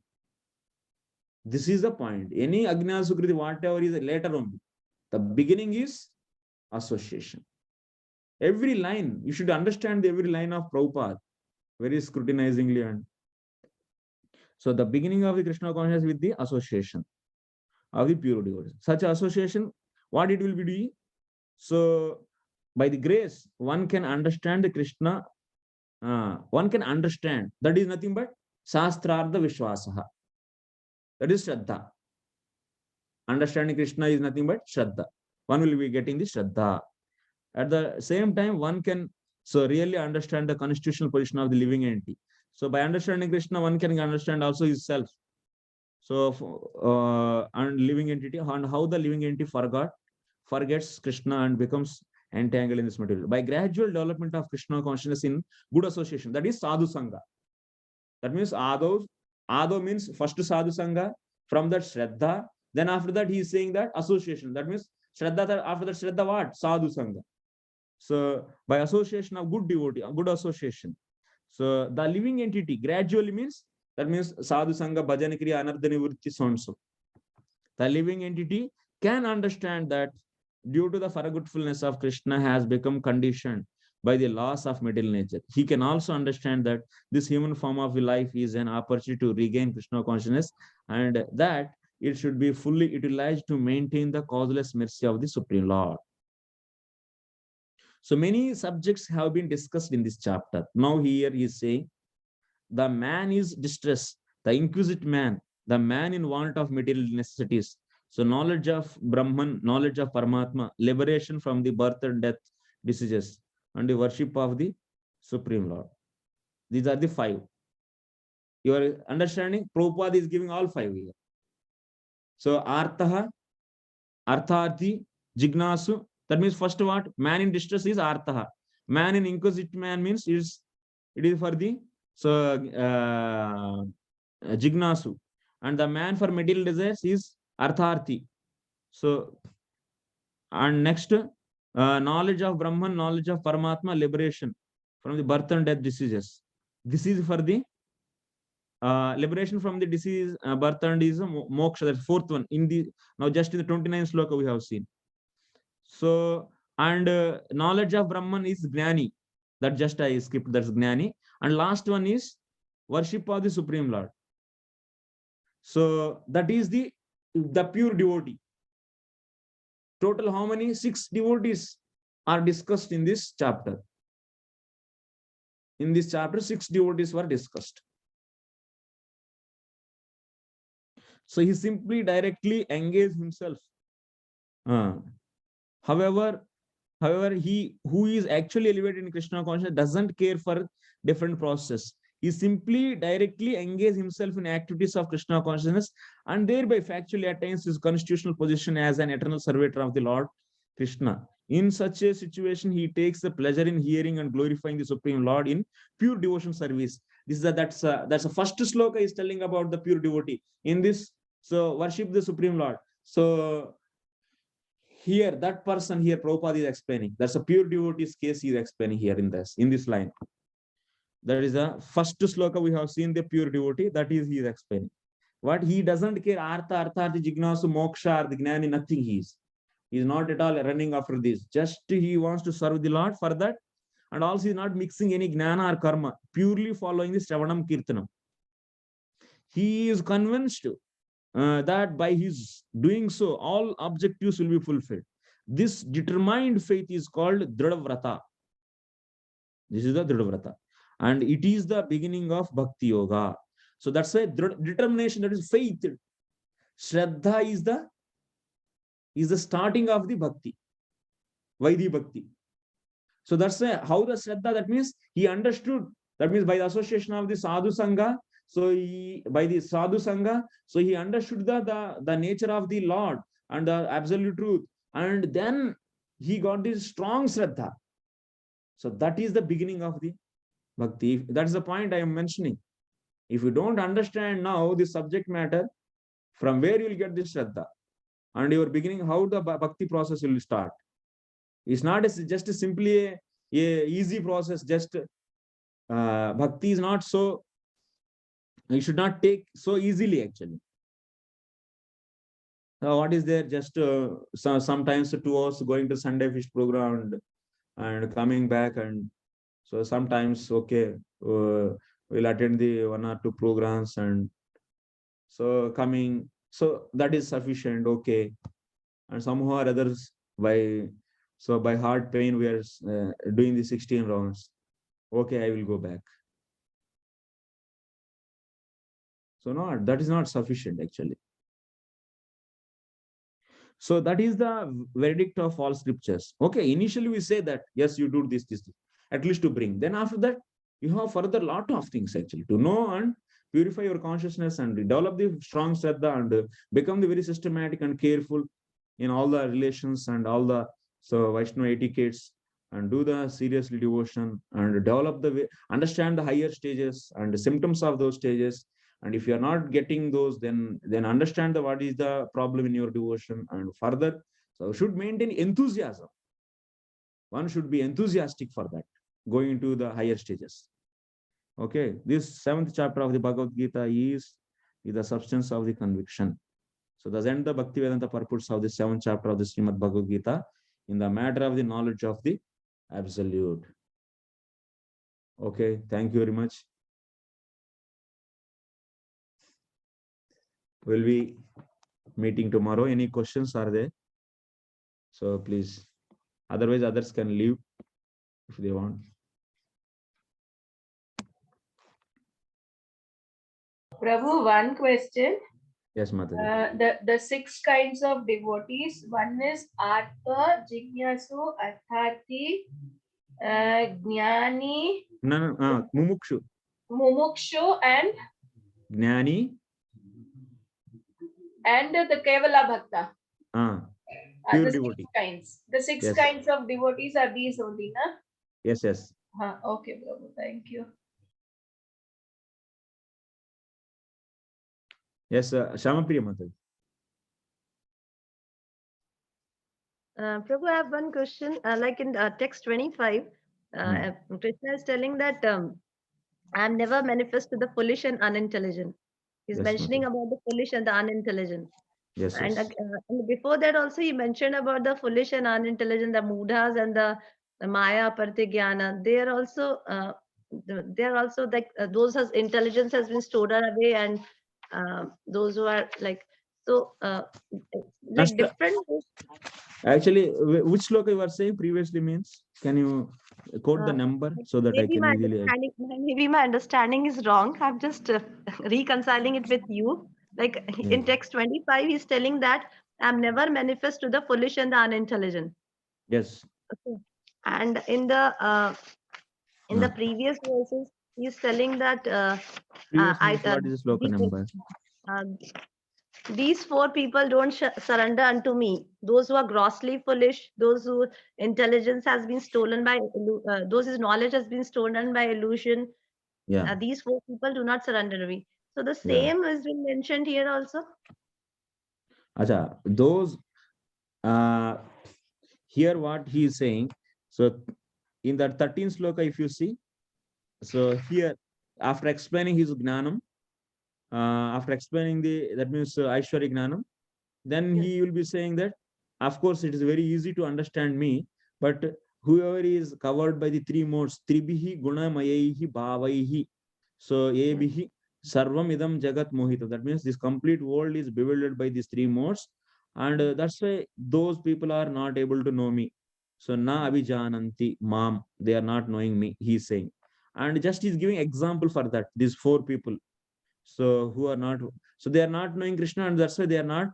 This is the point. Any Ajnana Sukriti, whatever is later only. The beginning is association. Every line, you should understand every line of Prabhupada very scrutinizingly. And so the beginning of the Krishna consciousness with the association of the pure devotees. Such association, what it will be doing? So by the grace, one can understand the Krishna one can understand. That is nothing but Shastrartha Vishwasaha. That is Shraddha. Understanding Krishna is nothing but Shraddha. One will be getting the Shraddha. At the same time, one can really understand the constitutional position of the living entity. So by understanding Krishna, one can understand also his self. So and living entity, and how the living entity forgets Krishna and becomes entangled in this material. By gradual development of Krishna consciousness in good association, that is sadhu sangha. That means Ado means first sadhu sangha, from that Shraddha, then after that he is saying that association. That means Shraddha, after that Shraddha what? Sadhu sangha. So by association of good devotee, good association. So the living entity gradually means, that means sadhu sangha, bhajan kriya, anartha nivritti, so and so. The living entity can understand that due to the forgetfulness of Krishna has become conditioned by the loss of material nature. He can also understand that this human form of life is an opportunity to regain Krishna consciousness, and that it should be fully utilized to maintain the causeless mercy of the Supreme Lord. So many subjects have been discussed in this chapter. Now here he is saying, the man is distressed, the inquisitive man, the man in want of material necessities. So knowledge of Brahman, knowledge of Paramatma, liberation from the birth and death diseases, and the worship of the Supreme Lord. These are the 5. You are understanding? Prabhupada is giving all 5 here. So Arthaha, Artharthi, Jignasu. That means first what? Man in distress is Arthaha. Man in inquisitive man means it is for the Jignasu. And the man for material desires is Artharthi. So, and next, knowledge of Brahman, knowledge of Paramatma, liberation from the birth and death diseases. This is for the liberation from the disease, birth and disease, moksha. That's 4th one. Now just in the 29th sloka we have seen. So, and knowledge of Brahman is Gnani. That just I skipped, that's Gnani. And last one is worship of the Supreme Lord. So that is the pure devotee. Total how many? 6 devotees are discussed in this chapter. In this chapter, 6 devotees were discussed. So he simply directly engaged himself. However, he who is actually elevated in Krishna consciousness doesn't care for different processes. He simply directly engages himself in activities of Krishna consciousness, and thereby factually attains his constitutional position as an eternal servitor of the Lord Krishna. In such a situation, he takes the pleasure in hearing and glorifying the Supreme Lord in pure devotion service. This is that's the first sloka is telling about the pure devotee. In this, so worship the Supreme Lord. So here, that person here, Prabhupada is explaining. That's a pure devotee's case he is explaining here in this line. That is the first sloka we have seen, the pure devotee. That is he is explaining. What he doesn't care, artha, jignasu, moksha, the gnani, nothing he is. He is not at all running after this. Just he wants to serve the Lord for that. And also he is not mixing any gnana or karma, purely following the Shravanam Kirtanam. He is convinced that by his doing so, all objectives will be fulfilled. This determined faith is called Dhradavrata. This is the Dhradavrata. And it is the beginning of Bhakti Yoga. So that's why determination, that is faith. Shraddha is the starting of the Bhakti. Vaidhi Bhakti. So that's why how the Shraddha, that means he understood. That means by the association of the Sadhu Sangha, so by the Sadhu Sangha, so he understood the nature of the Lord and the absolute truth. And then he got this strong Shraddha. So that is the beginning of the Bhakti. That's the point I am mentioning. If you don't understand now the subject matter, from where you will get this Shraddha? And your beginning, how the Bhakti process will start. It's not just simply a easy process. Just Bhakti is not so, you should not take so easily actually. What is there? Just sometimes 2 hours going to Sunday fish program and coming back, and so sometimes okay, we'll attend the 1 or 2 programs, and so coming, so that is sufficient, okay. And somehow or others by heart pain we are doing the 16 rounds. Okay, I will go back. So no, that is not sufficient actually. So that is the verdict of all scriptures. Okay, initially we say that, yes, you do this, at least to bring. Then after that, you have further lot of things actually to know and purify your consciousness and develop the strong Shraddha and become the very systematic and careful in all the relations and all the Vaishnava etiquettes, and do the seriously devotion and develop the way, understand the higher stages and the symptoms of those stages. And if you are not getting those, then understand what is the problem in your devotion and further. So should maintain enthusiasm. One should be enthusiastic for that, going into the higher stages. Okay, this 7th chapter of the Bhagavad Gita is the substance of the conviction. So thus end the Bhaktivedanta purports of the 7th chapter of the Srimad Bhagavad Gita in the matter of the knowledge of the absolute. Okay, thank you very much. Will be meeting tomorrow. Any questions are there? So please, otherwise others can leave if they want. Prabhu, one question. Yes, Mataji. The 6 kinds of devotees. One is Artha, Jignasu, Arthati, Jnani, No, Mumukshu. Mumukshu, and Jnani. And the Kevala Bhakta. Pure The devotee. 6 kinds. The 6 Yes. kinds of devotees are these only, na? Yes, yes. Okay, Prabhu. Thank you. Yes, Shamapriya Mataji. Prabhu, I have one question. Like in text 25, Krishna is telling that I am never manifest to the foolish and unintelligent. He's Yes, mentioning Mataji. about the foolish and the unintelligent. Yes, And, yes. and before that also he mentioned about the foolish and unintelligent, the mudhas and the maya partigyana. They are also like those whose intelligence has been stored away, and those who are like so like Nashta. different. Actually, which sloka you were saying previously means? Can you quote the number so that I Maybe can my easily? understanding is wrong. I'm just reconciling it with you. Like in text 25, he's telling that I'm never manifest to the foolish and the unintelligent. Yes. Okay. And in the previous verses, he's telling that Previous means what is the sloka number? These 4 people don't surrender unto me. Those who are grossly foolish, those whose intelligence has been stolen by, those whose knowledge has been stolen by illusion. Yeah. These 4 people do not surrender to me. So the Yeah. same has been mentioned here also. Acha, those here what he is saying. So in that 13th sloka, if you see, so here after explaining his gnanam, after explaining that means Aishwarya gnanam, then he will be saying that, of course, it is very easy to understand me, but whoever is covered by the 3 modes, tribihi gunamayihi bhavaihi, so ebihi sarvam idam jagat mohita. That means this complete world is bewildered by these 3 modes, and that's why those people are not able to know me. So na abhijananti mam, they are not knowing me, he is saying. And just he's giving example for that, these 4 people. So who are not, so they are not knowing Krishna, and that's why they are not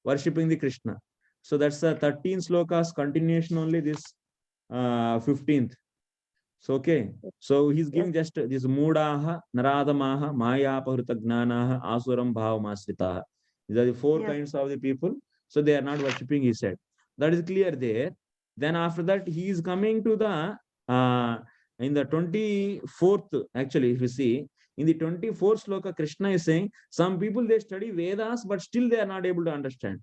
worshipping the Krishna. So that's the 13 slokas continuation only, this 15th. So okay, so he's giving just this mudaha, naradamaha, maya pahrita gnanaha, asuram bhavamasritaha. These are the 4 kinds of the people. So they are not worshipping, he said. That is clear there. Then after that, he is coming to the in the 24th, actually, if you see, in the 24th sloka, Krishna is saying, some people, they study Vedas, but still they are not able to understand.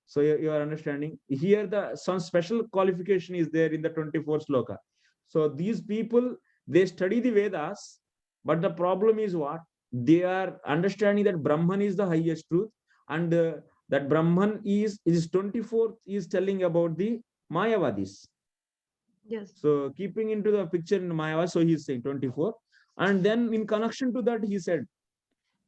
So you are understanding here, some special qualification is there in the 24th sloka. So these people, they study the Vedas, but the problem is what? They are understanding that Brahman is the highest truth, and that Brahman is 24th is telling about the Mayavadis. Yes. So keeping into the picture in Mayavad, so he is saying 24. And then in connection to that, he said,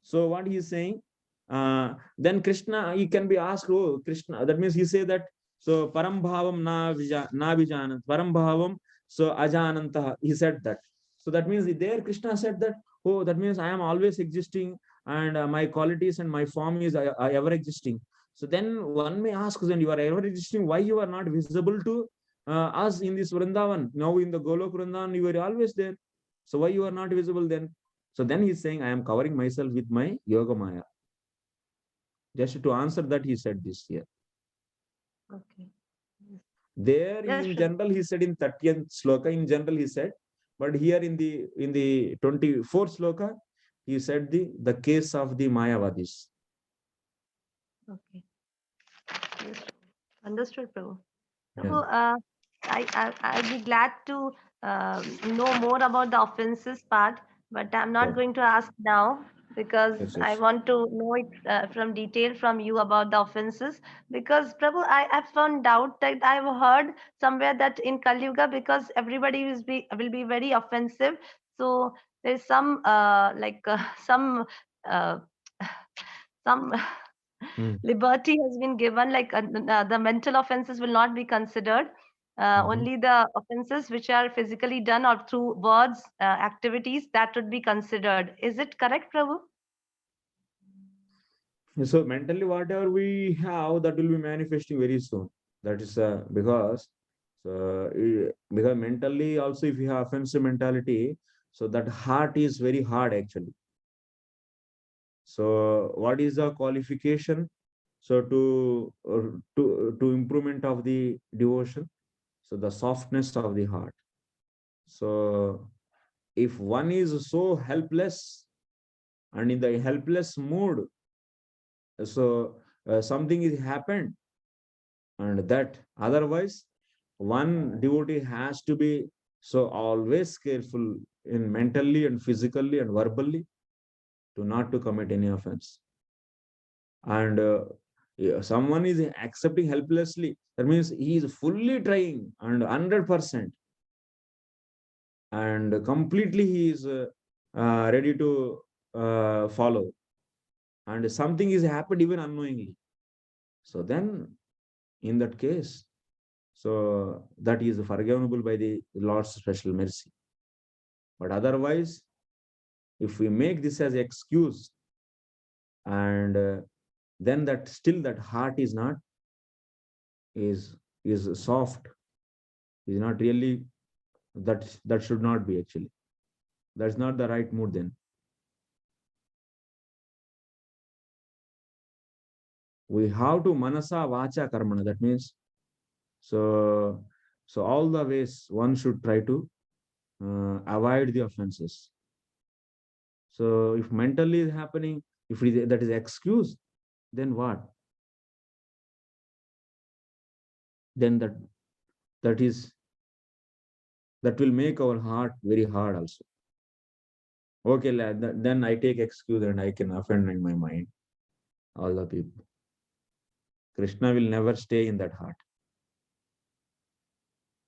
so what he is saying, then Krishna, he can be asked, oh, Krishna, that means he say that, so param bhavam na vijanat, param bhavam, So Ajananta, he said that. So that means there Krishna said that, oh, that means I am always existing, and my qualities and my form is ever existing. So then one may ask, then you are ever existing, why you are not visible to us in this Vrindavan? Now in the Golok Vrindavan, you are always there. So why you are not visible then? So then he's saying, I am covering myself with my Yoga Maya. Just to answer that, he said this here. Okay. There Yes, in Prabhu. general, he said in 30th sloka, in general he said, but here in the 24th sloka, he said the case of the Mayavadis. Okay. Yes. Understood, Prabhu. Yeah. Prabhu, I'd be glad to know more about the offenses part, but I'm not Yeah. going to ask now because Yes, I yes. want to know it from detail from you about the offenses. Because Prabhu, I found out that I've heard somewhere that in Kali Yuga, because everybody will be very offensive, so there's some some uh, some liberty has been given, like the mental offenses will not be considered. Only the offenses which are physically done or through words, activities, that would be considered. Is it correct, Prabhu? So mentally, whatever we have, that will be manifesting very soon. That is because mentally also, if you have offensive mentality, so that heart is very hard actually. So what is the qualification? So to improvement of the devotion, so the softness of the heart. So if one is so helpless and in the helpless mood, so something is happened, and that otherwise one devotee has to be so always careful in mentally and physically and verbally to not to commit any offense. And someone is accepting helplessly, that means he is fully trying and 100% and completely he is ready to follow, and something is happened even unknowingly. So then in that case, so that is forgivable by the Lord's special mercy. But otherwise, if we make this as excuse, and then that still that heart is not is soft, is not really, that should not be actually. That's not the right mood then. We have to manasa vacha karmana. That means so all the ways one should try to avoid the offenses. So if mentally is happening, if that is excuse, then what? Then that will make our heart very hard also. Okay, then I take excuse and I can offend in my mind all the people. Krishna will never stay in that heart.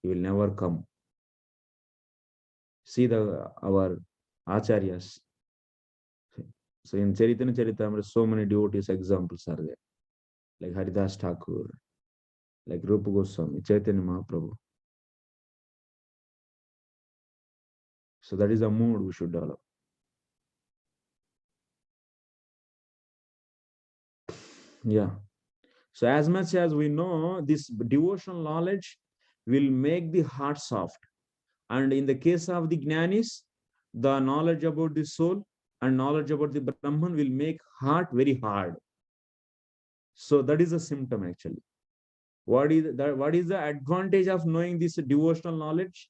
He will never come. See our acharyas. So in Charitanya Charitamrita, so many devotees examples are there, like Haridas Thakur, like Rupa Goswami, Chaitanya Mahaprabhu. So that is the mood we should develop. Yeah. So as much as we know, this devotional knowledge will make the heart soft. And in the case of the Jnanis, the knowledge about the soul and knowledge about the Brahman will make heart very hard. So that is a symptom actually. What is the advantage of knowing this devotional knowledge?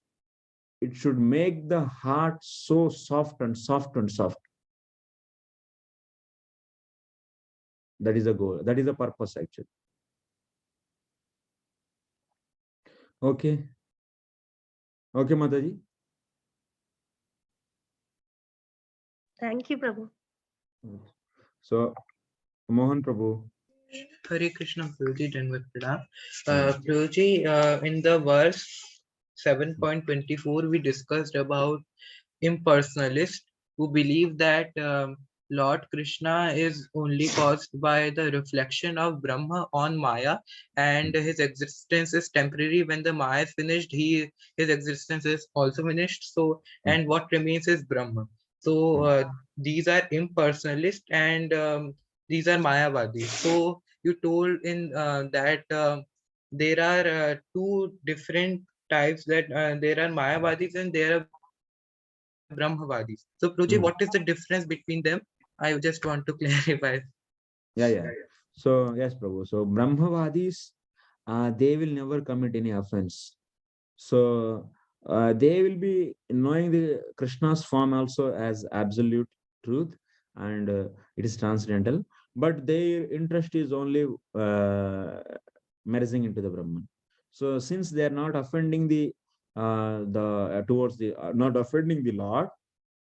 It should make the heart so soft and soft and soft. That is the goal. That is the purpose actually. Okay. Okay, Mataji. Thank you, Prabhu. So, Mohan Prabhu. Hare Krishna, Prabhuji, Dandavat Pranam. Prabhuji, in the verse 7.24, we discussed about impersonalists who believe that Lord Krishna is only caused by the reflection of Brahma on Maya, and his existence is temporary. When the Maya is finished, his existence is also finished. So, and what remains is Brahma. So these are impersonalist, and these are Mayavadi. So you told in that there are two different types, that there are Mayavadis and there are Brahmavadis. So Prabhuji, what is the difference between them? I just want to clarify. Yeah. So yes, Prabhu. So Brahmavadis, they will never commit any offense. So they will be knowing the Krishna's form also as absolute truth, and it is transcendental. But their interest is only merging into the Brahman. So since they are not offending towards the not offending the Lord,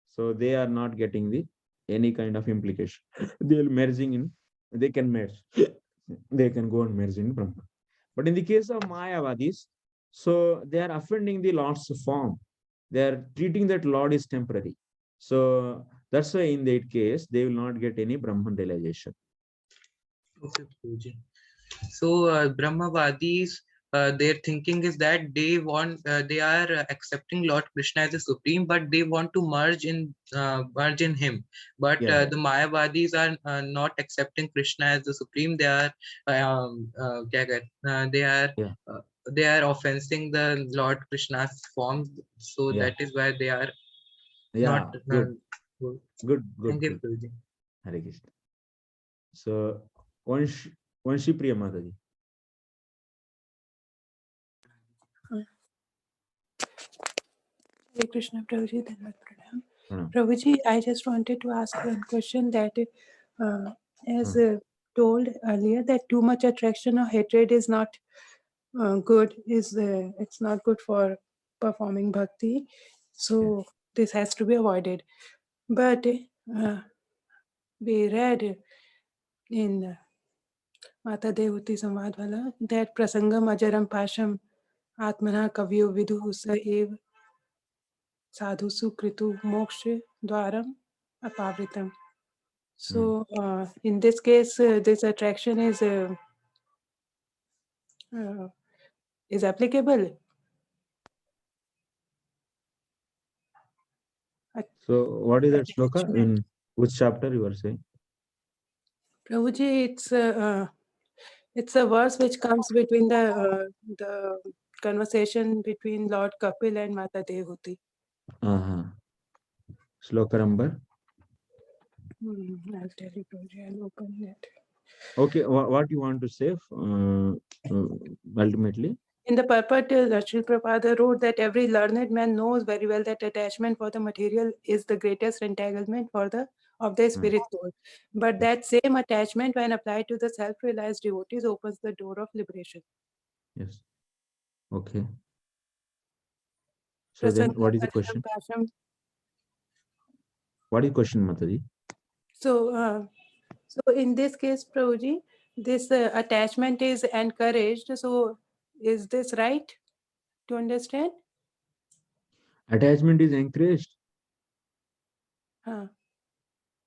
so they are not getting the any kind of implication. They will merging in. They can merge. They can go and merge in Brahman. But in the case of Mayavadis, so they are offending the Lord's form. They are treating that Lord is temporary. So that's why in that case, they will not get any Brahman realization. Okay, Prabhuji. So Brahmavadis, their thinking is that they are accepting Lord Krishna as the supreme, but they want to merge in him. But the Mayavadis are not accepting Krishna as the supreme. They are they are offensing the Lord Krishna's form. So that is why they are not good. Good. Thank you, Prabhuji. Hare Krishna. So Vanshi Priya Mataji. Hare Krishna, Prabhuji. Dhanavad Pranam. Prabhuji, I just wanted to ask one question that, as told earlier, that too much attraction or hatred is not good. It's not good for performing bhakti. So this has to be avoided. But we read in Mata Devuti Samvadvala that prasangam ajaram pasham atmana kavyo viduhu sa ev sadhu sukritu moksha dwaram apavritam. So in this case, this attraction is applicable. So what is that shloka? In which chapter you are saying? Prabhuji, it's a verse which comes between the conversation between Lord Kapil and Mata Devuti. Shloka number? I'll tell you, Prabhuji. I'll open it. Okay, what you want to say ultimately? In the purport, Srila Prabhupada wrote that every learned man knows very well that attachment for the material is the greatest entanglement of the spirit soul. But that same attachment, when applied to the self-realized devotees, opens the door of liberation. Yes. Okay. So then what is the question? What is the question, Mataji? So in this case, Prabhuji, this attachment is encouraged. So is this right to understand? Attachment is encouraged?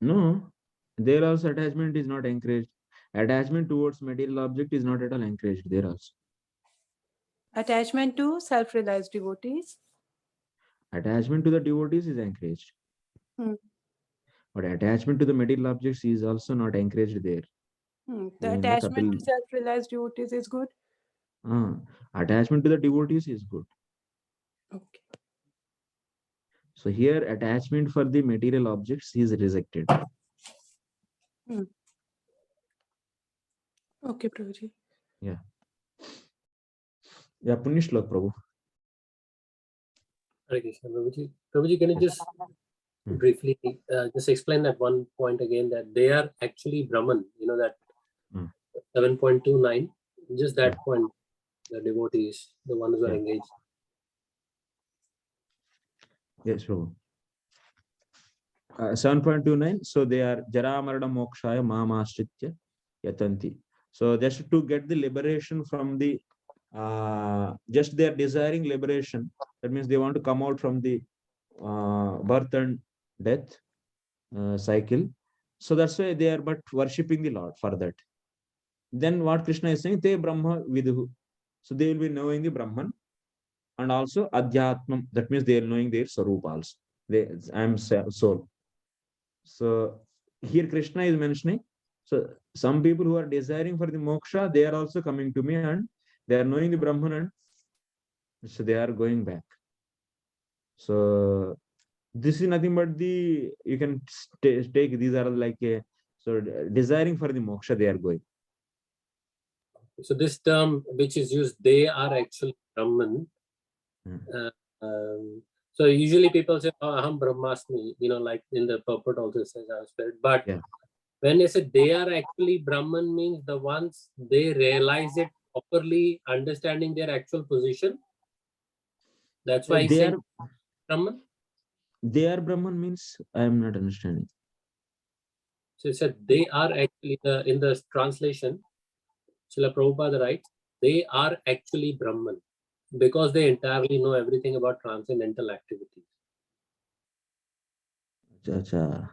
No, there also attachment is not encouraged. Attachment towards material object is not at all encouraged there also. Attachment to self-realized devotees? Attachment to the devotees is encouraged. But attachment to the material objects is also not encouraged there. The attachment to self-realized devotees is good? Attachment to the devotees is good. Okay. So here attachment for the material objects is rejected. Okay, Prabhuji. Yeah. Yeah, Punishlok, Prabhu. Hare Krishna, Prabhuji. Prabhuji, can you just briefly just explain that one point again, that they are actually Brahman, you know, that 7.29, just that point, the devotees, the ones who are engaged. Yes, Prabhu. 7.29, so they are Jara Marana Mokshaya Mamashritya Yatanti. So just to get the liberation from the just they are desiring liberation. That means they want to come out from the birth and death cycle. So that's why they are but worshipping the Lord for that. Then what Krishna is saying, Te Brahma Viduhu. So they will be knowing the Brahman and also Adhyatmam. That means they are knowing their Sarup also. I am soul. So here Krishna is mentioning, so some people who are desiring for the moksha, they are also coming to me and they are knowing the Brahman and so they are going back. So this is nothing but the, you can take, these are like a, so desiring for the moksha, they are going. So this term which is used, they are actually Brahman. So usually people say, oh, Aham Brahmasmi, like in the purport also says I am spirit. But when they say they are actually Brahman, means the ones they realize it properly, understanding their actual position. That's why he's saying Brahman. They are Brahman means I am not understanding. So he said they are actually, in the translation, Srila Prabhupada writes, they are actually Brahman because they entirely know everything about transcendental activities. Acha.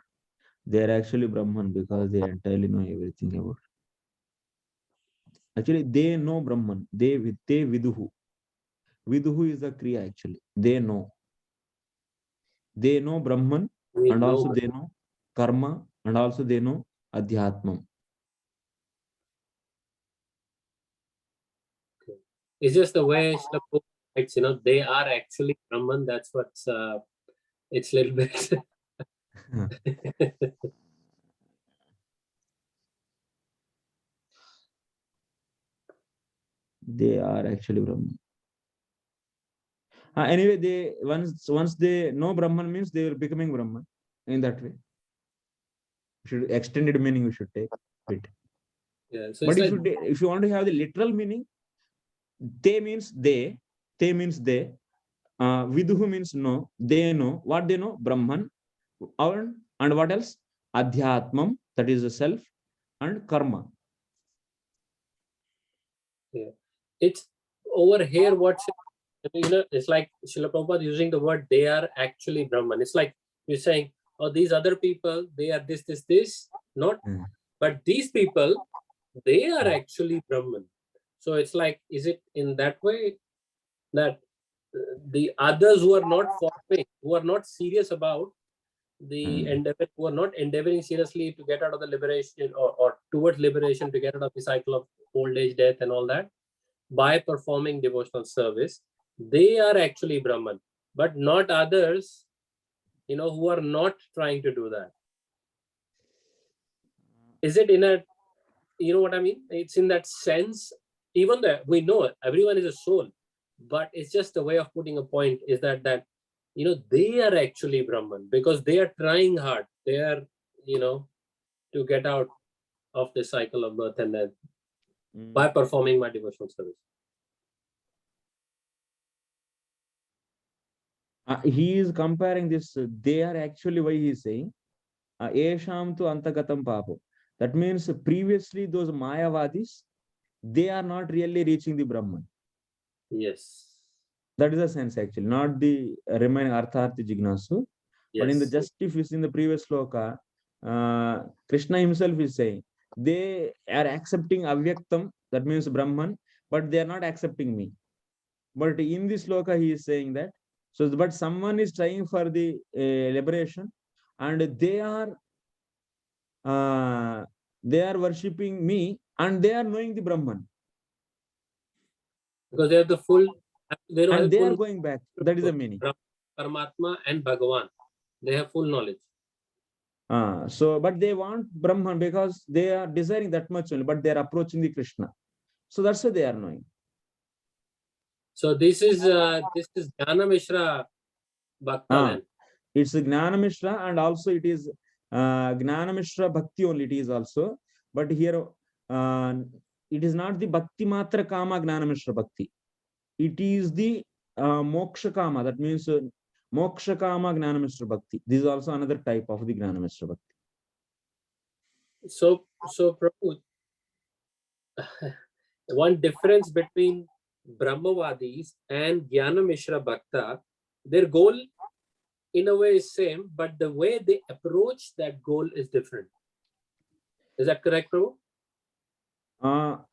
They are actually Brahman because they entirely know everything about. Actually, they know Brahman. They viduhu. Viduhu is the kriya actually. They know. They know Brahman and also they know karma and also they know adhyatmam. Okay. It's just the way it's, they are actually Brahman. That's what's, it's a little bit. They are actually Brahman. Anyway, they once they know Brahman means they are becoming Brahman in that way. Should extended meaning we should take it. Yeah, so but if you want to have the literal meaning, they means they means they, viduhu means no, they know. What they know? Brahman, and what else? Adhyatmam, that is the self, and karma. Yeah, it's over here. It's like Srila Prabhupada using the word they are actually Brahman. It's like you're saying, oh, these other people, they are this, not. But these people, they are actually Brahman. So it's like, is it in that way that the others who are not following, who are not serious about the endeavor, who are not endeavoring seriously to get out of the liberation or towards liberation, to get out of the cycle of old age, death and all that, by performing devotional service, they are actually Brahman, but not others, who are not trying to do that. Is it in a, what I mean? It's in that sense, even though we know everyone is a soul, but it's just a way of putting a point, is that they are actually Brahman because they are trying hard. They are, to get out of the cycle of birth and death by performing my devotional service. He is comparing this, they are actually, why he is saying, Esham tu antagatam papo. That means previously those Mayavadis, they are not really reaching the Brahman. Yes. That is the sense actually, not the remaining Artharthi Jignasu. But in the justice in the previous sloka, Krishna himself is saying, they are accepting Avyaktam, that means Brahman, but they are not accepting me. But in this sloka, he is saying that, so, but someone is trying for the liberation and they are worshipping me and they are knowing the Brahman. Because they have the full, and they are going back. That is the meaning. Paramatma and Bhagavan, they have full knowledge. So, but they want Brahman because they are desiring that much only, but they are approaching the Krishna. So that's why they are knowing. So this is Jnana Mishra Bhakta. It's Jnana Mishra and also it is Jnana Mishra Bhakti only. It is also, but here it is not the Bhakti Matra Kama Jnana Mishra Bhakti. It is the Moksha Kama. That means Moksha Kama Jnana Mishra Bhakti. This is also another type of the Jnana Mishra Bhakti. So Prabhu, one difference between Brahmavadis and Jnana Mishra Bhakta, their goal in a way is same, but the way they approach that goal is different. Is that correct, Prabhu?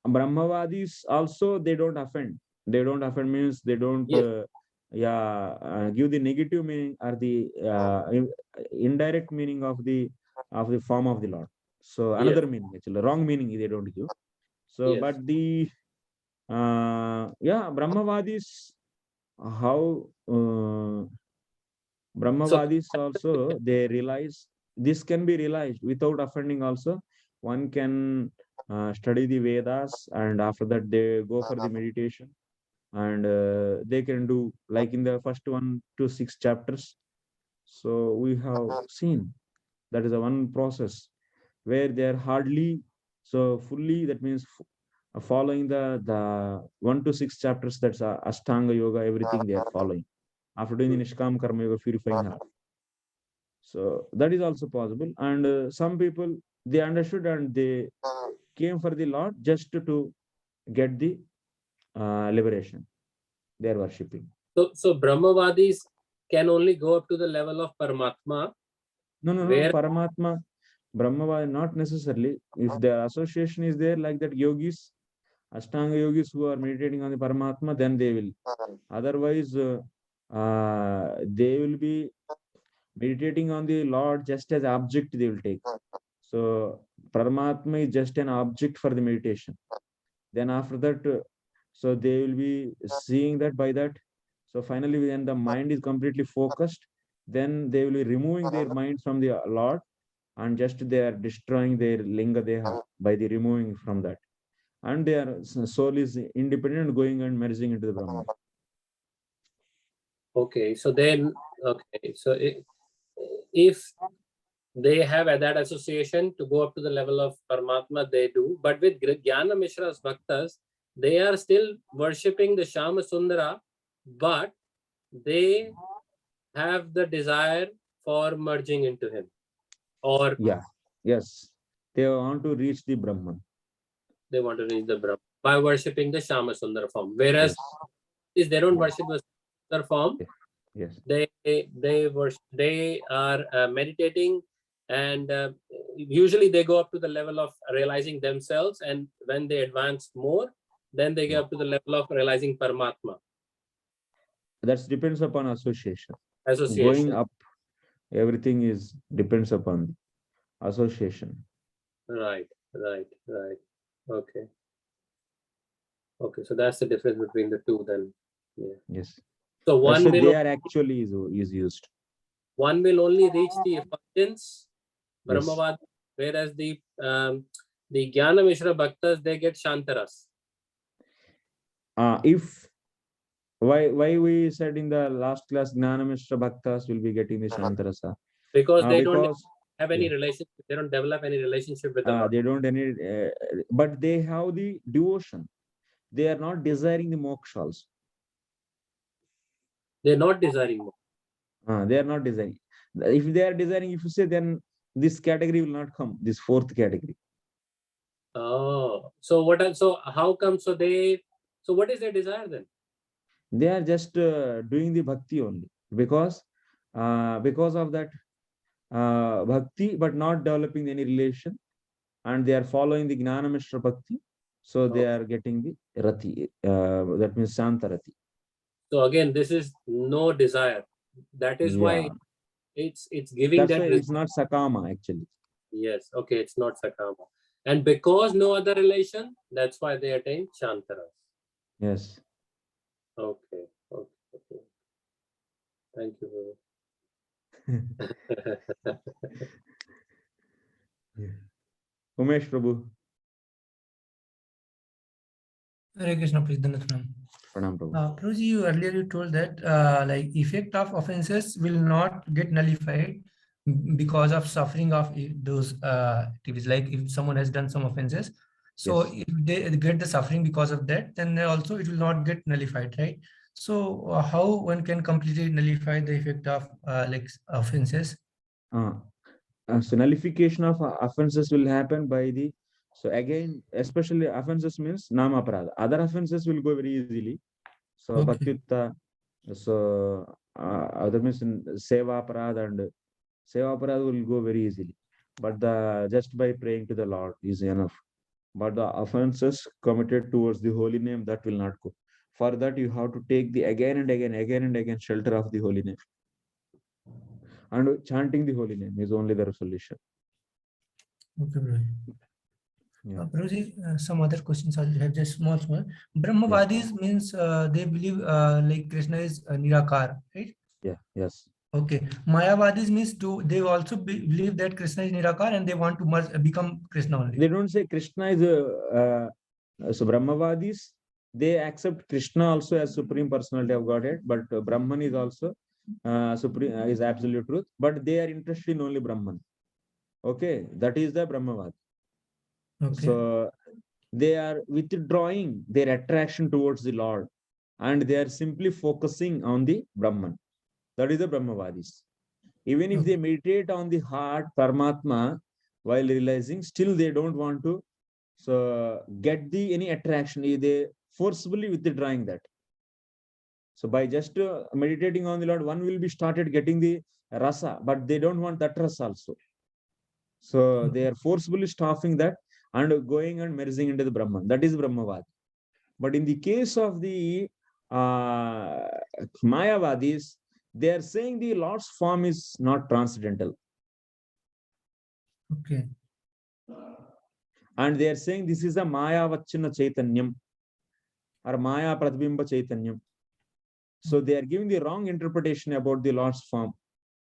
Brahmavadis also, they don't offend. They don't offend means they don't Yes. give the negative meaning or the indirect meaning of the form of the Lord. So another meaning, actually wrong meaning they don't give. So Yes. but the Brahmavadis, how Brahmavadis also, they realize this can be realized without offending also. One can study the Vedas, and after that they go for the meditation, and they can do like in the first 1 to 6 chapters. So we have seen that is a one process where they are hardly so fully, that means following the 1 to 6 chapters, that's Ashtanga Yoga, everything they are following after doing the Nishkam Karma Yoga, purifying heart. So that is also possible. And some people, they understood and they came for the Lord just to get the liberation. They are worshipping. So Brahmavadis can only go up to the level of Paramatma. No, Paramatma, Brahmavadi, not necessarily. If their association is there, like that yogis, Ashtanga yogis who are meditating on the Paramatma, then they will. Otherwise, they will be meditating on the Lord just as object they will take. So Paramatma is just an object for the meditation. Then after that, so they will be seeing that by that. So finally, when the mind is completely focused, then they will be removing their mind from the Lord, and just they are destroying their linga deha by the removing from that. And their soul is independent, going and merging into the Brahman. Okay, so then, okay, so if they have that association to go up to the level of Paramatma, they do. But with Jnana Mishra's Bhaktas, they are still worshipping the Shama Sundara, but they have the desire for merging into him. Or yes, they want to reach the Brahman. They want to reach the Brahman by worshipping the Shama Sundara form. Whereas if they don't worship the Sundara form, they are meditating, and usually they go up to the level of realizing themselves, and when they advance more, then they get up to the level of realizing Paramatma. That depends upon association. Association. Going up, everything is depends upon association. Right. Okay, so that's the difference between the two then. Yes. So one will they are actually is used. One will only reach the effulgence, Brahmavad, whereas the Jnana Mishra Bhaktas, they get Shantaras. If why we said in the last class Jnana Mishra Bhaktas will be getting the Shantarasa? Because they don't have any relationship, they don't develop any relationship with the Lord. They don't any, but they have the devotion. They are not desiring the moksha also. They are not desiring moksha. They are not desiring. If they are desiring, if you say, then this category will not come, this fourth category. Oh, so what else? So how come? So what is their desire then? They are just doing the bhakti only because of that bhakti, but not developing any relation, and they are following the Gnana Mishra Bhakti, so they are getting the rati. That means Santarati. So again, this is no desire. That is why it's giving That's that. why it's not Sakama actually. Yes, okay, it's not Sakama. And because no other relation, that's why they attain Shantaras. Yes. Okay. Thank you. Umesh Prabhu. Hare Krishna, please. Pranam Prabhu. Prabhuji, you earlier told that like effect of offenses will not get nullified because of suffering of those activities. Like if someone has done some offenses, so if they get the suffering because of that, then also it will not get nullified, right? So how one can completely nullify the effect of like offenses? So nullification of offenses will happen by the, so again, especially offenses means nama aparadha. Other offenses will go very easily. So bhaktiyutta, so other means seva aparadha, and seva aparadha will go very easily. but just by praying to the Lord is enough. But the offenses committed towards the holy name, that will not go. For that, you have to take the again and again shelter of the holy name. And chanting the holy name is only the resolution. Okay, bro. Yeah. Prabhuji, some other questions I have, just small. Brahmavadis means they believe like Krishna is Nirakar, right? Yeah. Yes. Okay. Mayavadis means they also believe that Krishna is Nirakar and they want to become Krishna only. They don't say Krishna is so Brahmavadis. They accept Krishna also as supreme personality of Godhead, but Brahman is also supreme is absolute truth. But they are interested in only Brahman. Okay, that is the Brahmavad. Okay. So they are withdrawing their attraction towards the Lord, and they are simply focusing on the Brahman. That is the Brahmavadis. Even if they meditate on the heart, Paramatma, while realizing, still they don't want to get any attraction. They forcibly withdrawing that. So by just meditating on the Lord, one will be started getting the rasa, but they don't want that rasa also. So they are forcibly stopping that and going and merging into the Brahman. That is Brahmavad. But in the case of the Mayavadis, they are saying the Lord's form is not transcendental. Okay. And they are saying this is a Maya Vachana Chaitanyam or Maya Pratibimba Chaitanyam. So they are giving the wrong interpretation about the Lord's form.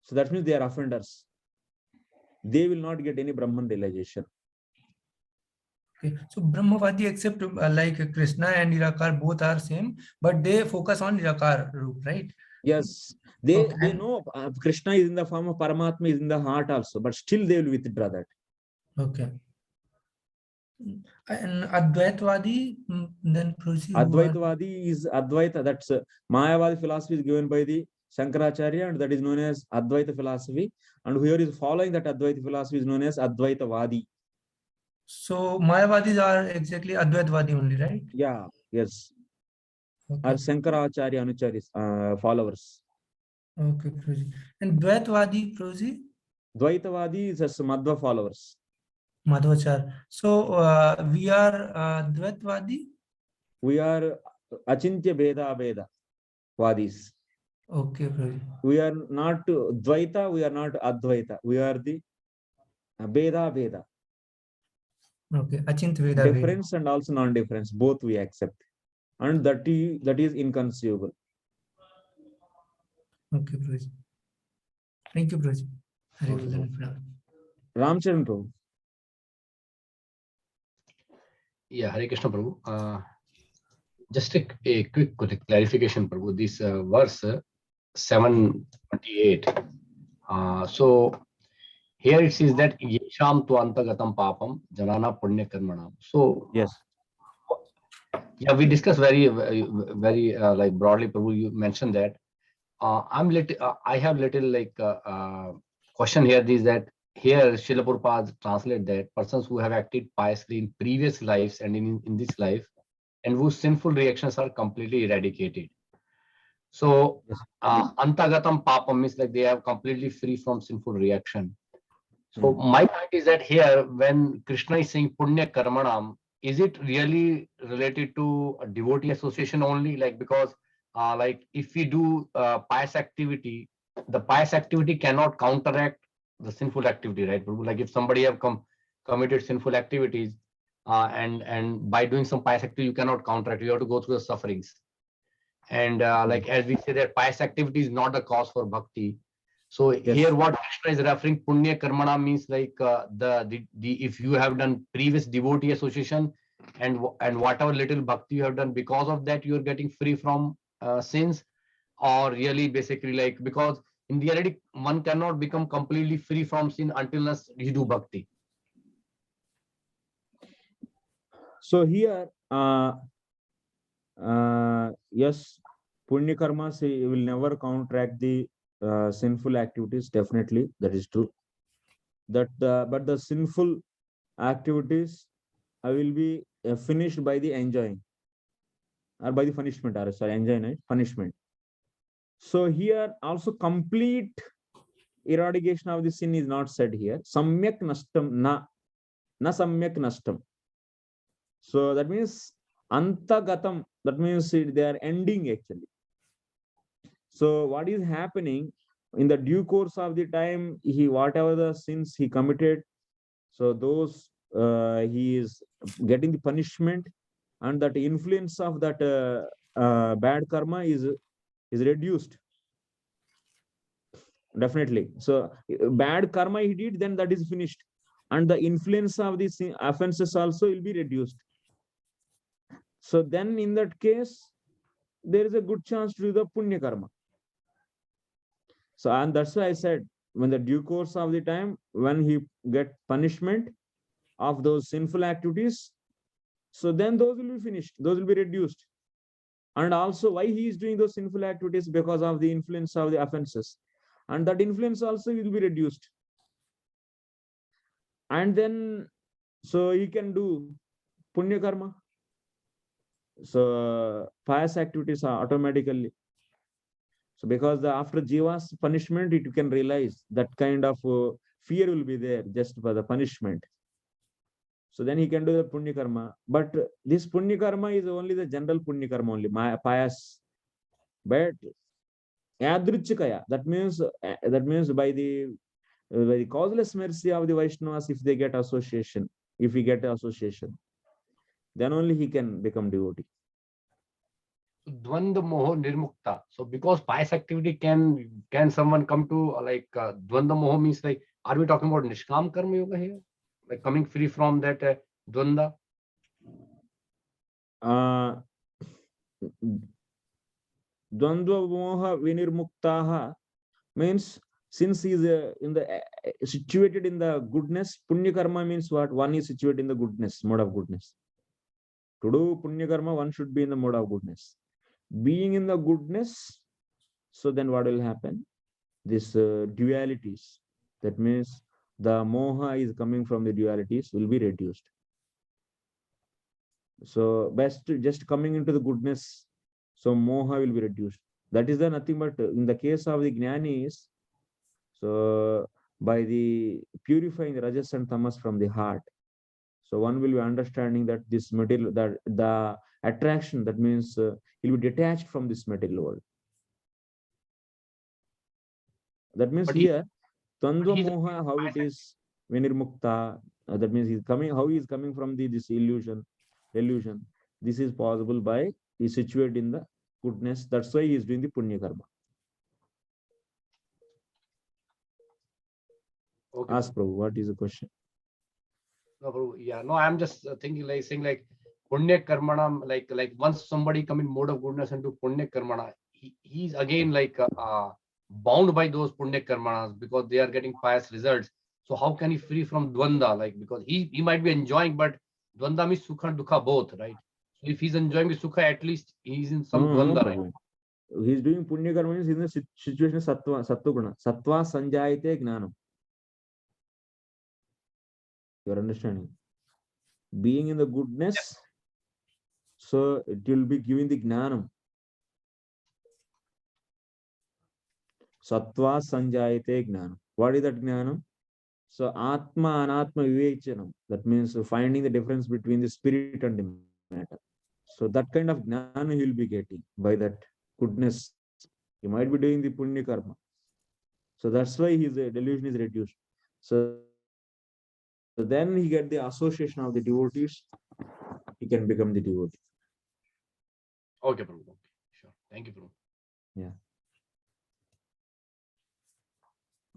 So that means they are offenders. They will not get any Brahman realization. Okay. So Brahmavadi accept like Krishna and Nirakar both are same, but they focus on Nirakar root, right? Yes, they know Krishna is in the form of Paramatma, is in the heart also, but still they will withdraw that. Okay. And Advaitvadi, then proceed. Advaitvadi is Advaita. That's Mayavadi philosophy is given by the Shankaracharya, and that is known as Advaita philosophy. And whoever is following that Advaita philosophy is known as Advaitavadi. So Mayavadis are exactly Advaitvadi only, right? Yeah. Yes. Okay. Or Shankaracharya Anucharis followers. Okay, Prabhuji. And Dvaitvadi, Prabhuji? Dvaitavadi is as Madhva followers. Madhvachar. So we are Dvaitvadi? We are Achintya Bheda Vadis. Okay, Prabhuji. We are not Dvaita, we are not Advaita. We are the Bheda. Okay, Achintya Veda. Difference and also non-difference, both we accept. And that is inconceivable. Okay, Prabhuji. Thank you, Prabhuji. Ramcharan Prabhu. Yeah, Hare Krishna Prabhu. Just a quick clarification, Prabhu. This verse 728. So here it says that Yesham tu antagatam papam janana punya karmanam. So yes, yeah, we discussed very like broadly, Prabhu. You mentioned that. I have little like question here. Is that here Srila Prabhupada translate that persons who have acted piously in previous lives and in this life, and whose sinful reactions are completely eradicated. So antagatam papam means like they are completely free from sinful reaction. So my point is that here when Krishna is saying punya karmanam, is it really related to a devotee association only? Like because like if we do pious activity, the pious activity cannot counteract the sinful activity, right? Like if somebody have committed sinful activities and by doing some pious activity, you cannot counteract. You have to go through the sufferings. And like as we say that pious activity is not the cause for bhakti. So here what Krishna is referring punya karmana means like the if you have done previous devotee association and whatever little bhakti you have done, because of that you are getting free from sins, or really basically like because in reality one cannot become completely free from sin until you do bhakti. So here yes, punya karma will never counteract the sinful activities. Definitely, that is true. But the sinful activities will be finished by the enjoying or by the punishment. Or sorry, enjoying, punishment. So here also complete eradication of the sin is not said here. Samyak nashtam na samyak nashtam. So that means antagatam, that means they are ending actually. So what is happening in the due course of the time, whatever the sins he committed, so those he is getting the punishment, and that influence of that bad karma is reduced. Definitely. So bad karma he did, then that is finished, and the influence of these offenses also will be reduced. So then in that case, there is a good chance to do the punya karma. So, and that's why I said, when the due course of the time, when he get punishment of those sinful activities, so then those will be finished, those will be reduced. And also why he is doing those sinful activities? Because of the influence of the offenses, and that influence also will be reduced. And then, so he can do punya karma. So pious activities are automatically. So because after Jiva's punishment, it can realize that kind of fear will be there just for the punishment. So then he can do the punya karma. But this punya karma is only the general punya karma only, pious. But yadrichikaya, that means by the causeless mercy of the Vaishnavas, if they get association, if he get association, then only he can become devotee. Dvanda moho nirmukta. So because pious activity can someone come to dvanda moho means like, are we talking about nishkam karma yoga here? Like coming free from that dvanda? Dvandva moha vinirmuktaha means, since he is situated in the goodness, punya karma means what? One is situated in the goodness, mode of goodness. To do punya karma, one should be in the mode of goodness. Being in the goodness, so then what will happen? This dualities, that means the moha is coming from the dualities, will be reduced. So best just coming into the goodness, so moha will be reduced. That is the nothing but in the case of the jnanis, so by the purifying the rajas and tamas from the heart, so one will be understanding that this material, that the attraction, that means he'll be detached from this material world. That means here, Tandva Moha, how it is Vinirmukta, that means he's coming, how he is coming from this illusion. This is possible by he's situated in the goodness. That's why he is doing the punya karma. Okay. Ask Prabhu, what is the question? No, Prabhu, yeah, no, I'm just thinking like saying like punya karmana, like once somebody come in mode of goodness into punya karmana, he's again like bound by those punya karmanas because they are getting pious results. So how can he free from dvanda? Like, because he might be enjoying, but dvanda means sukha and dukha both, right? So if he's enjoying the sukha, at least he's in some dvanda, right? He's doing punya karma means in the situation of sattva guna. Sattva sanjayate gnanam. You're understanding? Being in the goodness, so it will be giving the gnanam. Sattva sanjayate gnanam. What is that gnanam? So atma anatma vivechanam. That means finding the difference between the spirit and the matter. So that kind of gnana he will be getting by that goodness. He might be doing the punya karma. So that's why his delusion is reduced. So then he get the association of the devotees. He can become the devotee. Okay, Prabhu. Okay, sure. Thank you, Prabhu. Yeah.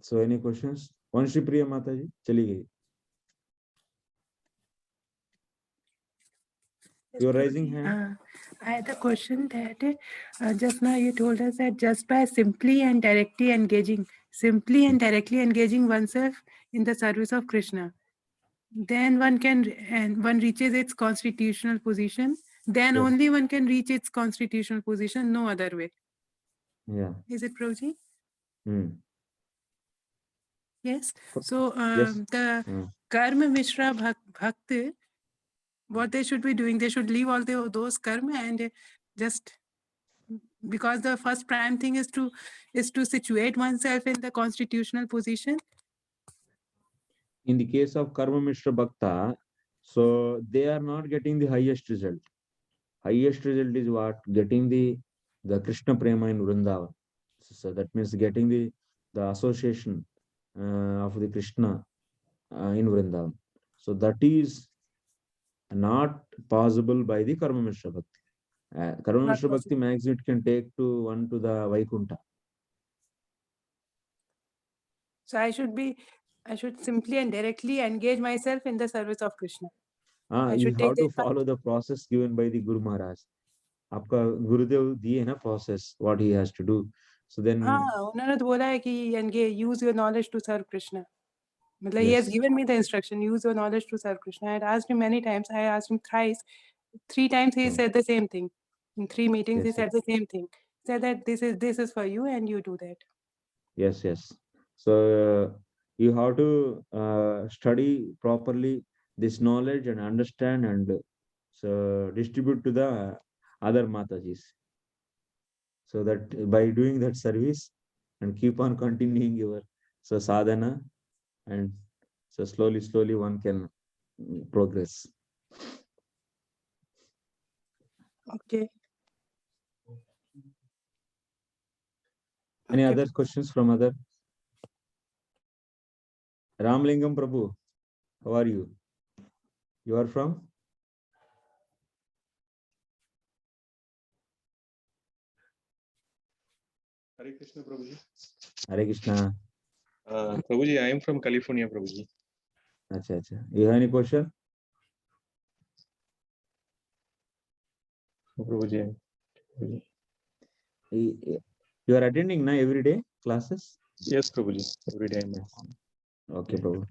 So any questions? Vanshi Priya Mataji, chali gayi. You're raising hand. I had a question that just now you told us that just by simply and directly engaging oneself in the service of Krishna, then one reaches its constitutional position. Then Yes. only one can reach its constitutional position, no other way. Yeah. Is it Prabhuji? Yes. For- So yes. the Karma Mishra Bhakti, what they should be doing, they should leave all those karma and just because the first prime thing is to situate oneself in the constitutional position. In the case of Karma Mishra Bhakta, so they are not getting the highest result. Highest result is what? Getting the Krishna Prema in Vrindavan. So that means getting the association of the Krishna in Vrindavan. So that is not possible by the Karma Mishra Bhakti. Karma Mishra Bhakti maximum it can take to one to the Vaikunta. So I should simply and directly engage myself in the service of Krishna. You have to follow the process given by the Guru Maharaj. आपका गुरुदेव दिए ना process what he has to do. So then उन्होंने तो बोला है कि engage, use your knowledge to serve Krishna. मतलब he has given me the instruction, use your knowledge to serve Krishna. I had asked him many times. I asked him thrice. 3 times he said the same thing. In 3 meetings he said the same thing. He said that this is for you and you do that. Yes. So you have to study properly this knowledge and understand and so distribute to the other Matajis. So that by doing that service and keep on continuing your sadhana, and so slowly one can progress. Okay. Any other questions from other? Ramlingam Prabhu, how are you? You are from? Hare Krishna, Prabhuji. Hare Krishna. Prabhuji, I am from California, Prabhuji. Acha. You have any question? Prabhuji. You are attending now every day classes? Yes, Prabhuji. Every day. Okay, Prabhu.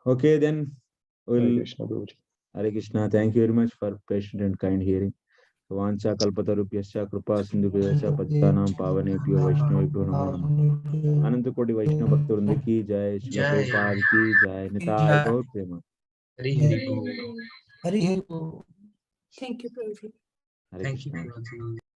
Okay, then we'll. Hare Krishna, Prabhuji. Hare Krishna. Thank you very much for patient and kind hearing. Vancha kalpatarupyascha kripa sindhubhyascha patitanam pavanebhyo vaishnavebhyo namo namaha. Anant Koti Vaishnava Bhakta Vrinda ki jai, Srila Prabhupada ki jai, Nitai Gaur Prema. Thank you, Prabhuji. Hare Krishna.